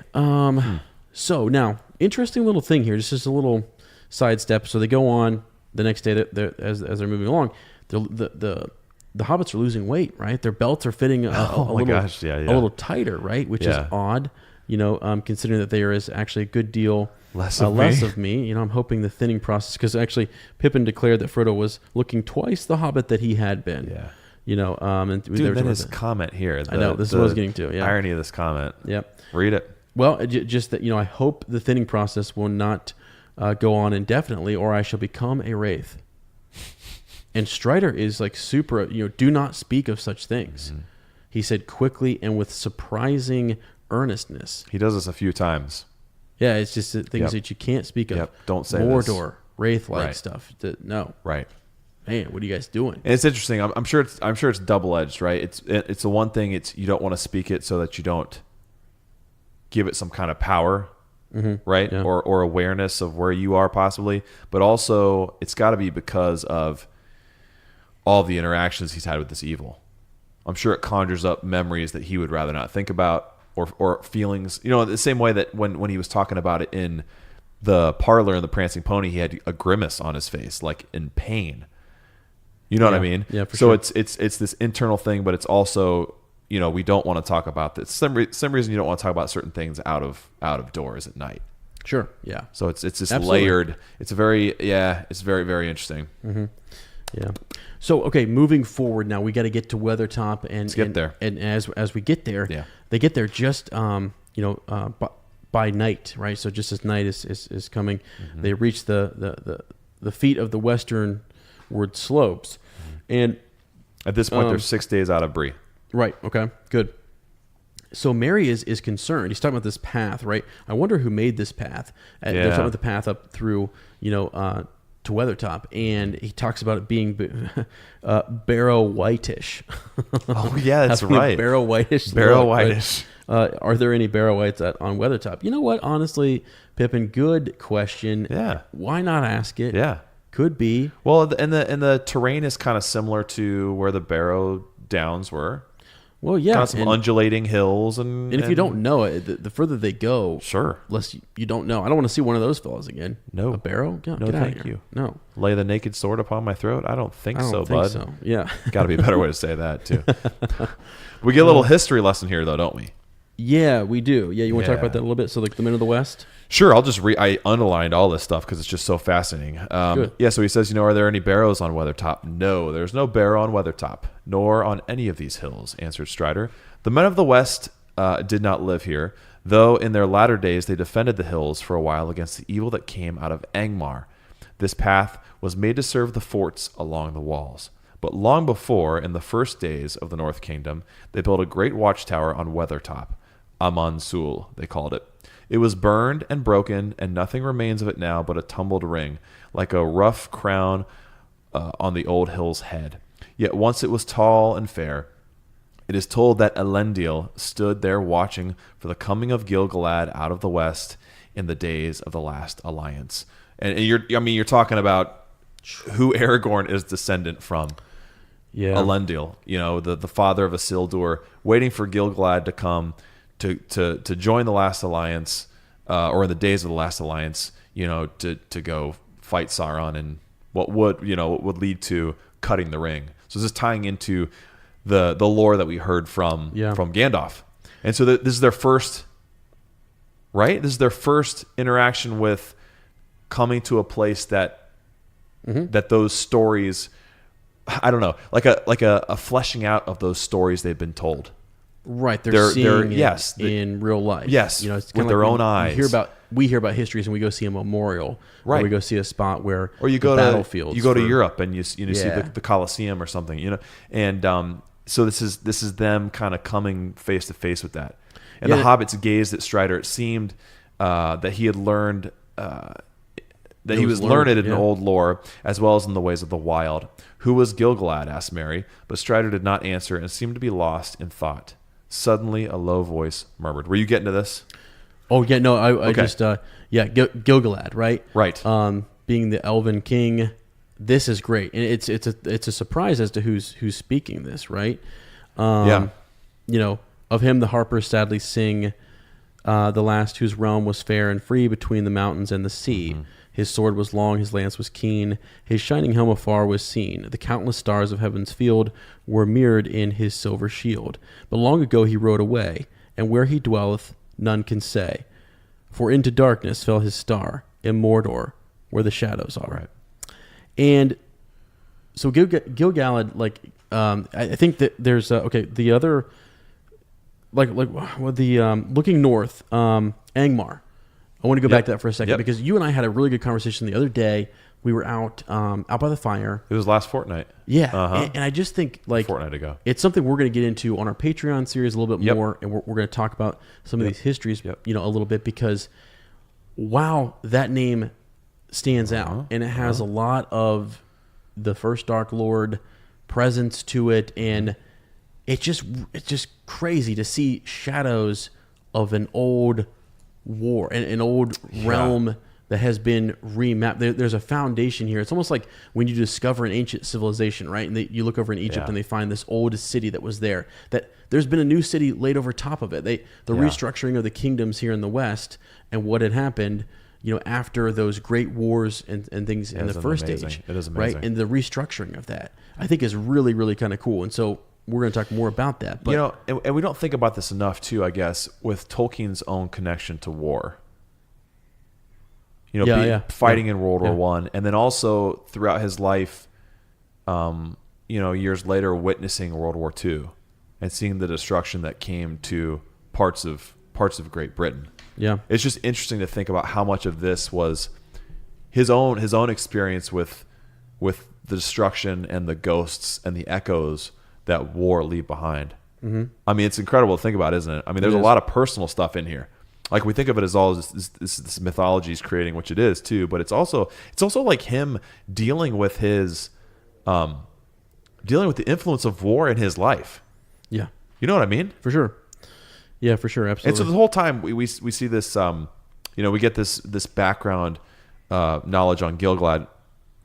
So now, interesting little thing here. Just a little sidestep. So they go on the next day as they're moving along. The hobbits are losing weight, right? Their belts are fitting a little tighter, right? Which is odd, considering that there is actually a good deal less of me. I'm hoping the thinning process, because actually Pippin declared that Frodo was looking twice the hobbit that he had been. Yeah. And then his comment here. I know, this is what I was getting to. Yeah. Irony of this comment. Yep. Read it. Well, just that, I hope the thinning process will not go on indefinitely, or I shall become a wraith. And Strider is like super, do not speak of such things. He said quickly and with surprising earnestness. He does this a few times. Yeah, it's just things that you can't speak of. Don't say Mordor, wraith-like stuff. No. Right. Man, what are you guys doing? And it's interesting. I'm sure it's double-edged, right? It's the one thing. It's you don't want to speak it so that you don't give it some kind of power, right? Yeah. Or awareness of where you are possibly. But also, it's got to be because of all the interactions he's had with this evil. I'm sure it conjures up memories that he would rather not think about. or feelings. The same way that when he was talking about it in the parlor in the Prancing Pony, he had a grimace on his face, like in pain. You know what I mean? Yeah, for sure. sure. It's this internal thing, but it's also, we don't want to talk about this. Some reason you don't want to talk about certain things out of doors at night. Sure. Yeah. So it's this Absolutely. layered. It's very, very interesting. Mm-hmm. Yeah. So, okay, moving forward now, we got to get to Weathertop, and let's get there. And as we get there, they get there just by night, right? So just as night is coming, they reach the feet of the westernward slopes, and at this point, they're 6 days out of Bree. Right. Okay. Good. So Mary is concerned. He's talking about this path, right? I wonder who made this path. They're talking about the path up through, to Weathertop, and he talks about it being barrow whitish. Oh yeah, that's right. Barrow whitish. Barrow whitish. Right? Are there any barrow whites on Weathertop? You know what? Honestly, Pippin, good question. Yeah. Why not ask it? Yeah. Could be. Well, and the terrain is kind of similar to where the Barrow Downs were. Well, yeah, kind of some undulating hills, and if you don't know it, the further they go, sure, less you don't know. I don't want to see one of those fellas again. No, a barrow. No, get thank you. No, lay the naked sword upon my throat. I don't think so, bud. So. Yeah, got to be a better way to say that too. We get a little history lesson here, though, don't we? Yeah, we do. Yeah, you want to talk about that a little bit? So, like the Men of the West. Sure, I'll just I underlined all this stuff because it's just so fascinating. Yeah, so he says, are there any barrows on Weathertop? No, there's no barrow on Weathertop, nor on any of these hills, answered Strider. The men of the West did not live here, though in their latter days they defended the hills for a while against the evil that came out of Angmar. This path was made to serve the forts along the walls. But long before, in the first days of the North Kingdom, they built a great watchtower on Weathertop. Amansul, they called it. It was burned and broken, and nothing remains of it now but a tumbled ring, like a rough crown on the old hill's head. Yet once it was tall and fair. It is told that Elendil stood there watching for the coming of Gil-galad out of the west in the days of the last alliance. And you're talking about who Aragorn is descendant from. Yeah, Elendil, the father of Isildur, waiting for Gil-galad to come to join the last alliance, or in the days of the last alliance, to go fight Sauron, and what would lead to cutting the ring. So this is tying into the lore that we heard from Gandalf. And so this is their first, right? This is their first interaction with coming to a place that that those stories, I don't know, like a fleshing out of those stories they've been told. Right, they're seeing it in real life. Yes, it's with their own eyes. We hear about histories, and we go see a memorial, right? Or we go see a spot where you go to battlefields. You go to Europe, and you see the Colosseum or something, and so this is them kind of coming face to face with that. And the Hobbits gazed at Strider. It seemed that he had learned that he was learned in old lore as well as in the ways of the wild. Who was Gil-galad? Asked Mary, but Strider did not answer and seemed to be lost in thought. Suddenly, a low voice murmured. Were you getting to this? Oh yeah, no, I just Gil-galad, right? Right. Being the Elven king, this is great, and it's a surprise as to who's speaking this, right? Of him the harpers sadly sing, the last whose realm was fair and free between the mountains and the sea. Mm-hmm. His sword was long, his lance was keen, his shining helm afar was seen. The countless stars of heaven's field were mirrored in his silver shield. But long ago he rode away, and where he dwelleth none can say. For into darkness fell his star, in Mordor, where the shadows are. Right. And so Gil-galad, I think that there's the other, looking north, Angmar. I want to go back to that for a second because you and I had a really good conversation the other day. We were out by the fire. It was last fortnight. Yeah, and I just think a fortnight ago. It's something we're going to get into on our Patreon series a little bit more, and we're going to talk about some of these histories, a little bit because, wow, that name stands out, and it has a lot of the first Dark Lord presence to it, and it's just crazy to see shadows of an old war and an old realm that has been remapped. There's a foundation here. It's almost like when you discover an ancient civilization, right? And you look over in Egypt and they find this old city that was there, that there's been a new city laid over top of it. The restructuring of the kingdoms here in the West and what had happened, after those great wars and things in the first age. It is amazing. Right? And the restructuring of that, I think, is really, really kind of cool. And so we're going to talk more about that. But, and we don't think about this enough, too, I guess, with Tolkien's own connection to war. Fighting in World War I, and then also throughout his life, years later, witnessing World War II and seeing the destruction that came to parts of Great Britain. Yeah, it's just interesting to think about how much of this was his own experience with the destruction and the ghosts and the echoes that war leave behind. Mm-hmm. I mean, it's incredible to think about, isn't it? I mean, there's a lot of personal stuff in here. Like, we think of it as all this mythology is creating, which it is too, but it's also like him dealing with his dealing with the influence of war in his life. Yeah, you know what I mean? For sure. Yeah, for sure, absolutely. And so the whole time we see this, we get this background knowledge on Gil-galad.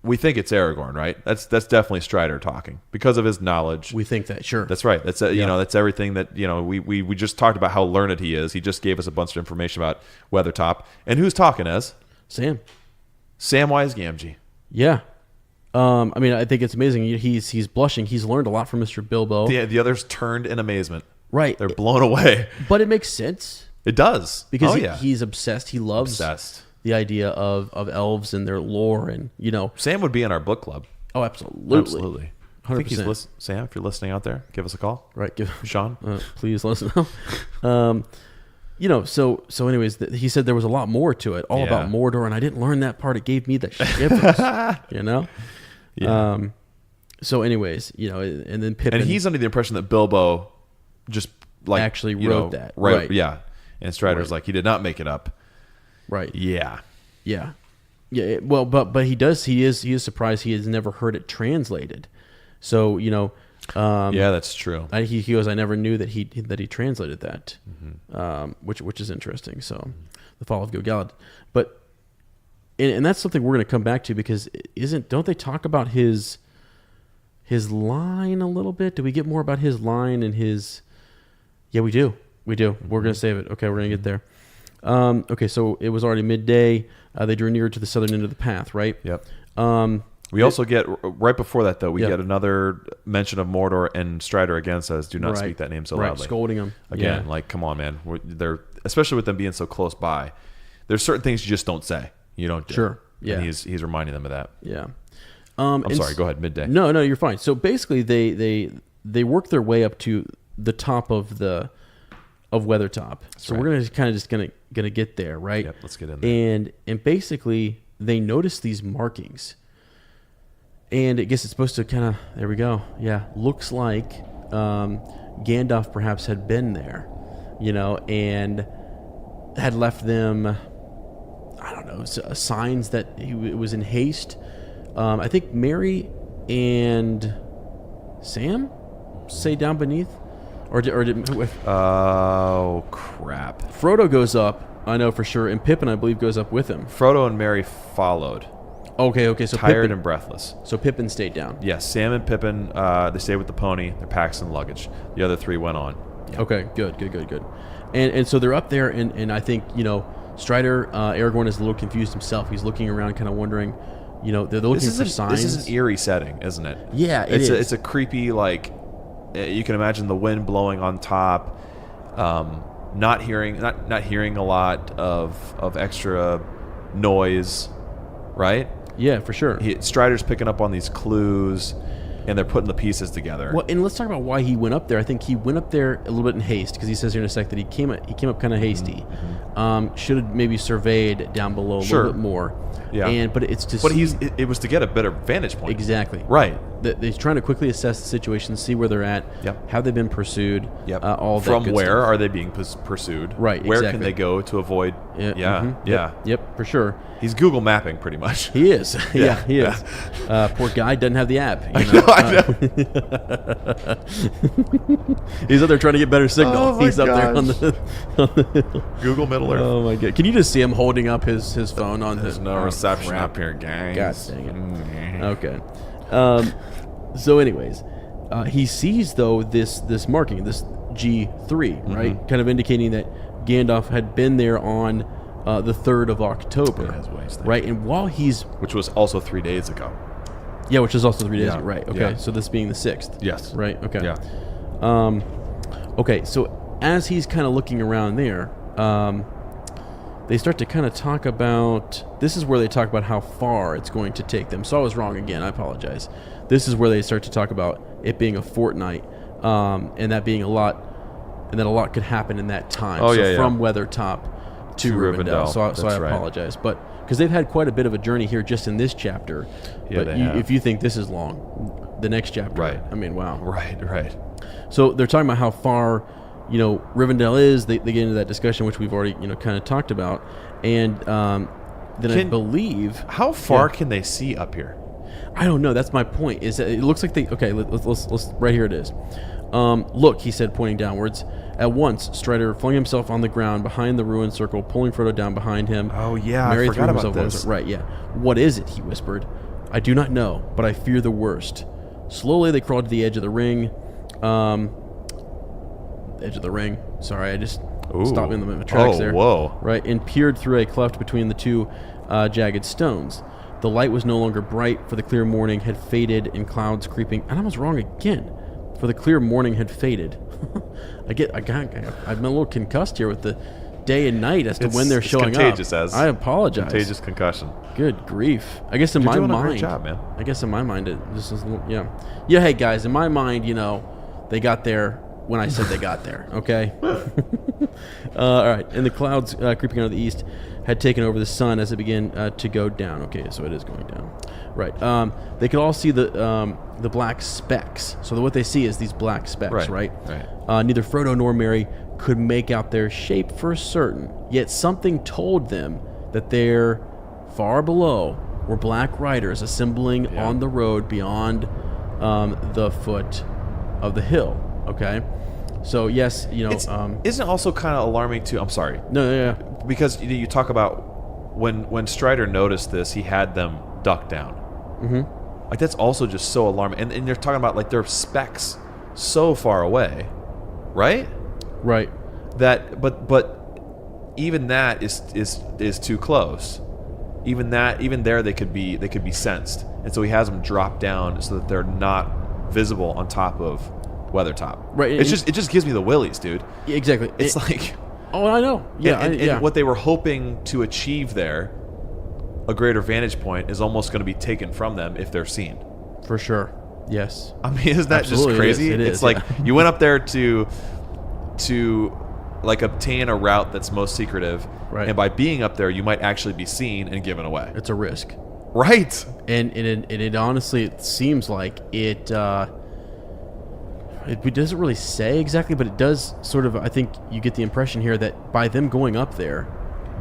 We think it's Aragorn, right? That's definitely Strider talking because of his knowledge. We think that, sure. That's right. That's that's everything that we just talked about how learned he is. He just gave us a bunch of information about Weathertop. And who's talking as? Samwise Gamgee. Yeah. I mean, I think it's amazing. He's blushing. He's learned a lot from Mr. Bilbo. The others turned in amazement. Right. They're blown away. But it makes sense. It does. Because he's obsessed. He loves obsessed. The idea of elves and their lore, and Sam would be in our book club. Oh, absolutely. 100%. I think he's Sam, if you're listening out there, give us a call. Right, Sean, please let us know. So anyways, he said there was a lot more to it, all about Mordor, and I didn't learn that part. It gave me the shivers. Yeah. So anyways, and then Pippin, and he's under the impression that Bilbo just actually wrote that, right? Yeah, and Strider's like, he did not make it up. Right. Yeah. Well, but he is surprised he has never heard it translated. So that's true. He goes, I never knew that he translated that, which is interesting. So, the Fall of Gil-galad, but and that's something we're going to come back to, because don't they talk about his line a little bit? Do we get more about his line and his? Yeah, we do. We're going to save it. Okay, we're going to get there. Okay, so it was already midday. They drew near to the southern end of the path, right? Yep. We also get, right before that, though, we get another mention of Mordor, and Strider again says, do not speak that name so loudly. Scolding him. Again, come on, man. They're, especially with them being so close by, there's certain things you just don't say. You don't do. Sure. Yeah. And he's reminding them of that. Yeah. I'm sorry, go ahead, midday. No, you're fine. So basically, they work their way up to the top of Weathertop. So we're gonna get there, right? Yep, let's get in there. And basically they notice these markings, and I guess it's supposed to there we go. Yeah, looks like Gandalf perhaps had been there, and had left them, I don't know, signs that it was in haste. I think Merry and Sam say down beneath. Or did oh, crap. Frodo goes up, I know for sure, and Pippin, I believe, goes up with him. Frodo and Merry followed. Okay, so tired Pippin, and breathless. So Pippin stayed down. Yes, Sam and Pippin, they stayed with the pony, their packs and luggage. The other three went on. Yeah. Okay, good. And so they're up there, and I think, Strider, Aragorn is a little confused himself. He's looking around, kind of wondering, they're looking for signs. This is an eerie setting, isn't it? Yeah, it's a creepy, you can imagine the wind blowing on top, not hearing a lot of extra noise, right? Yeah, for sure. Strider's picking up on these clues, and they're putting the pieces together. Well, and let's talk about why he went up there. I think he went up there a little bit in haste, because he says here in a sec that he came up kind of hasty. Should have maybe surveyed down below a little bit more. But it's to But it was to get a better vantage point. Exactly. Right. They're trying to quickly assess the situation, see where they're at, have they been pursued, all that From good where stuff. are they being pursued? Right, Where exactly. can they go to avoid? Yep, for sure. He's Google mapping pretty much. He is. He is. Poor guy doesn't have the app. I know. He's up there trying to get better signal. Oh my He's up there on gosh. the Google Middle Earth. Oh my god! Can you just see him holding up his phone on There's his? no reception crap. up here, guys. God dang it. Okay. So, anyways, he sees though this marking, this G3, right? Kind of indicating that Gandalf had been there on the 3rd of October, right? And while which was also 3 days ago. Yeah, which is also 3 days Yeah. ago, right? Okay, Yeah. so this being the 6th. Yes. Right. Okay. Yeah. Okay, so as he's kind of looking around there, they start to kind of talk about. This is where they talk about how far it's going to take them. So I was wrong again. I apologize. This is where they start to talk about it being a fortnight, and that being a lot, and that a lot could happen in that time. Oh, so yeah, from Weathertop to Rivendell. So I apologize, but because they've had quite a bit of a journey here just in this chapter. Yeah, but they have. if you think this is long, the next chapter. Right. I mean, wow. Right. So they're talking about how far, Rivendell is. They get into that discussion, which we've already, kind of talked about. And then I believe... How far can they see up here? I don't know. That's my point. Is that it looks like they... Okay, let's right here it is. Look, he said, pointing downwards. At once, Strider flung himself on the ground behind the ruined circle, pulling Frodo down behind him. Oh, yeah, Merry I forgot threw about himself this. Right, yeah. What is it? He whispered. I do not know, but I fear the worst. Slowly, they crawled to the edge of the ring. Edge of the ring. Sorry, I just stopped in the middle of my tracks there. Whoa. Right, and peered through a cleft between the two jagged stones. The light was no longer bright, for the clear morning had faded in clouds creeping. And I was wrong again. For the clear morning had faded. I'm a little concussed here with the day and night as to when they're showing contagious, up. I apologize. Contagious concussion. Good grief. I guess in You're my doing mind, a great job, man. I guess in my mind, this is yeah. Hey guys, in my mind, they got there when I said they got there. Okay. All right. And the clouds creeping out of the east had taken over the sun as it began to go down. Okay, so it is going down. Right. They could all see the black specks. So what they see is these black specks, right? Neither Frodo nor Merry could make out their shape for certain, yet something told them that there, far below, were black riders assembling on the road beyond the foot of the hill. Okay, so yes, isn't it also kind of alarming too? I'm sorry. No, because you talk about when Strider noticed this, he had them duck down. Mm-hmm. Like that's also just so alarming, and they're talking about like their specks so far away, right? Right. That but even that is too close. Even there they could be sensed, and so he has them drop down so that they're not visible on top of Weathertop. Right. It just gives me the willies, dude. Yeah, exactly. It's like I know. Yeah. And what they were hoping to achieve there, a greater vantage point, is almost going to be taken from them if they're seen. For sure. Yes. I mean, isn't that Absolutely, just crazy? It is, it's like you went up there to like obtain a route that's most secretive, right? And by being up there, you might actually be seen and given away. It's a risk, right? And it honestly, it seems like it doesn't really say exactly, but it does sort of. I think you get the impression here that by them going up there,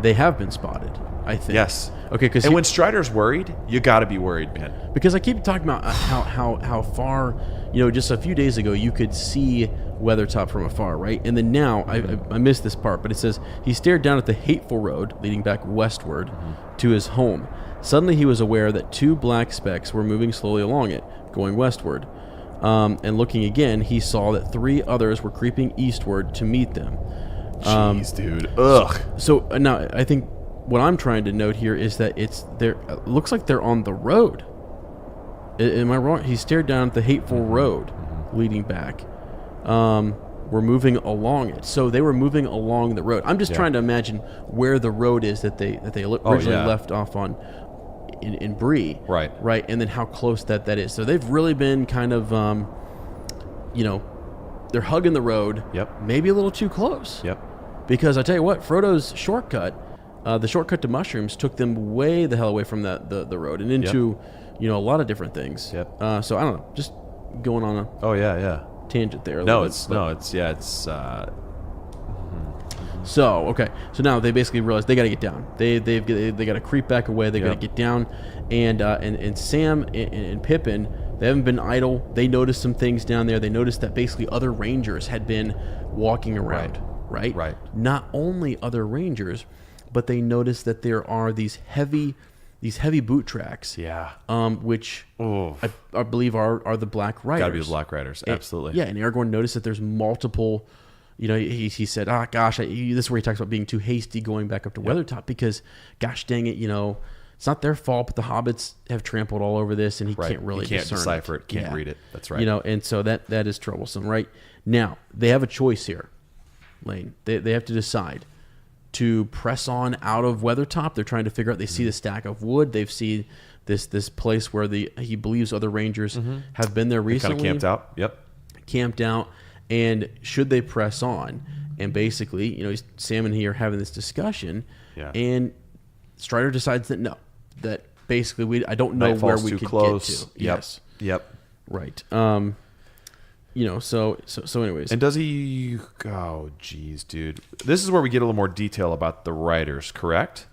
they have been spotted. I think. Yes. Okay. And when Strider's worried, you got to be worried, man. Because I keep talking about how far, just a few days ago you could see Weathertop from afar, right? And then now I missed this part, but it says he stared down at the hateful road leading back westward to his home. Suddenly he was aware that two black specks were moving slowly along it, going westward. And looking again, he saw that three others were creeping eastward to meet them. Jeez, dude. Ugh. So now I think what I'm trying to note here is that it looks like they're on the road. Am I wrong? He stared down at the hateful road leading back. We're moving along it. So they were moving along the road. I'm just trying to imagine where the road is that they originally left off on in Bree. Right. Right. And then how close that is. So they've really been kind of, they're hugging the road. Yep. Maybe a little too close. Yep. Because I tell you what, Frodo's shortcut the shortcut to mushrooms took them way the hell away from the road and into a lot of different things. Yep. So I don't know, just going on a tangent there. So so now they basically realize they got to get down. They got to creep back away. They got to get down, and Sam and Pippin, they haven't been idle. They noticed some things down there. They noticed that basically other Rangers had been walking around. Right. Not only other Rangers, but they noticed that there are these heavy boot tracks. Yeah. Which I believe are the Black Riders. Got to be the Black Riders. Absolutely. And Aragorn noticed that there's multiple. He said, this is where he talks about being too hasty going back up to Weathertop because, gosh dang it, it's not their fault, but the hobbits have trampled all over this, and he can't really decipher it, can't read it. That's right. And so that is troublesome, right? Now, they have a choice here, Lane. They have to decide to press on out of Weathertop. They're trying to figure out, they see the stack of wood. They've seen this place where he believes other Rangers have been there recently. Kind of camped out. Yep. Camped out. And should they press on? And basically, Sam and he are having this discussion, and Strider decides that no, that basically I don't know where we could get to. Yes. Yep. Right. So anyways. And does he? Oh, geez, dude. This is where we get a little more detail about the Riders, correct?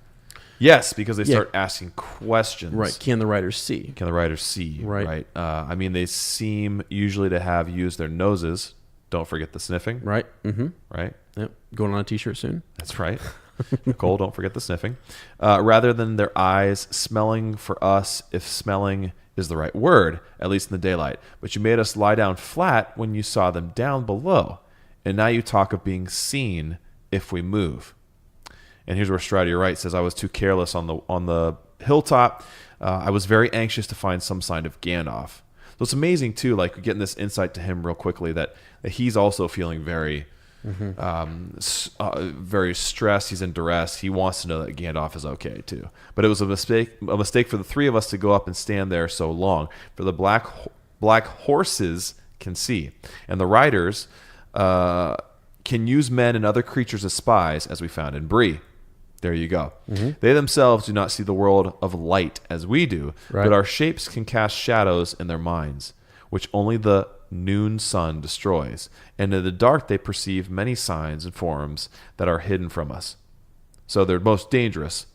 Yes, because they start asking questions. Right. Can the Riders see? Right. I mean, they seem usually to have used their noses. Don't forget the sniffing. Right. Mm-hmm. Right. Yep. Going on a t-shirt soon. That's right. Nicole, don't forget the sniffing. Rather than their eyes smelling for us, if smelling is the right word, at least in the daylight. But you made us lie down flat when you saw them down below. And now you talk of being seen if we move. And here's where Strider, you're right, says, I was too careless on the hilltop. I was very anxious to find some sign of Gandalf. So it's amazing, too, like getting this insight to him real quickly that he's also feeling very very stressed. He's in duress. He wants to know that Gandalf is okay, too. But it was a mistake for the three of us to go up and stand there so long. For the black horses can see. And the riders can use men and other creatures as spies, as we found in Bree. There you go. Mm-hmm. They themselves do not see the world of light as we do, but our shapes can cast shadows in their minds, which only the noon sun destroys. And in the dark they perceive many signs and forms that are hidden from us. So they're most dangerous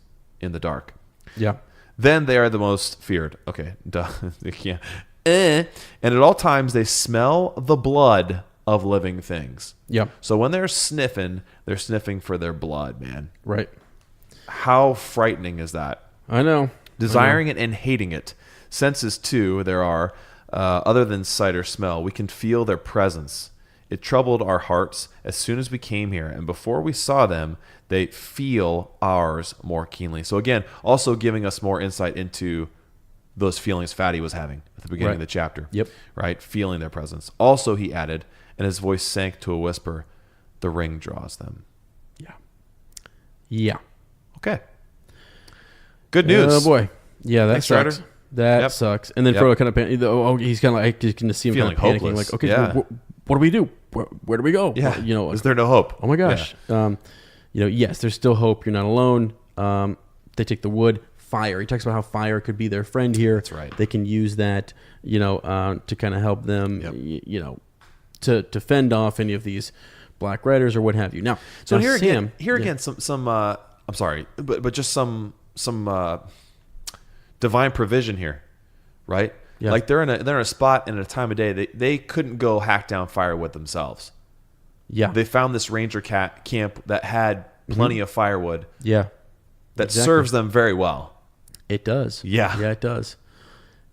in the dark. Yeah. Then they are the most feared. Okay. Duh. Yeah. And at all times they smell the blood of living things. Yeah. So when they're sniffing for their blood, man. Right. How frightening is that? I know. Desiring it and hating it. Senses, too, there are, other than sight or smell. We can feel their presence. It troubled our hearts as soon as we came here, and before we saw them, they feel ours more keenly. So again, also giving us more insight into those feelings Fatty was having at the beginning of the chapter. Yep. Right? Feeling their presence. Also, he added, and his voice sank to a whisper, the ring draws them. Yeah. Yeah. Okay. Good news. Oh, boy. Yeah, that Thanks, sucks. That sucks. And then Frodo kind of he's kind of like, you can see him feeling kind of panicking. hopeless. Like, okay, what do we do? Where do we go? Yeah. Well, is there no hope? Oh, my gosh. Yeah. Yes, there's still hope. You're not alone. They take the wood. Fire. He talks about how fire could be their friend here. That's right. They can use that, to kind of help them, to fend off any of these Black Riders or what have you. Now, here Sam, again, some I'm sorry, but just some divine provision here, right? Yeah. Like they're in a spot and at a time of day they couldn't go hack down firewood themselves. Yeah. They found this ranger camp that had plenty of firewood. Yeah. That serves them very well. It does. Yeah. Yeah, it does.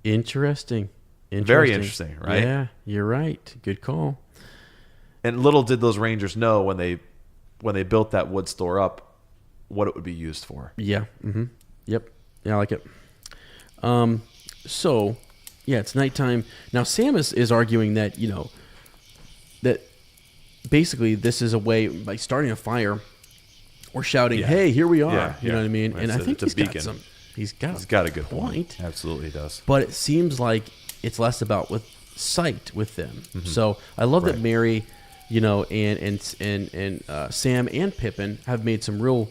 Interesting. Very interesting, right? Yeah, you're right. Good call. And little did those rangers know when they built that wood store up what it would be used for. Yeah. Mm-hmm. Yep. Yeah, I like it. So, yeah, it's nighttime. Now, Sam is arguing that, that basically this is a way, by starting a fire or shouting, hey, here we are. Yeah, you know what I mean? And I think he's got a a good point. Absolutely, he does. But it seems like it's less about with sight with them. Mm-hmm. So I love that Mary, and Sam and Pippin have made some real.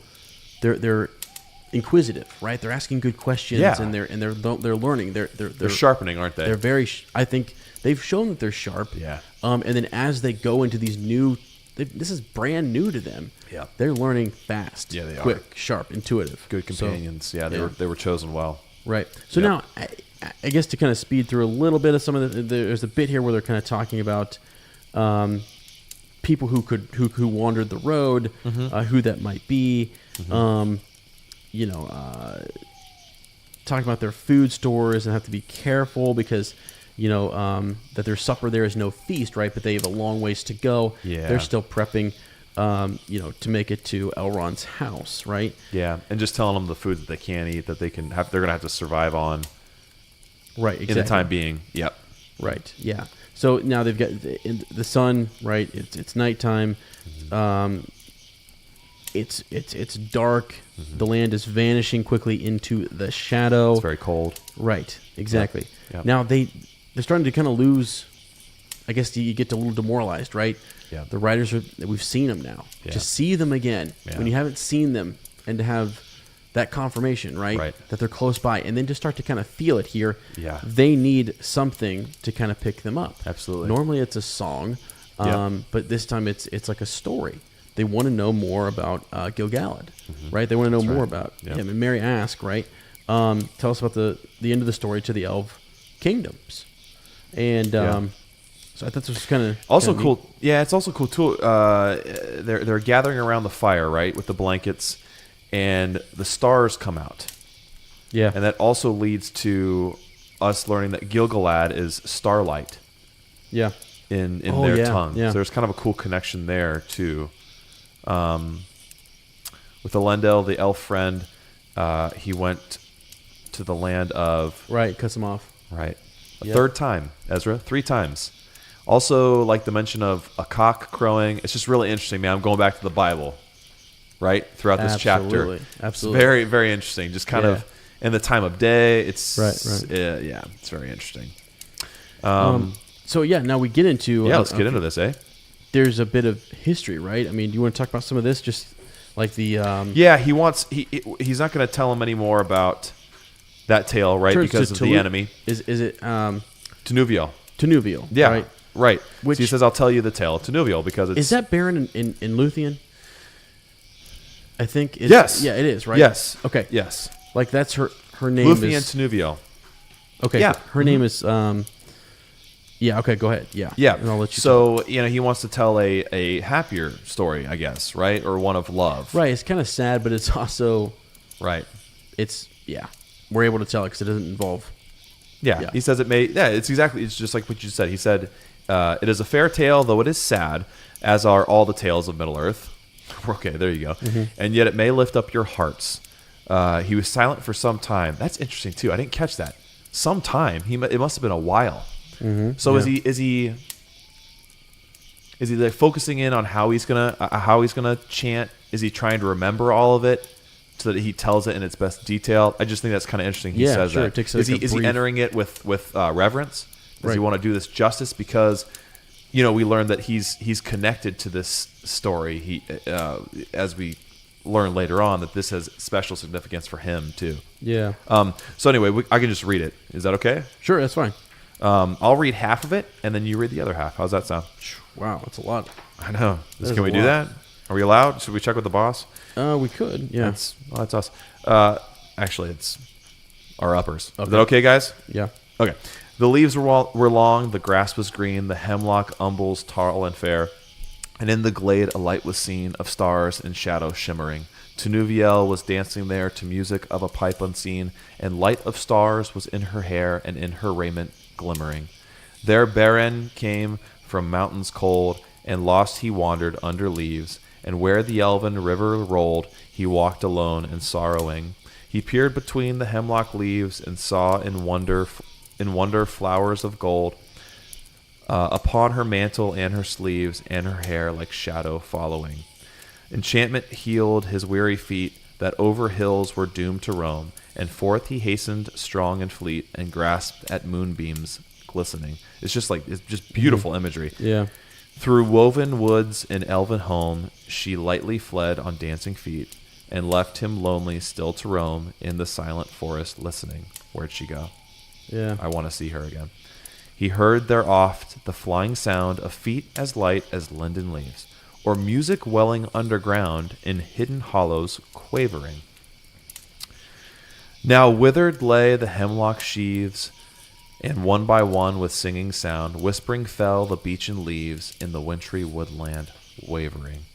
They're inquisitive, right? They're asking good questions, and they're learning. They're sharpening, aren't they? They're very. I think they've shown that they're sharp. Yeah. And then as they go into these new, this is brand new to them. Yeah. They're learning fast. Yeah, they quick, are. sharp, intuitive. Good companions. So, They were chosen well. Right. So now, I guess to kind of speed through a little bit of some of there's a bit here where they're kind of talking about people who wandered the road, who that might be. Talking about their food stores and have to be careful because that their supper there is no feast, right? But they have a long ways to go. Yeah. They're still prepping, to make it to Elrond's house, right? Yeah, and just telling them the food that they can't eat that they're gonna have to survive on. Right. Exactly. In the time being. Yep. Right. Yeah. So now they've got the sun. Right. It's nighttime. It's dark. Mm-hmm. The land is vanishing quickly into the shadow. It's very cold. Right. Exactly. Yep. Now they're starting to kind of lose. I guess you get a little demoralized, right? Yeah. The writers we've seen them now. Yeah. To see them again when you haven't seen them, and to have that confirmation, right? That they're close by, and then to start to kind of feel it here. Yeah. They need something to kind of pick them up. Absolutely. Normally it's a song, but this time it's like a story. They want to know more about Gil-galad, right? They want to know more about him. And Mary asks, right? Tell us about the end of the story to the elf kingdoms, and so I thought this was kind of also cool. Neat. Yeah, it's also cool too. They're gathering around the fire, right, with the blankets. And the stars come out. Yeah. And that also leads to us learning that Gil-galad is starlight. Yeah. In their tongue. Yeah. So there's kind of a cool connection there too. With Elendil, the elf friend, he went to the land of... Right, cuts him off. Right. A third time, Ezra. 3 times. Also, like the mention of a cock crowing. It's just really interesting, man. I'm going back to the Bible. Right throughout this chapter, absolutely, it's very, very interesting. Just kind of in the time of day, it's right. It's very interesting. So now we get into let's get into this. There's a bit of history, right? I mean, do you want to talk about some of this? Just like the he's not going to tell him any more about that tale, right? Because of the enemy. Is it Tenuviel? Tenuviel, yeah, right. Which so he says, "I'll tell you the tale of Tenuviel because it's." Is that Baron in Luthien? I think it's... Yes. Yeah, it is, right? Yes. Okay. Yes. Like that's her name Luthien is... Tenuviel. Okay. Yeah. Her name is... Yeah, okay, go ahead. Yeah. Yeah. And I'll let you talk. He wants to tell a happier story, I guess, right? Or one of love. Right. It's kind of sad, but it's also... Right. It's... Yeah. We're able to tell it because it doesn't involve... Yeah. He says it may... Yeah, it's just like what you said. He said, it is a fair tale, though it is sad, as are all the tales of Middle-earth. Okay, there you go. Mm-hmm. And yet it may lift up your hearts. He was silent for some time. That's interesting too. I didn't catch that. Some time. It must have been a while. Mm-hmm. So is he like focusing in on how he's gonna chant? Is he trying to remember all of it so that he tells it in its best detail? I just think that's kind of interesting. He says that. Is he entering it with reverence? Does he want to do this justice because? We learned that he's connected to this story. As we learn later on, that this has special significance for him too. Yeah. So anyway, I can just read it. Is that okay? Sure, that's fine. I'll read half of it, and then you read the other half. How's that sound? Wow, that's a lot. I know. Can we do that? Are we allowed? Should we check with the boss? We could. Yeah. That's us. Actually, it's our uppers. Okay. Is that okay, guys? Yeah. Okay. The leaves were long, the grass was green, the hemlock umbles tall and fair, and in the glade a light was seen of stars and shadows shimmering. Tenuviel was dancing there to music of a pipe unseen, and light of stars was in her hair and in her raiment glimmering. There Beren came from mountains cold, and lost he wandered under leaves, and where the elven river rolled, he walked alone and sorrowing. He peered between the hemlock leaves and saw in wonder flowers of gold upon her mantle and her sleeves, and her hair like shadow following. Enchantment healed his weary feet that over hills were doomed to roam, and forth he hastened strong and fleet, and grasped at moonbeams glistening. It's just beautiful imagery. Yeah. Through woven woods and elven home, she lightly fled on dancing feet. and left him lonely still to roam in the silent forest listening. Where'd she go? Yeah. I want to see her again. He heard there oft the flying sound of feet as light as linden leaves, or music welling underground in hidden hollows quavering. Now withered lay the hemlock sheaves, and one by one with singing sound, whispering fell the beechen leaves in the wintry woodland wavering.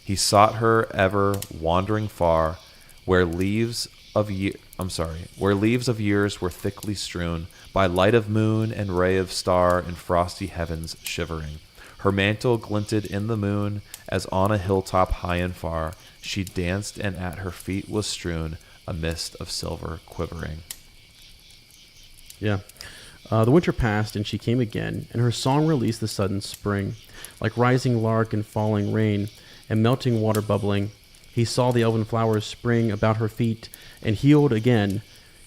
He sought her ever wandering far, where leaves of years were thickly strewn, by light of moon and ray of star in frosty heavens shivering. Her mantle glinted in the moon, as on a hilltop high and far, she danced, and at her feet was strewn a mist of silver quivering. Yeah. The winter passed, and she came again, and her song released the sudden spring. Like rising lark and falling rain, and melting water bubbling, he saw the elven flowers spring about her feet, and healed again.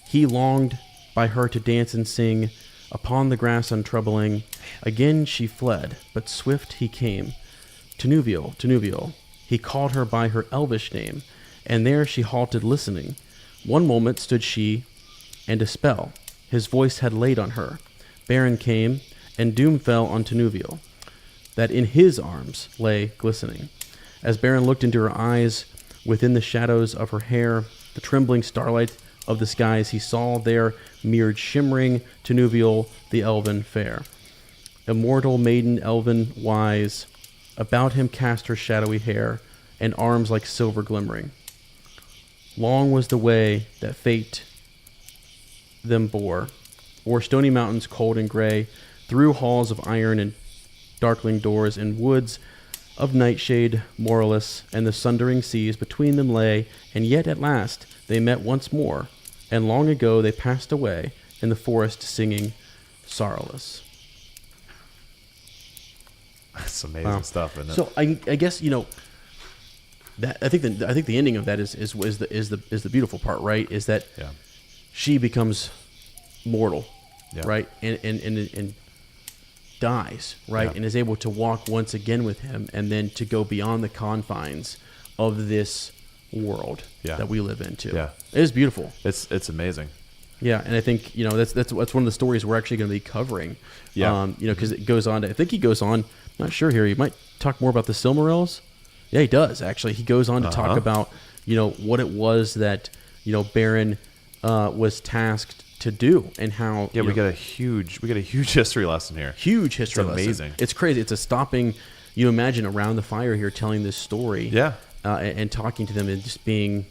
He longed by her to dance and sing, upon the grass untroubling. Again she fled, but swift he came. Tinuviel, he called her by her elvish name, and there she halted listening. One moment stood she, and a spell his voice had laid on her. Beren came, and doom fell on Tinuviel, that in his arms lay glistening. As Beren looked into her eyes, within the shadows of her hair, the trembling starlight of the skies, he saw there mirrored shimmering Tinuviel the elven fair. Immortal maiden elven wise, about him cast her shadowy hair, and arms like silver glimmering. Long was the way that fate them bore, o'er stony mountains cold and gray, through halls of iron and darkling doors, and woods of nightshade moreless, and the sundering seas between them lay, and yet at last they met once more, and long ago they passed away in the forest singing sorrowless. That's amazing stuff, isn't it? So I guess that I think the ending of that is the beautiful part, right? Is that she becomes mortal, right, and dies, right, and is able to walk once again with him, and then to go beyond the confines of this world that we live into. Yeah, it is beautiful. It's amazing. Yeah, and I think that's one of the stories we're actually going to be covering. Yeah, because it goes on. I think he goes on. I'm not sure here. He might talk more about the Silmarils. Yeah, he does actually. He goes on to talk about what it was that Beren was tasked to do, and how we get a huge history lesson here. Huge history lesson. Amazing. It's crazy. It's a stopping. You imagine around the fire here, telling this story. Yeah. And talking to them and just being,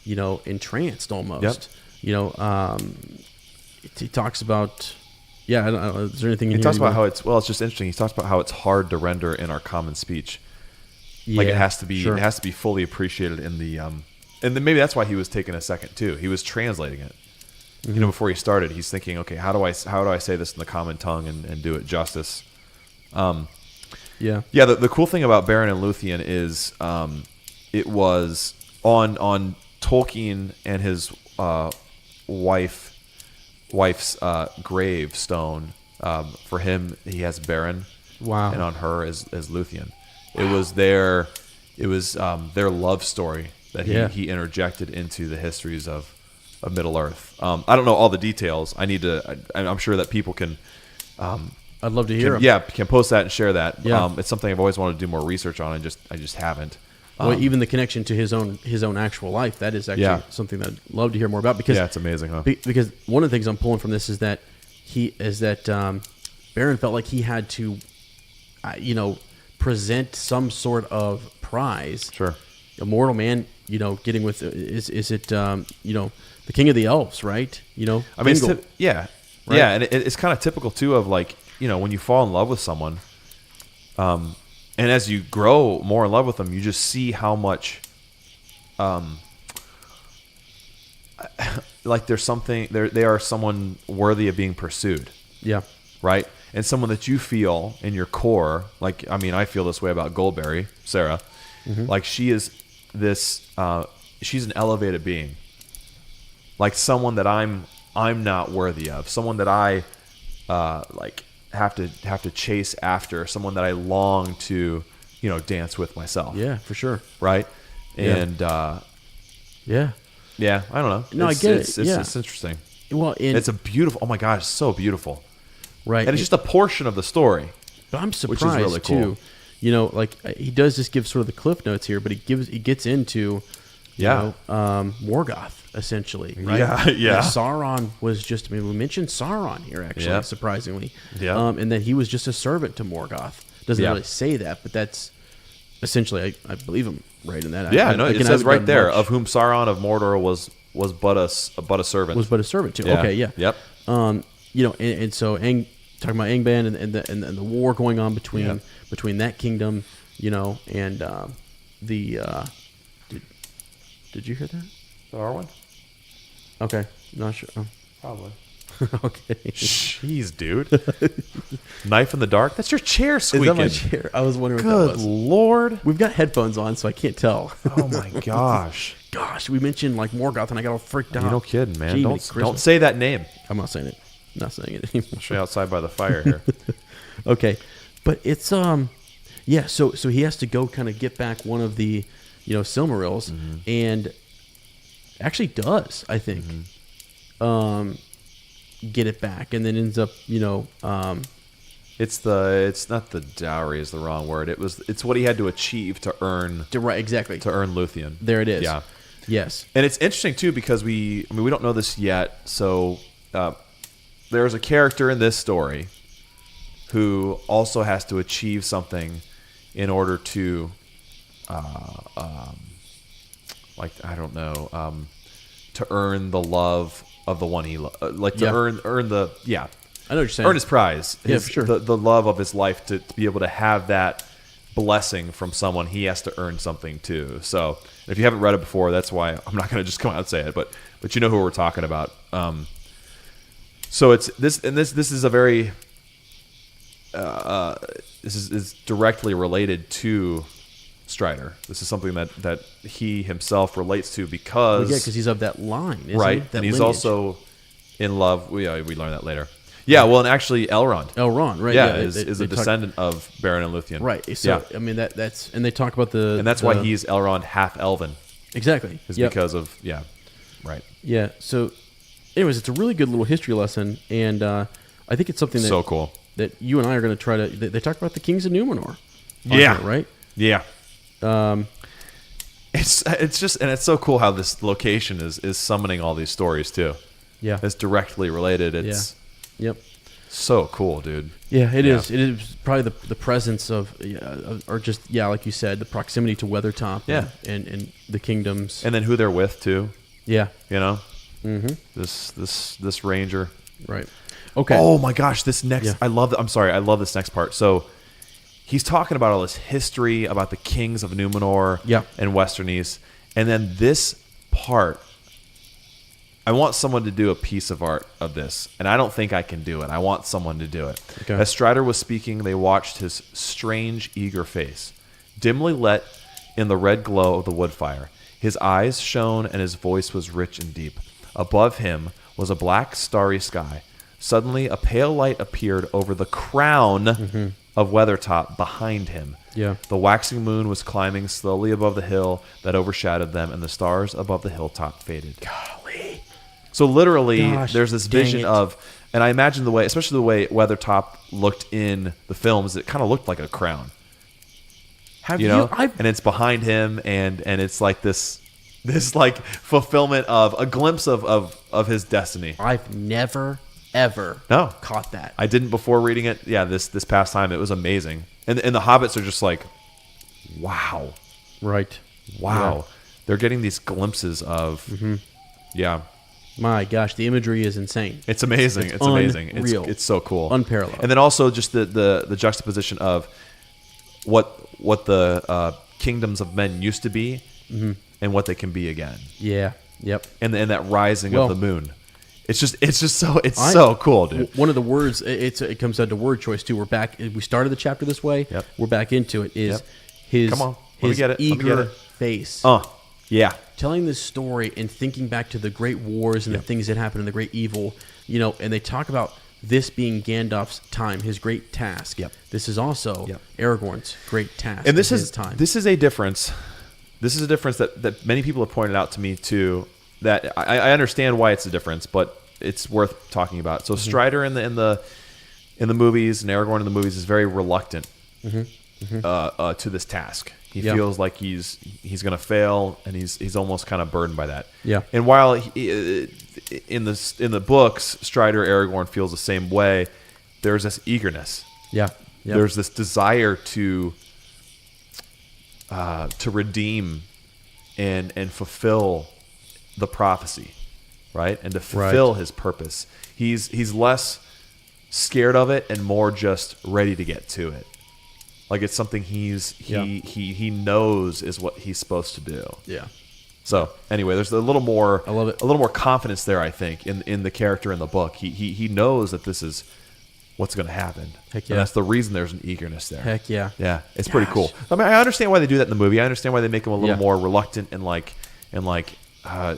entranced almost. Yep. He talks about. Yeah, I don't know. Is there anything in here? He talks about how it's just interesting. He talks about how it's hard to render in our common speech. Like it has to be, it has to be fully appreciated in the, and then maybe that's why he was taking a second too. He was translating it. Mm-hmm. Before he started, he's thinking, okay, how do I say this in the common tongue and do it justice? The cool thing about Beren and Luthien is, it was on Tolkien and his wife's gravestone. For him, he has Beren. Wow. And on her is Luthien. It was their love story that he interjected into the histories of Middle Earth. I don't know all the details. I'm sure that people can. I'd love to hear them. Yeah, can post that and share that. Yeah. It's something I've always wanted to do more research on, and I just haven't. Well, even the connection to his own actual life, that is actually something that I'd love to hear more about. Because it's amazing, huh? Because one of the things I'm pulling from this is that Beren felt like he had to, present some sort of prize. Sure. A mortal man, getting with is it the king of the elves, right? I mean, right? Yeah, and it's kind of typical too of like when you fall in love with someone, and as you grow more in love with them, you just see how much, like there's something they are someone worthy of being pursued. Yeah. Right. And someone that you feel in your core, like, I mean, I feel this way about Goldberry, Sarah. Mm-hmm. Like she is this, she's an elevated being. Like someone that I'm not worthy of. Someone that I, have to chase after. Someone that I long to, dance with myself. Yeah, for sure. Right. And, Yeah. Yeah, I don't know. No, I get it. It's interesting. Well, It's a beautiful. Oh my gosh, it's so beautiful. Right. And it's just a portion of the story. But I'm surprised which is really cool. too. Like he does just give sort of the cliff notes here, but he gets into Morgoth essentially, right? Yeah. Sauron was just. I mean, we mentioned Sauron here actually, surprisingly. Yeah. And that he was just a servant to Morgoth. Doesn't really say that, but that's essentially. I believe him right in that. It says right there, of whom Sauron of Mordor was but a servant. Was but a servant too. Yeah. Okay, yeah. Yep. And so talking about Angband and the war going on between that kingdom, and the. Did you hear that? The R one? Okay, not sure. Oh. Probably. Okay. Jeez, dude. Knife in the dark? That's your chair squeaking. Is that my chair? I was wondering what that was. Good Lord. We've got headphones on, so I can't tell. Oh, my gosh. Gosh, we mentioned like Morgoth, and I got all freaked out. You're no kidding, man. Gee, Don't say that name. I'm not saying it. Not saying it anymore. I'll show you outside by the fire here. Okay. But it's, so he has to go kind of get back one of the, Silmarils, and actually does, I think. Get it back, and then ends up, it's not the dowry is the wrong word. It's what he had to achieve to earn exactly to earn Luthien. There it is. Yeah. Yes. And it's interesting too because we don't know this yet. So there's a character in this story who also has to achieve something in order to to earn the love of the one he earn the I know what you're saying. earn his prize, for sure. the love of his life to be able to have that blessing from someone. He has to earn something too. So if you haven't read it before, that's why I'm not going to just come out and say it, but you know who we're talking about. So it's this, and this is a very this is directly related to Strider. This is something that he himself relates to because he's of that line, isn't right? he? That and he's lineage. Also in love. We learn that later. Yeah, well, and actually Elrond, right? Yeah, is a descendant of Beren and Luthien. Right. So I mean that's and they talk about and that's why he's Elrond half elven. Exactly. Is because of right. Yeah. So, anyways, it's a really good little history lesson, and I think it's something so cool that you and I are going to try to. They talk about the kings of Numenor. Yeah. Right. Yeah. It's just, and it's so cool how this location is summoning all these stories too. Yeah. It's directly related. It's so cool, dude. Yeah, it is. It is probably the presence of, or just like you said, the proximity to Weathertop. Yeah. And the kingdoms. And then who they're with too. Yeah. Mm-hmm. This ranger. Right. Okay. Oh my gosh, this next I love this next part. So he's talking about all this history about the kings of Numenor and Westernese. And then this part, I want someone to do a piece of art of this. And I don't think I can do it. I want someone to do it. Okay. As Strider was speaking, they watched his strange, eager face, dimly lit in the red glow of the wood fire. His eyes shone and his voice was rich and deep. Above him was a black, starry sky. Suddenly, a pale light appeared over the crown of Weathertop behind him. Yeah. The waxing moon was climbing slowly above the hill that overshadowed them, and the stars above the hilltop faded. Golly. So literally, there's this vision of, and I imagine especially the way Weathertop looked in the films, it kind of looked like a crown. And it's behind him, and it's like this like fulfillment of a glimpse of his destiny. I've never ever caught that. I didn't before reading it. Yeah, this past time it was amazing, and the hobbits are just like, wow, right, wow. Yeah. They're getting these glimpses of, My gosh, the imagery is insane. It's amazing. It's amazing. It's so cool, unparalleled. And then also just the juxtaposition of what the kingdoms of men used to be and what they can be again. Yeah. Yep. And that rising of the moon. It's so cool, dude. One of the words, it comes down to word choice too. We're back. We started the chapter this way. Yep. We're back into it. His Come on. his Let me get it. eager face. Yeah. Telling this story and thinking back to the great wars and the things that happened in the great evil, and they talk about this being Gandalf's time, his great task. Yep. This is also Aragorn's great task. And this is his time. This is a difference this is a difference that many people have pointed out to me too. That I understand why it's a difference, but it's worth talking about. So Strider in the movies and Aragorn in the movies is very reluctant to this task. He feels like he's going to fail, and he's almost kind of burdened by that. Yeah. And while in the books, Strider Aragorn feels the same way, there's this eagerness. Yeah. Yep. There's this desire to redeem and fulfill the prophecy, right? And to fulfill his purpose. He's less scared of it and more just ready to get to it. Like it's something he knows is what he's supposed to do. Yeah. So anyway, there's a little more. I love it. A little more confidence there, I think, in the character in the book. He knows that this is what's going to happen. Heck yeah. And that's the reason there's an eagerness there. Heck yeah. Yeah, it's pretty cool. I mean, I understand why they do that in the movie. I understand why they make him a little Yeah. more reluctant and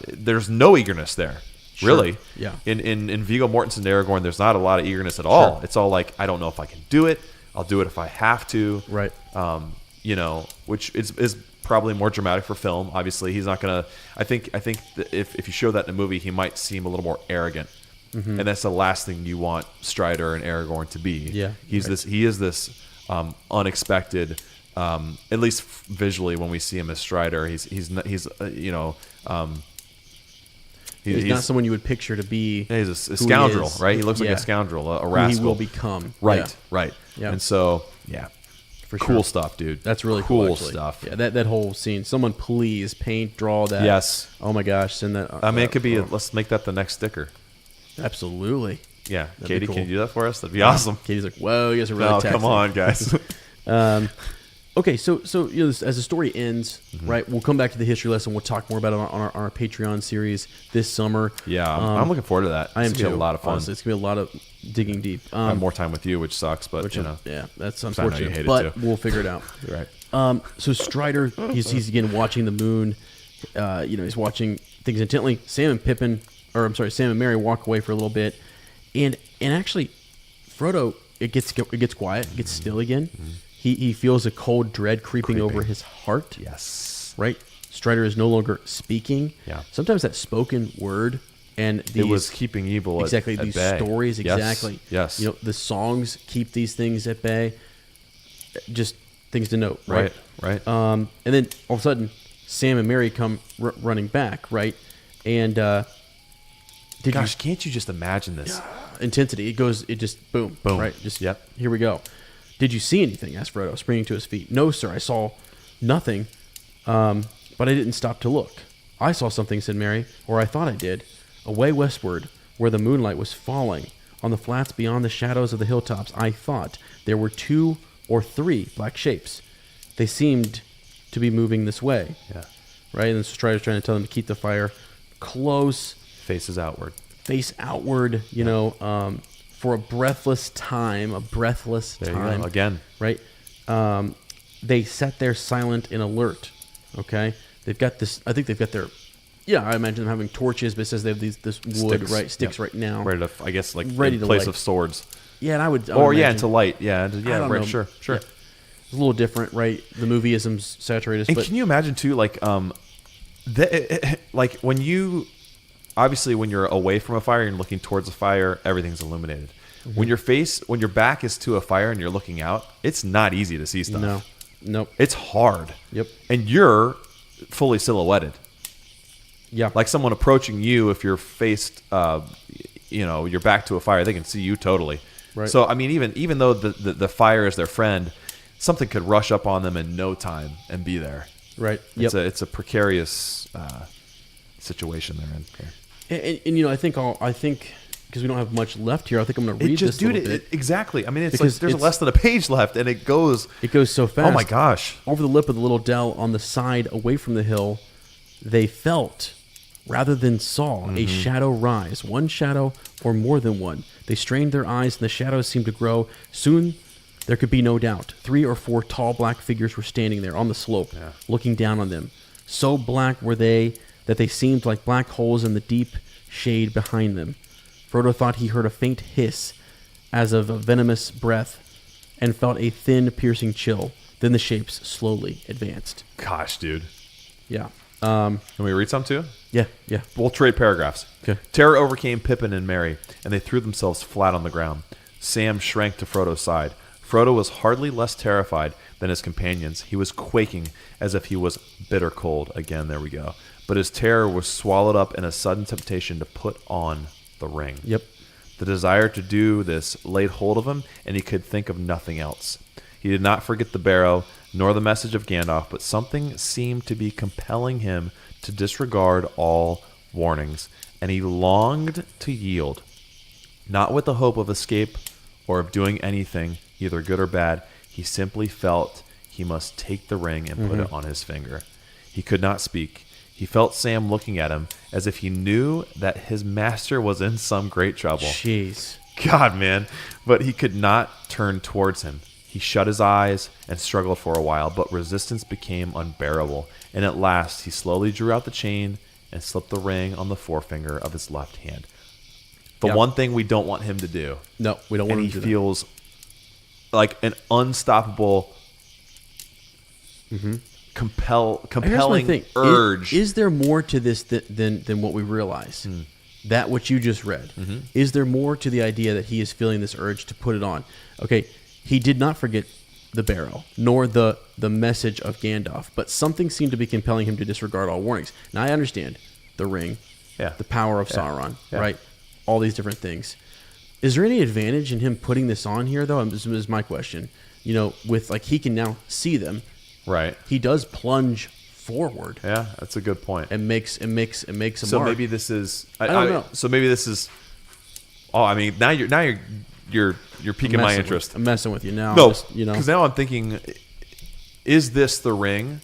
there's no eagerness there. Sure. Really. Yeah. In Viggo Mortensen and Aragorn, there's not a lot of eagerness at all. Sure. It's all like, I don't know if I can do it. I'll do it if I have to. Right. Which is probably more dramatic for film. Obviously, he's not gonna. I think that if you show that in a movie, he might seem a little more arrogant, and that's the last thing you want Strider and Aragorn to be. Yeah. He is this unexpected. At least visually, when we see him as Strider, he's not someone you would picture to be. He's a scoundrel, right? He looks like a scoundrel, a rascal. He will become. Right, right. Yeah. And so, yeah. For cool sure. stuff, dude. That's really cool actually. stuff. Yeah, that whole scene. Someone please paint, draw that. Yes. Oh my gosh, send that. I mean, it could be. Let's make that the next sticker. Absolutely. Yeah, That'd Katie, be cool. can you do that for us? That'd be awesome. Katie's like, "Whoa, you guys are really No, taxing." come on, guys. Okay, so as the story ends, right? We'll come back to the history lesson. We'll talk more about it on our Patreon series this summer. Yeah, I'm looking forward to that. I am It's too. gonna be a lot of fun. Honestly, it's gonna be a lot of digging deep. I have more time with you, which sucks, but Yeah, that's I know you unfortunate. hate it But too. we'll figure it out. right. So Strider, he's again watching the moon. He's watching things intently. Sam and Merry walk away for a little bit, and actually, Frodo, it gets quiet, it gets still again. He feels a cold dread creeping over his heart. Yes. Right. Strider is no longer speaking. Yeah. Sometimes that spoken word and It was keeping evil exactly at these bay. stories Yes. exactly. Yes. The songs keep these things at bay. Just things to note, right? Right. And then all of a sudden, Sam and Merry come running back, right? And can't you just imagine this? intensity. It just boom, Boom. right? Just Yep. Here we go. Did you see anything? Asked Frodo, springing to his feet. No, sir. I saw nothing, but I didn't stop to look. I saw something, said Merry, or I thought I did, away westward, where the moonlight was falling. On the flats beyond the shadows of the hilltops, I thought there were 2 or 3 black shapes. They seemed to be moving this way. Yeah. Right? And Strider's trying to tell them to keep the fire close, Faces outward. face outward, for a breathless time. There you go. Again. Right? They sat there silent and alert. Okay? They've got this, I think they've got their, I imagine them having torches, but it says they have this wood, sticks right now. Ready to, I guess, Ready in to place light. of swords. Yeah, and I would Into light. Yeah, I don't right, know. sure. Yeah. It's a little different, right? The movieism's saturated. And but can you imagine too, like when you're away from a fire and looking towards a fire, everything's illuminated. When your back is to a fire and you're looking out, it's not easy to see stuff. No. Nope. It's hard. Yep. And you're fully silhouetted. Yeah. Like someone approaching you, if you're faced, your back to a fire, they can see you totally. Right. So, I mean, even though the fire is their friend, something could rush up on them in no time and be there. Right. Yep. It's a precarious situation they're in. And I think because we don't have much left here, I think I'm going to read this a little bit. Exactly. I mean, it's Because like there's less than a page left, and it goes so fast. Oh my gosh! Over the lip of the little dell on the side away from the hill, they felt, rather than saw, a shadow rise. One shadow or more than one. They strained their eyes, and the shadows seemed to grow. Soon, there could be no doubt. 3 or 4 tall black figures were standing there on the slope, looking down on them. So black were they that they seemed like black holes in the deep shade behind them. Frodo thought he heard a faint hiss as of a venomous breath and felt a thin, piercing chill. Then the shapes slowly advanced. Gosh, dude. Yeah. Can we read some too? Yeah. Yeah. We'll trade paragraphs. Okay. Terror overcame Pippin and Merry, and they threw themselves flat on the ground. Sam shrank to Frodo's side. Frodo was hardly less terrified than his companions. He was quaking as if he was bitter cold. Again, there we go. But his terror was swallowed up in a sudden temptation to put on the ring. Yep. The desire to do this laid hold of him, and he could think of nothing else. He did not forget the barrow, nor the message of Gandalf, but something seemed to be compelling him to disregard all warnings, and he longed to yield, not with the hope of escape or of doing anything, either good or bad. He simply felt he must take the ring and put it on his finger. He could not speak. He felt Sam looking at him as if he knew that his master was in some great trouble. Jeez. God, man. But he could not turn towards him. He shut his eyes and struggled for a while, but resistance became unbearable, and at last he slowly drew out the chain and slipped the ring on the forefinger of his left hand. The one thing we don't want him to do. No, we don't want him to do that. And he feels like an unstoppable, compelling urge. Is there more to this than what we realize? That which you just read. Is there more to the idea that he is feeling this urge to put it on? Okay, he did not forget the barrow, nor the message of Gandalf, but something seemed to be compelling him to disregard all warnings. Now, I understand the ring, the power of Sauron, right? All these different things. Is there any advantage in him putting this on here, though? This is my question. With he can now see them. Right. He does plunge forward. Yeah, that's a good point. And makes a mark. So maybe this is. I don't know. So maybe this is. Oh, I mean, now you're piquing my interest. I'm messing with you now. No, because now I'm thinking, is this the ring,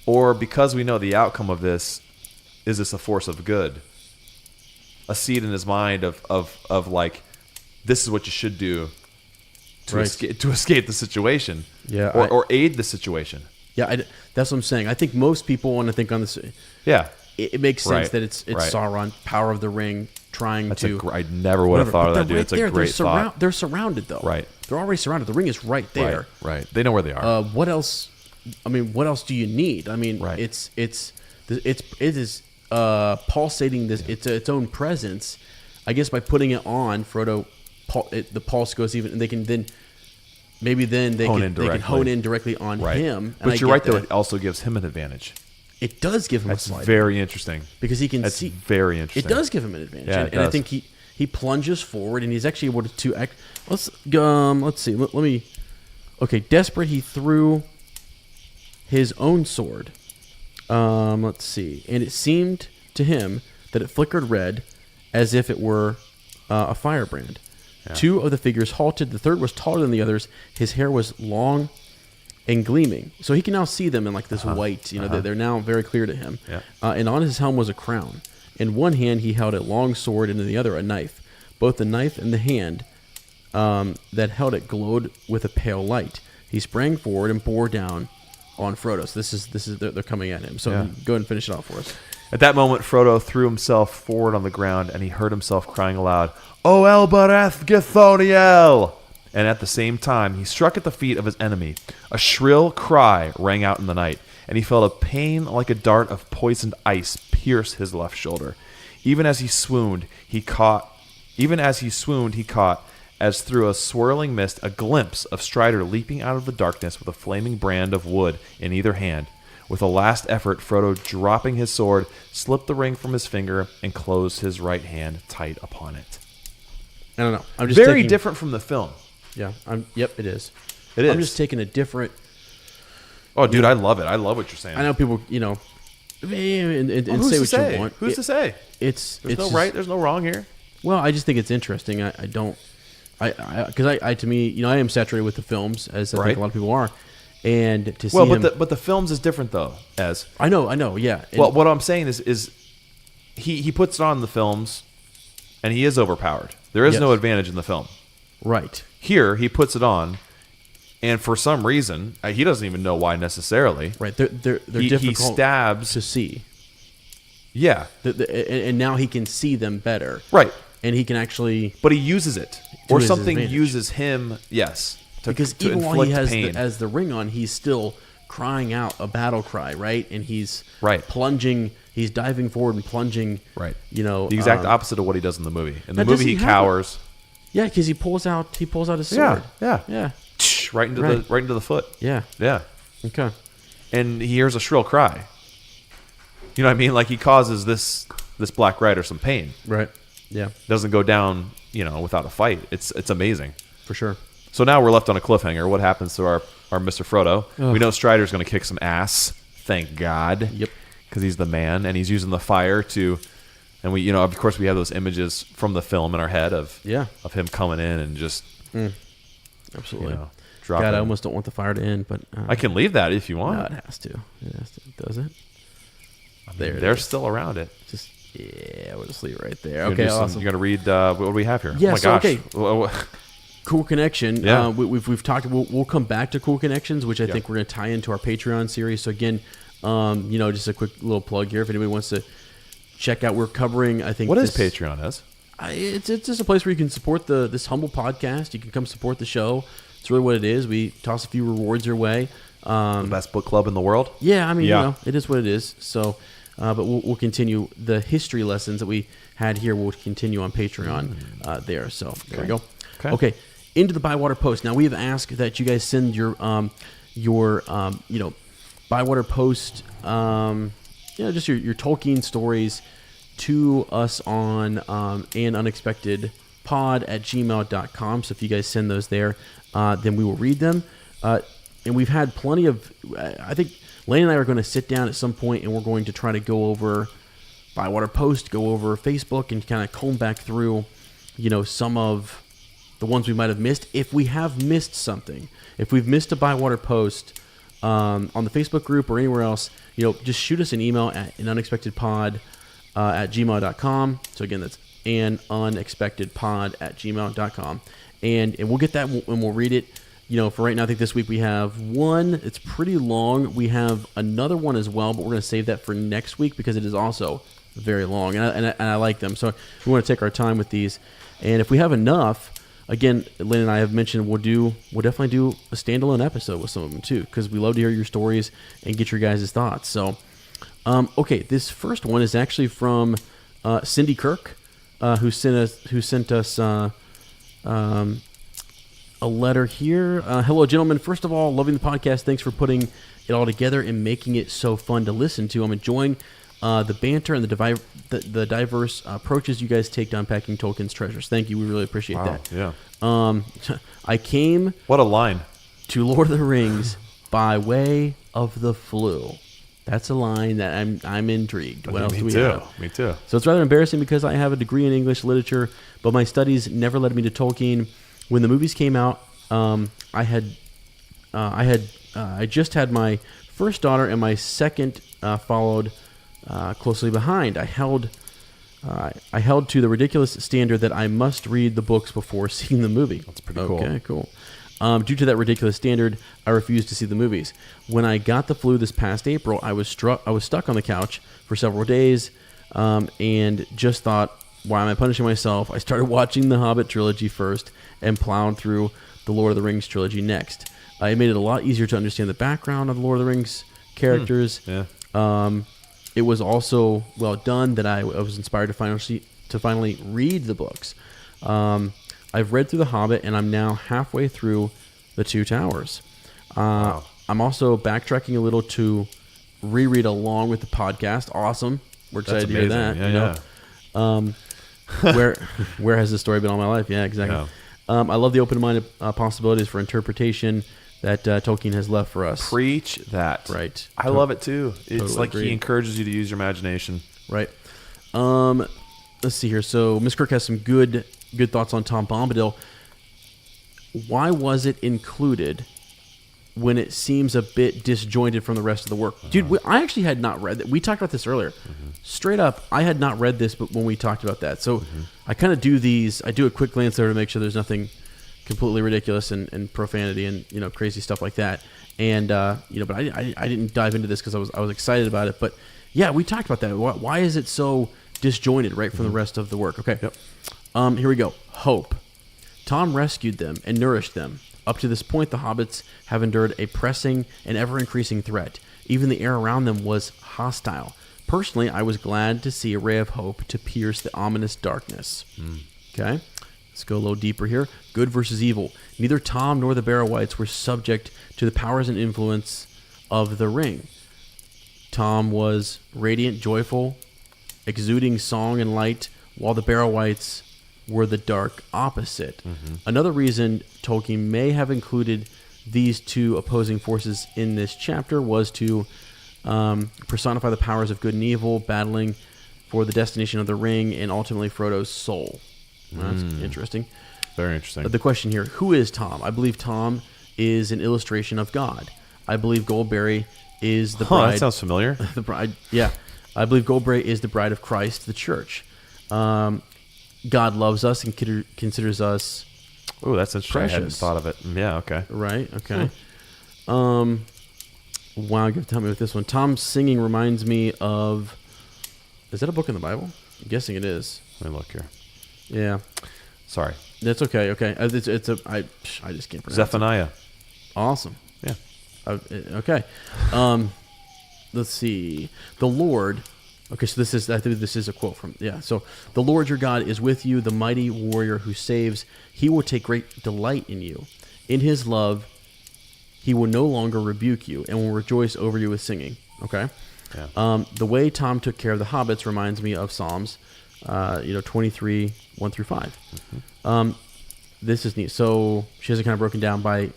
or because we know the outcome of this, is this a force of good? A seed in his mind of like, this is what you should do to escape the situation, or aid the situation. Yeah, that's what I'm saying. I think most people want to think on this. Yeah, it makes sense that it's Sauron, power of the ring, trying to. I never would have thought of that, dude. It's a great thought. They're surrounded, though. Right. They're already surrounded. The ring is right there. Right. They know where they are. What else? I mean, what else do you need? I mean, it is pulsating this its own presence. I guess by putting it on Frodo, the pulse goes even, and they can then. Maybe then they can hone in directly on him. But you're right, though. It also gives him an advantage. It does give him a slight. That's very interesting. Because he can see. Very interesting. It does give him an advantage. Yeah, and I think he plunges forward, and he's actually able to act. Let's see. Let me. Okay, desperate, he threw his own sword. Let's see. And it seemed to him that it flickered red as if it were a firebrand. Yeah. Two of the figures halted. The third was taller than the others. His hair was long and gleaming. So he can now see them in like this white. They're now very clear to him. Yeah. And on his helm was a crown. In one hand he held a long sword, and in the other a knife. Both the knife and the hand that held it glowed with a pale light. He sprang forward and bore down on Frodo. So they're coming at him. So go ahead and finish it off for us. At that moment, Frodo threw himself forward on the ground, and he heard himself crying aloud, "O Elbereth Githoniel!" And at the same time, he struck at the feet of his enemy. A shrill cry rang out in the night, and he felt a pain like a dart of poisoned ice pierce his left shoulder. Even as he swooned, he caught, as through a swirling mist, a glimpse of Strider leaping out of the darkness with a flaming brand of wood in either hand. With a last effort, Frodo, dropping his sword, slipped the ring from his finger and closed his right hand tight upon it. I don't know. I'm just very different from the film. Yeah. Yep. It is. It is. I'm just taking a different. Oh, dude, I love it. I love what you're saying. I know people, and say what you want. Who's to say? There's no right. There's no wrong here. Well, I just think it's interesting. I to me, I am saturated with the films, as I think a lot of people are. And to see but the films is different though. As I know, yeah. Well, what I'm saying is he puts it on the films, and he is overpowered. There is no advantage in the film. Right. Here, he puts it on, and for some reason, he doesn't even know why necessarily. Right. They're difficult. He stabs to see. Yeah. And now he can see them better. Right. And he can actually. But he uses it, or something uses him. Yes. Because even while he has the ring on, he's still crying out a battle cry, right? And he's Right. plunging, he's diving forward and plunging. Right. You know, The exact opposite of what he does in the movie. In the Now, movie, does he he have cowers. Yeah, because he pulls out his sword. Yeah. Right into the foot. Yeah. Yeah. Okay. And he hears a shrill cry. You know what I mean? Like he causes this Black Rider some pain. Right. Yeah. Doesn't go down, without a fight. It's amazing. For sure. So now we're left on a cliffhanger. What happens to our Mr. Frodo? Ugh. We know Strider's going to kick some ass. Thank God. Yep. Because he's the man, and he's using the fire to. And we, of course, we have those images from the film in our head of him coming in and just Absolutely. dropping. God, I almost don't want the fire to end, but I can leave that if you want. no, it has to. Does it? They're still around it. Just we'll just leave it right there. You're Okay, gonna awesome. You're gonna read what do we have here? Yeah, oh my so, gosh. okay. Cool Connection. Yeah. We've talked. We'll come back to Cool Connections, which I think we're going to tie into our Patreon series. So again, just a quick little plug here if anybody wants to check out. We're covering. I think what is Patreon? It's just a place where you can support this humble podcast. You can come support the show. It's really what it is. We toss a few rewards your way. The best book club in the world. Yeah, I mean, it is what it is. So, but we'll continue the history lessons that we had here. We'll continue on Patreon there. So there we go. Okay. Into the Bywater post. Now we have asked that you guys send your Bywater post, just your Tolkien stories to us on anunexpectedpod@gmail.com. So if you guys send those there, then we will read them. And we've had plenty of. I think Lane and I are going to sit down at some point and we're going to try to go over Bywater post, go over Facebook, and kind of comb back through, some of the ones we might have missed. If we have missed something, if we've missed a Bywater post on the Facebook group or anywhere else, just shoot us an email at anunexpectedpod@gmail.com. So again, that's anunexpectedpod@gmail.com. And we'll get that and we'll read it. For right now, I think this week we have one. It's pretty long. We have another one as well, but we're going to save that for next week because it is also very long. And I like them. So we want to take our time with these. And if we have enough, again, Lynn and I have mentioned we'll definitely do a standalone episode with some of them too, because we love to hear your stories and get your guys' thoughts. So, okay, this first one is actually from Cindy Kirk, who sent us a letter here. Hello, gentlemen. First of all, loving the podcast. Thanks for putting it all together and making it so fun to listen to. I'm enjoying the banter and the diverse approaches you guys take to unpacking Tolkien's treasures. Thank you. We really appreciate that. Yeah. I came What a line. to Lord of the Rings by way of the flu. That's a line that I'm intrigued. What else do we have? Me too. So it's rather embarrassing because I have a degree in English literature, but my studies never led me to Tolkien. When the movies came out, I just had my first daughter, and my second followed closely behind. I held to the ridiculous standard that I must read the books before seeing the movie. That's pretty cool. Okay, cool. Due to that ridiculous standard, I refused to see the movies. When I got the flu this past April, I was stuck on the couch for several days, and just thought, why am I punishing myself? I started watching the Hobbit trilogy first and plowed through the Lord of the Rings trilogy next. It made it a lot easier to understand the background of the Lord of the Rings characters. Yeah. It was also well done that I was inspired to finally read the books. I've read through The Hobbit, and I'm now halfway through The Two Towers. Wow. I'm also backtracking a little to reread along with the podcast. Awesome. We're excited to hear that. Yeah, Where has this story been all my life? Yeah, exactly. Yeah. I love the open-minded possibilities for interpretation that Tolkien has left for us. Preach that. Right. I love it too. It's Totally like agreed. he encourages you to use your imagination. Right. Let's see here. So Miss Kirk has some good thoughts on Tom Bombadil. Why was it included when it seems a bit disjointed from the rest of the work? Dude, I actually had not read that. We talked about this earlier. Straight up, I had not read this, but when we talked about that. So I kind of do these. I do a quick glance there to make sure there's nothing completely ridiculous and profanity and crazy stuff like that. And but I didn't dive into this because I was excited about it. But yeah, we talked about that. Why is it so disjointed right from the rest of the work? Okay. Yep. Here we go. Hope. Tom rescued them and nourished them, Up to this point, the hobbits have endured a pressing and ever-increasing threat. Even the air around them was hostile. Personally, I was glad to see a ray of hope to pierce the ominous darkness. Okay, let's go a little deeper here. Good versus evil. Neither Tom nor the Barrow-wights were subject to the powers and influence of the ring. Tom was radiant, joyful, exuding song and light, while the Barrow-wights were the dark opposite. Another reason Tolkien may have included these two opposing forces in this chapter was to personify the powers of good and evil, battling for the destination of the ring and ultimately Frodo's soul. That's interesting. Very interesting. The question here, who is Tom? I believe Tom is an illustration of God. I believe Goldberry is the bride. That sounds familiar. The bride, yeah. I believe Goldberry is the bride of Christ, the church. God loves us and considers us Oh, that's interesting. precious. I hadn't thought of it. Yeah, okay. Right, okay. Wow, you have to tell me with this one. Tom's singing reminds me of... Is that a book in the Bible? I'm guessing it is. Let me look here. Yeah. Sorry. That's okay, okay. I just can't pronounce Zephaniah. it. Awesome. Yeah. Okay. Let's see. The Lord... Okay, so I think this is a quote from... Yeah, so, the Lord your God is with you, the mighty warrior who saves. He will take great delight in you. In his love, he will no longer rebuke you and will rejoice over you with singing. Okay? Yeah. The way Tom took care of the hobbits reminds me of Psalms, 23, 1 through 5. This is neat. So she has it kind of broken down by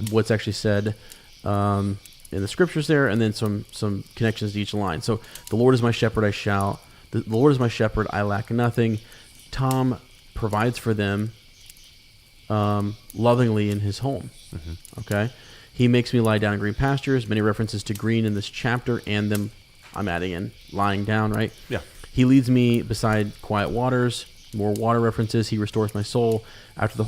what's actually said in the scriptures there, and then some connections to each line. So the Lord is my shepherd, the Lord is my shepherd, I lack nothing. Tom provides for them lovingly in his home. Okay? He makes me lie down in green pastures. Many references to green in this chapter, and them I'm adding in lying down, right? Yeah. He leads me beside quiet waters. More water references. He restores my soul. After the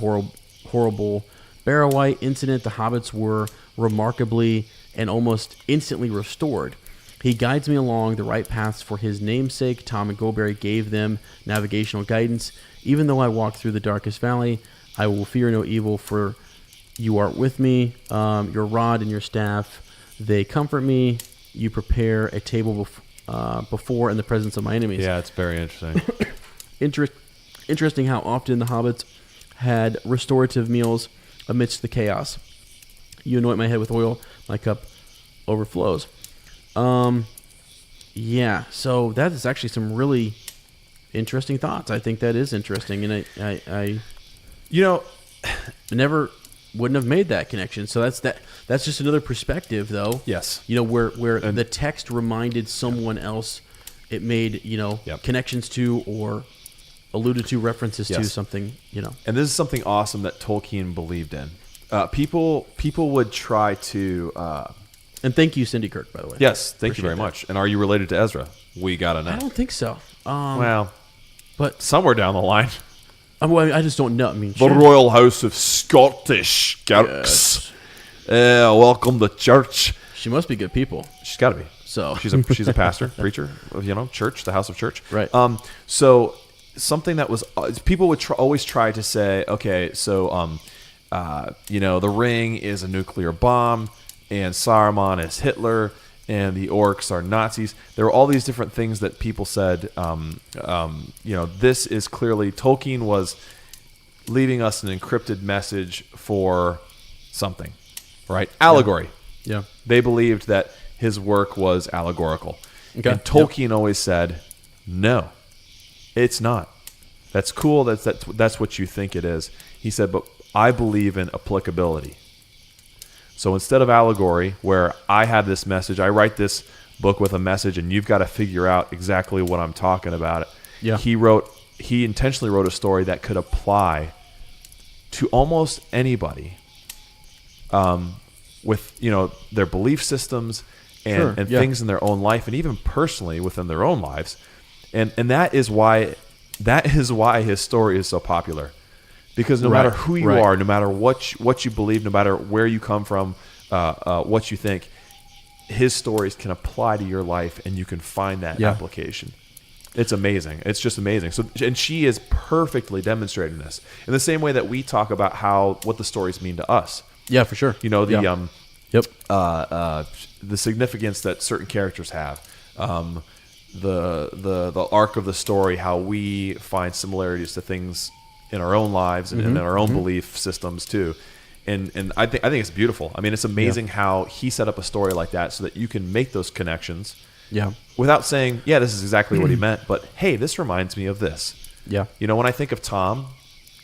horrible Barrow-wight incident, the hobbits were remarkably and almost instantly restored. He guides me along the right paths for his namesake. Tom and Goldberry gave them navigational guidance. Even though I walk through the darkest valley, I will fear no evil, for you are with me. Your rod and your staff, they comfort me. You prepare a table before in the presence of my enemies. Yeah, it's very interesting. Interesting how often the hobbits had restorative meals amidst the chaos. You anoint my head with oil, my cup overflows. Yeah, so that is actually some really interesting thoughts. I think that is interesting, and I never wouldn't have made that connection. So that's just another perspective, though. Yes. Where the text reminded someone else, it made connections to or alluded to, references to something. And this is something awesome that Tolkien believed in. People would try to. And thank you, Cindy Kirk, by the way. Yes, thank you very much. And are you related to Ezra? We gotta know. I don't think so. But somewhere down the line. I just don't know. I mean, the Royal House of Scottish Kirks. Welcome to church. She must be good people. She's got to be. So she's a pastor, preacher. Church, the House of Church. Right. So something that was people would always try to say, okay, so the ring is a nuclear bomb, and Saruman is Hitler, and the orcs are Nazis. There were all these different things that people said. This is clearly Tolkien was leaving us an encrypted message for something, right? Allegory. Yeah. They believed that his work was allegorical. Okay. And Tolkien always said, no, it's not. That's cool. That's what you think it is. He said, but I believe in applicability. So instead of allegory, where I have this message, I write this book with a message, and you've got to figure out exactly what I'm talking about. Yeah. He intentionally wrote a story that could apply to almost anybody, with their belief systems and things in their own life, and even personally within their own lives, and that is why his story is so popular. Because no matter who you are, no matter what you believe, no matter where you come from, what you think, his stories can apply to your life, and you can find that application. It's amazing. It's just amazing. So, and she is perfectly demonstrating this in the same way that we talk about what the stories mean to us. Yeah, for sure. You know, the Yep. the significance that certain characters have, the arc of the story, how we find similarities to things in our own lives and in our own belief systems too. And I think it's beautiful. I mean, it's amazing how he set up a story like that so that you can make those connections. Yeah. Without saying, yeah, this is exactly what he meant, but hey, this reminds me of this. Yeah. You know, when I think of Tom,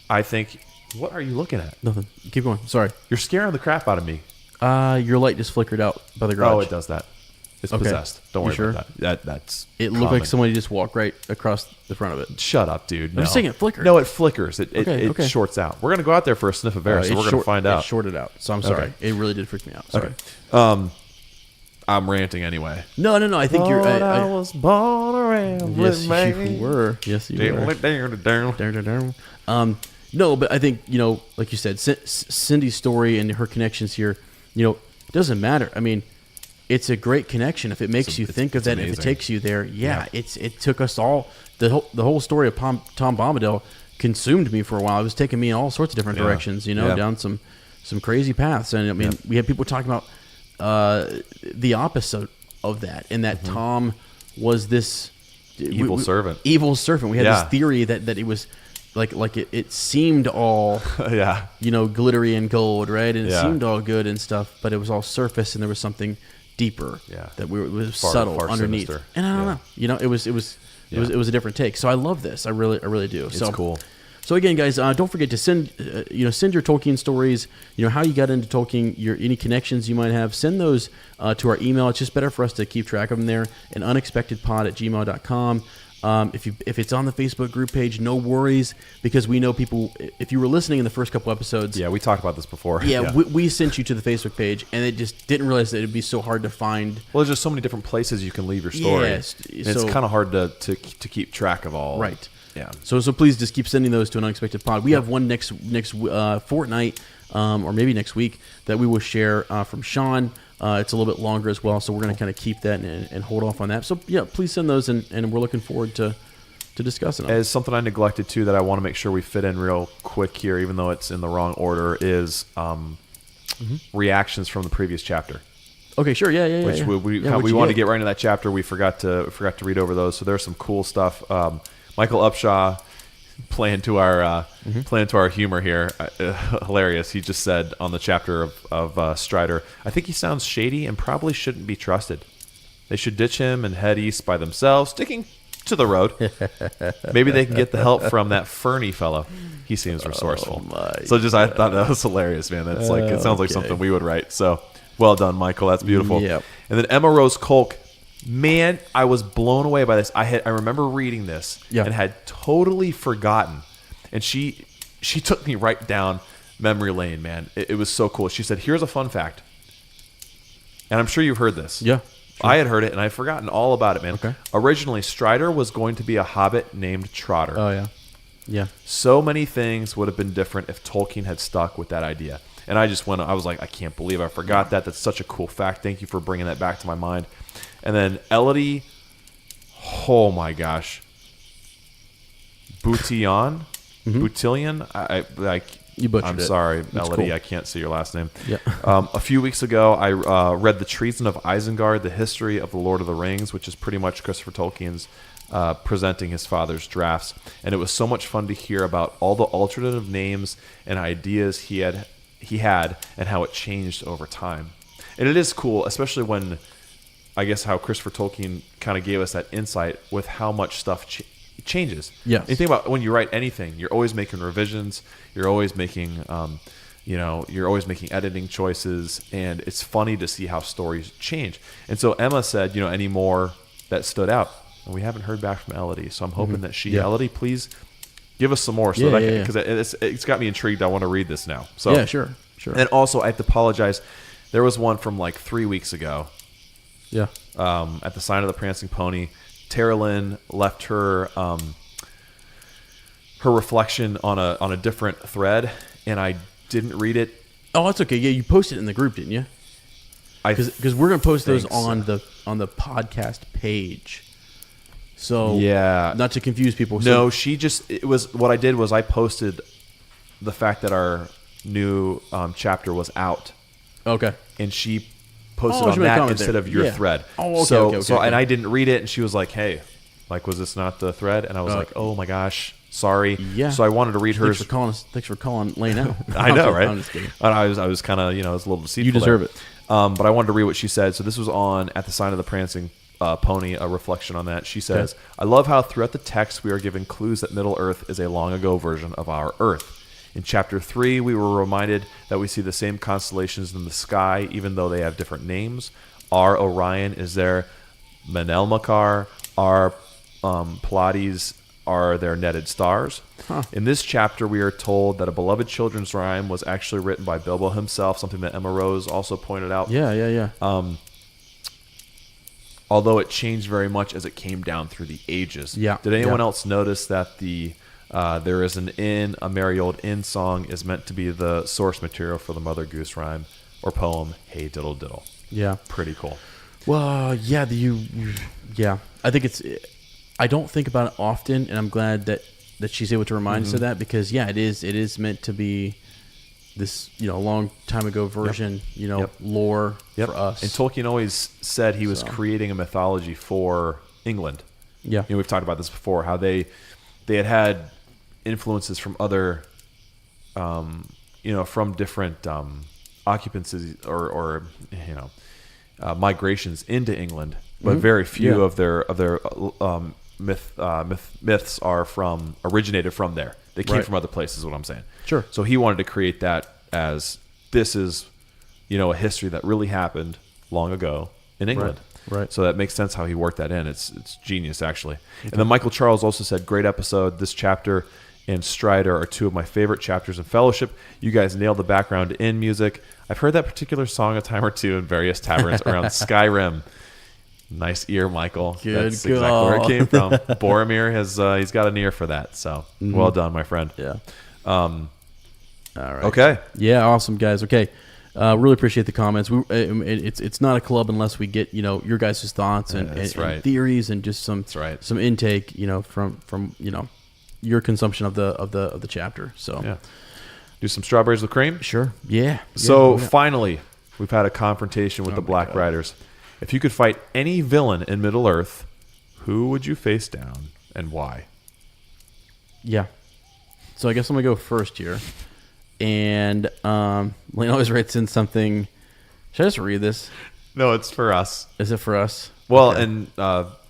I think, what are you looking at? Nothing. Keep going. Sorry. You're scaring the crap out of me. Your light just flickered out by the garage. Oh, it does that. It's possessed. Don't worry about that. That's it looked like somebody just walked right across the front of it. Shut up, dude. No. I'm just saying it flickered. No, it flickers. It shorts out. We're going to go out there for a sniff of air, so we're going to find out. It shorted out, so I'm sorry. It really did freak me out. Sorry. Okay. I'm ranting anyway. No. I think you're... I was born around. Yes, you were. Yes, you were. No, but I think, like you said, Cindy's story and her connections here, it doesn't matter. I mean, it's a great connection. If it makes you think of that, amazing. If it takes you there, it took us all. The whole story of Tom Bombadil consumed me for a while. It was taking me in all sorts of different directions, down some crazy paths. And I mean, we had people talking about the opposite of that, and that Tom was this evil servant. Evil servant. We had this theory that it was like it seemed all glittery and gold, right? And it seemed all good and stuff, but it was all surface, and there was something deeper that it was subtle underneath. Sinister. And I don't know, it was a different take. So I love this. I really do. It's cool. So again, guys, don't forget to send your Tolkien stories. How you got into Tolkien, any connections you might have. Send those to our email. It's just better for us to keep track of them there. An unexpectedpod@gmail.com. If it's on the Facebook group page, no worries, because we know people. If you were listening in the first couple episodes, we talked about this before. We sent you to the Facebook page, and it just didn't realize that it'd be so hard to find. Well, there's just so many different places you can leave your story. Yes, it's kind of hard to keep track of all. Right. Yeah. So please just keep sending those to an unexpected pod. We have one next fortnight, or maybe next week, that we will share from Sean. It's a little bit longer as well, so we're going to kind of keep that and hold off on that. So please send those, and we're looking forward to discussing them. As something I neglected too that I want to make sure we fit in real quick here, even though it's in the wrong order, is reactions from the previous chapter. Okay, sure, yeah. Which we wanted to get right into that chapter. We forgot to read over those. So there's some cool stuff. Michael Upshaw, playing to our humor here, hilarious. He just said on the chapter of Strider, I think he sounds shady and probably shouldn't be trusted. They should ditch him and head east by themselves, sticking to the road. Maybe they can get the help from that Fernie fellow. He seems resourceful. So I thought that was hilarious, man. That's it sounds like something we would write. So well done, Michael. That's beautiful. Yep. And then Emma Rose Kolk. Man, I was blown away by this. I remember reading this and had totally forgotten. And she took me right down memory lane, man. It was so cool. She said, here's a fun fact. And I'm sure you've heard this. Yeah. Sure. I had heard it, and I'd forgotten all about it, man. Okay. Originally, Strider was going to be a hobbit named Trotter. Oh, yeah. Yeah. So many things would have been different if Tolkien had stuck with that idea. And I was like, I can't believe I forgot that. That's such a cool fact. Thank you for bringing that back to my mind. And then Elodie, oh my gosh, Boutillion, you butchered I'm it. sorry, Elodie, cool. I can't see your last name. Yeah. A few weeks ago, I read The Treason of Isengard, The History of the Lord of the Rings, which is pretty much Christopher Tolkien's presenting his father's drafts. And it was so much fun to hear about all the alternative names and ideas he had and how it changed over time. And it is cool, especially when... I guess how Christopher Tolkien kind of gave us that insight with how much stuff changes. Yes. And you think about when you write anything, you're always making revisions. You're always making, you're always making editing choices, and it's funny to see how stories change. And so Emma said, any more that stood out, and we haven't heard back from Elodie. So I'm hoping that Elodie, please give us some more, so that because it's got me intrigued. I want to read this now. So yeah, sure. And also, I have to apologize. There was one from like 3 weeks ago. Yeah. At the Sign of the Prancing Pony, Tara Lynn left her reflection on a different thread, and I didn't read it. Oh, that's okay. Yeah, you posted it in the group, didn't you? Because we're gonna post those on the podcast page. So not to confuse people. No, what I did was I posted the fact that our new chapter was out. Okay. And she posted on that instead of your thread. Oh, okay, So and I didn't read it, and she was like, "Hey, like, was this not the thread?" And I was like, "Oh my gosh, sorry." Yeah. So I wanted to read hers. Thanks for calling Lane out. I know, right? I'm just kidding. And I was kind of, I was a little deceitful. You deserve it. But I wanted to read what she said. So this was on At the Sign of the Prancing Pony, a reflection on that. She says, I love how throughout the text we are given clues that Middle-earth is a long-ago version of our Earth. In Chapter 3, we were reminded that we see the same constellations in the sky, even though they have different names. Our Orion is there. Menelmakar, our Pleiades are their netted stars. Huh. In this chapter, we are told that a beloved children's rhyme was actually written by Bilbo himself, something that Emma Rose also pointed out. Yeah. Although it changed very much as it came down through the ages. Yeah. Did anyone else notice that the There Is an Inn, a Merry Old Inn song is meant to be the source material for the Mother Goose rhyme or poem, Hey Diddle Diddle? Yeah. Pretty cool. Well, yeah, I think I don't think about it often, and I'm glad that she's able to remind us of that, because it is meant to be this, a long time ago version, lore for us. And Tolkien always said he was creating a mythology for England. Yeah. We've talked about this before, how they had influences from other, from different occupancies or migrations into England, but very few of their myths are originated from there. They came from other places, is what I'm saying. Sure. So he wanted to create that as this is, a history that really happened long ago in England. Right. So that makes sense how he worked that in. It's genius, actually. Okay. And then Michael Charles also said, great episode. This chapter and Strider are two of my favorite chapters in Fellowship. You guys nailed the background in music. I've heard that particular song a time or two in various taverns around Skyrim. Nice ear, Michael. That's exactly where it came from. Boromir he's got an ear for that. So well done, my friend. Yeah. All right. Okay. Yeah. Awesome, guys. Okay. Really appreciate the comments. It's not a club unless we get your guys' thoughts and theories and just some intake from your consumption of the chapter. So yeah. Do some strawberries with cream. Sure. Yeah. So finally, we've had a confrontation with the Black Riders. If you could fight any villain in Middle Earth, who would you face down and why? Yeah. So I guess I'm gonna go first here. And Lane always writes in something. Should I just read this? No, it's for us. Is it for us? Well, and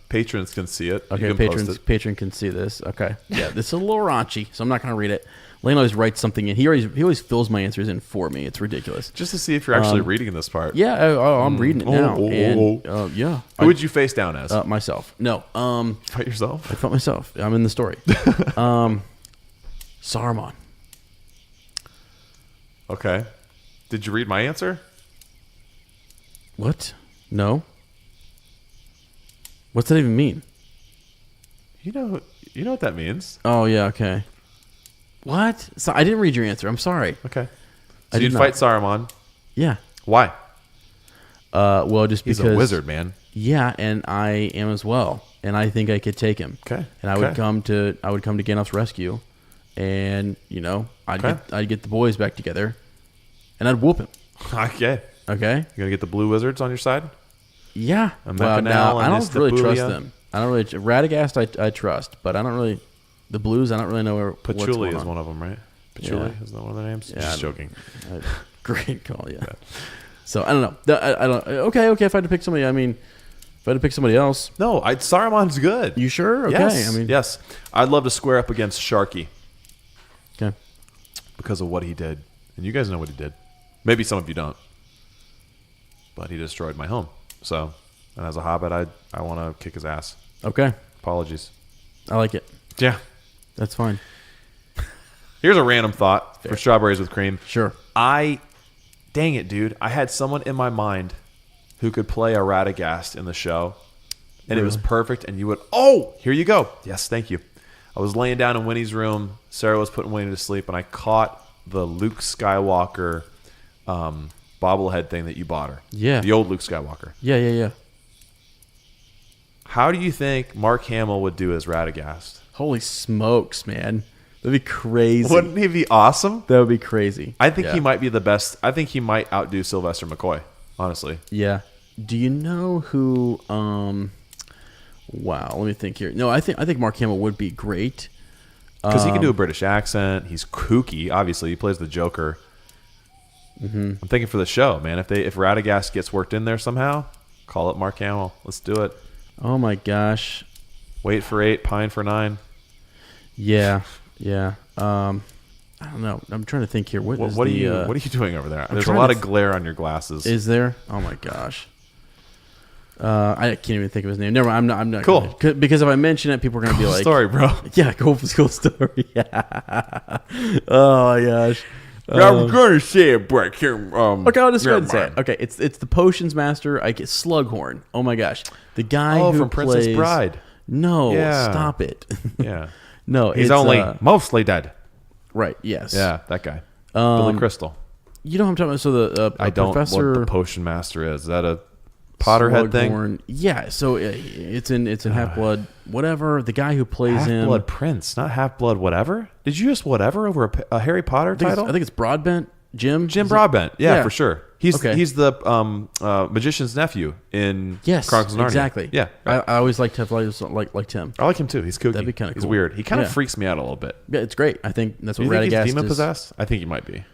patrons can see it. Okay, patron can see this. Okay. Yeah, this is a little raunchy, so I'm not going to read it. Lane always writes something in. He always fills my answers in for me. It's ridiculous. Just to see if you're actually reading this part. Yeah, I'm reading it now. Yeah. Who would you face down as? Myself. No. Fight yourself? I fought myself. I'm in the story. Saruman. Okay. Did you read my answer? What? No. What's that even mean? You know what that means. Oh, yeah, okay. What? So I didn't read your answer. I'm sorry. Okay. So you'd fight Saruman? Yeah. Why? Well, just because he's a wizard, man. Yeah, and I am as well, and I think I could take him. Okay. And I would come to Gandalf's rescue, and I'd get the boys back together, and I'd whoop him. Okay. Okay. You gonna get the blue wizards on your side? Yeah. Well, now I don't really trust them. I don't really. Radagast, I trust, but I don't really. The blues, I don't really know where. Patchouli is one of them, right? Patchouli is that one of their names? Yeah, just joking. Great call, yeah. So I don't know. I don't. Okay. If I had to pick somebody, if I had to pick somebody else. No, Saruman's good. You sure? Okay. Yes. Yes. I'd love to square up against Sharky. Okay. Because of what he did, and you guys know what he did. Maybe some of you don't, but he destroyed my home. So, and as a hobbit, I want to kick his ass. Okay. Apologies. I like it. Yeah. That's fine. Here's a random thought for strawberries with cream. Sure. Dang it, dude. I had someone in my mind who could play a Radagast in the show, and it was perfect, and you would, here you go. Yes, thank you. I was laying down in Winnie's room. Sarah was putting Winnie to sleep, and I caught the Luke Skywalker bobblehead thing that you bought her. Yeah. The old Luke Skywalker. Yeah. How do you think Mark Hamill would do as Radagast? Holy smokes, man. That'd be crazy. Wouldn't he be awesome? That would be crazy. I think he might be the best. I think he might outdo Sylvester McCoy, honestly. Yeah. Do you know who? Wow. Let me think here. No, I think Mark Hamill would be great because he can do a British accent. He's kooky. Obviously, he plays the Joker. I'm thinking for the show, man. If Radagast gets worked in there somehow, call up Mark Hamill. Let's do it. Oh my gosh. Wait for 8, pine for 9. Yeah. Yeah. I don't know. I'm trying to think here. What are you doing over there? There's a lot of glare on your glasses. Is there? Oh my gosh. I can't even think of his name. Never mind. I'm not cool. Because if I mention it, people are going to be like, story, bro. Yeah, cool story. Yeah. Oh my gosh. I'm going to say it, Brett. Here, okay, I'll just go ahead and say it. Okay, it's the Potions Master. I get Slughorn. Oh my gosh, the guy who from plays Princess Bride. No, stop it. Yeah, no, he's only mostly dead. Right. Yes. Yeah, that guy. Billy Crystal. You know what I'm talking about? So the I don't professor, know what the Potion Master is. Is that a Potterhead thing? Yeah. So it's in Half-Blood. Whatever. The guy who plays him. Half-Blood Prince, not Half-Blood whatever. Did you just whatever over a Harry Potter title? I think it's Broadbent. Jim Broadbent. Yeah, for sure. He's the magician's nephew in Chronicles of Narnia. Exactly. Yeah. I always liked to have liked him. I like him too. He's kooky. That'd be kind of cool. He's weird. He kind of freaks me out a little bit. Yeah, it's great. I think that's what Radagast is. Demon possessed? I think he might be.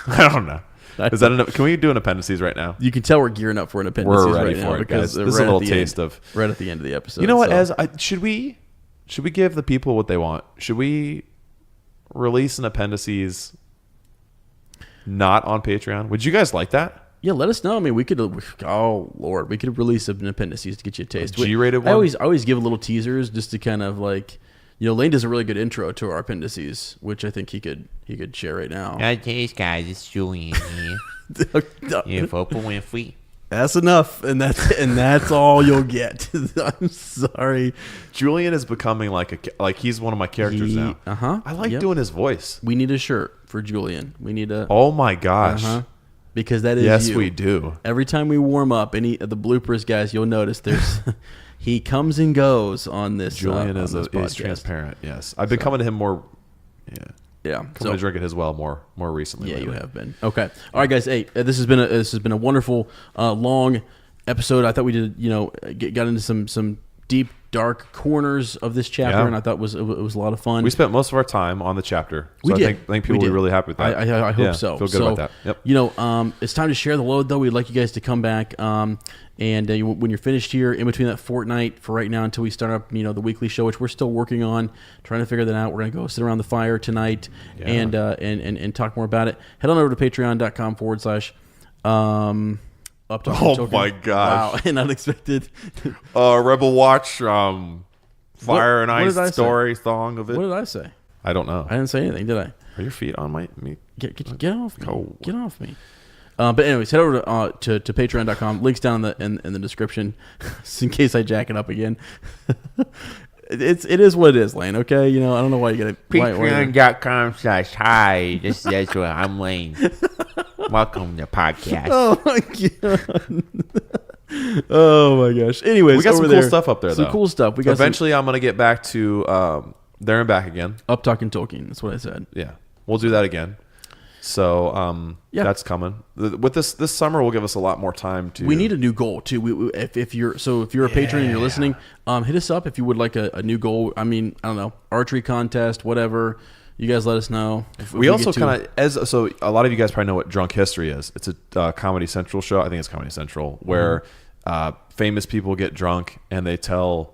I don't know. Is that can we do an appendices right now? You can tell we're gearing up for an appendices we're ready right for now it, because guys. This is a little taste of right at the end of the episode. You know what? Should we give the people what they want? Should we release an appendices not on Patreon? Would you guys like that? Yeah, let us know. I mean, we could. Oh Lord, we could release an appendices to get you a taste. G-rated one. I always give little teasers just to kind of like, Lane does a really good intro to our appendices, which I think he could share right now. Hey guys, it's Julian here. Yeah, for Oprah Winfrey. That's enough, and that's all you'll get. I'm sorry. Julian is becoming like he's one of my characters now. I like doing his voice. We need a shirt for Julian. We need a. Oh my gosh. Because that is yes, we do. Every time we warm up, any of the bloopers, guys, you'll notice there's he comes and goes on this. Julian is transparent. Yes, I've been coming to him more. Yeah, coming to drink at his well more recently. Yeah, lately. you have been. Okay, all right, guys. Hey, this has been a wonderful long episode. I thought we did got into some deep dark corners of this chapter, and I thought it was a lot of fun. We spent most of our time on the chapter. So I think people will be really happy with that. I hope so. Feel good about that. Yep. It's time to share the load, though. We'd like you guys to come back. And when you're finished here, in between that fortnight for right now until we start up, the weekly show, which we're still working on, trying to figure that out. We're going to go sit around the fire tonight and talk more about it. Head on over to patreon.com/. Oh my gosh! Wow, and unexpected. Rebel Watch, Fire and Ice story song of it. What did I say? I don't know. I didn't say anything, did I? Are your feet on me? Get off me! Oh. Get off me! But anyways, head over to patreon.com. Links down in the description, just in case I jack it up again. It is what it is, Lane. Okay, I don't know why you gotta. Patreon.com/hi. That's where I'm Lane. Welcome to the podcast. Oh my god. Oh my gosh. Anyways, we got some cool stuff up there. Some cool stuff. We got. Eventually, I'm gonna get back to there and back again. Up talking Tolkien. That's what I said. Yeah, we'll do that again. So that's coming. With this summer will give us a lot more time to. We need a new goal too. If you're a patron and you're listening, hit us up if you would like a new goal. I mean, I don't know, archery contest, whatever. You guys let us know. We also kind of so a lot of you guys probably know what Drunk History is. It's a Comedy Central show. I think it's Comedy Central where famous people get drunk and they tell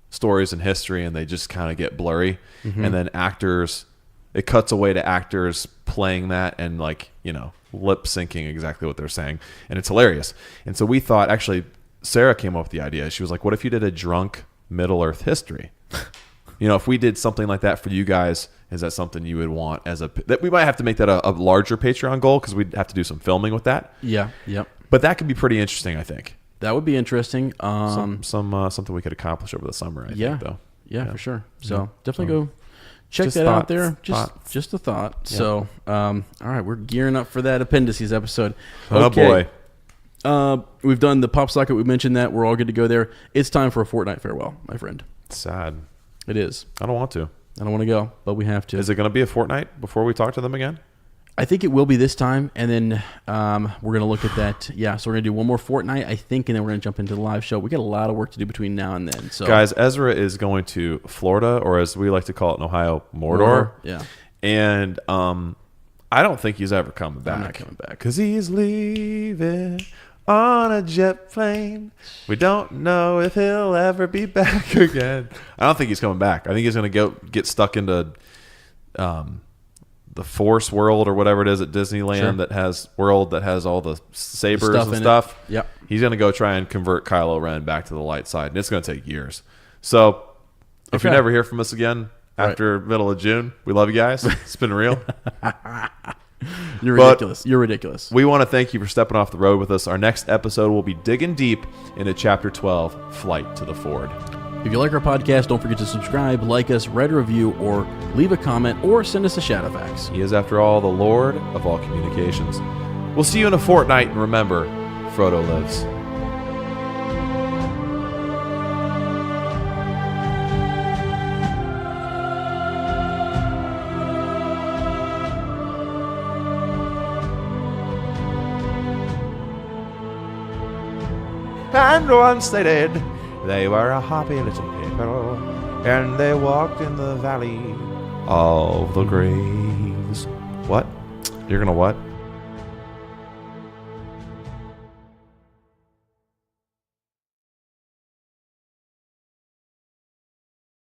stories in history and they just kind of get blurry, and then actors. It cuts away to actors playing that and lip syncing exactly what they're saying. And it's hilarious. And so we thought, actually, Sarah came up with the idea. She was like, what if you did a drunk Middle-earth history? If we did something like that for you guys, is that something you would want that we might have to make that a larger Patreon goal because we'd have to do some filming with that. Yeah. Yep. But that could be pretty interesting, I think. That would be interesting. Something we could accomplish over the summer, I think, though. Yeah, for sure. So definitely go check that out there. Just a thought. Yeah. So, all right, we're gearing up for that appendices episode. Okay. Oh boy. We've done the pop socket. We mentioned that. We're all good to go there. It's time for a fortnight farewell, my friend. It's sad. It is. I don't want to. I don't want to go, but we have to. Is it going to be a fortnight before we talk to them again? I think it will be this time, and then we're going to look at that. Yeah, so we're going to do one more fortnight, I think, and then we're going to jump into the live show. We got a lot of work to do between now and then. So, guys, Ezra is going to Florida, or as we like to call it in Ohio, Mordor. Yeah. And I don't think he's ever coming back. I'm not coming back. Because he's leaving on a jet plane. We don't know if he'll ever be back again. I don't think he's coming back. I think he's going to get stuck into the Force World or whatever it is at Disneyland that has all the sabers and stuff. Yep. He's going to go try and convert Kylo Ren back to the light side, and it's going to take years. So if you never hear from us again after middle of June, we love you guys. It's been real. You're ridiculous. You're ridiculous. We want to thank you for stepping off the road with us. Our next episode will be digging deep into Chapter 12, Flight to the Ford. If you like our podcast, don't forget to subscribe, like us, write a review, or leave a comment, or send us a Shadowfax. He is, after all, the Lord of all communications. We'll see you in a fortnight, and remember, Frodo lives. And once they did, they were a happy little people, and they walked in the valley of the graves. What? You're gonna what?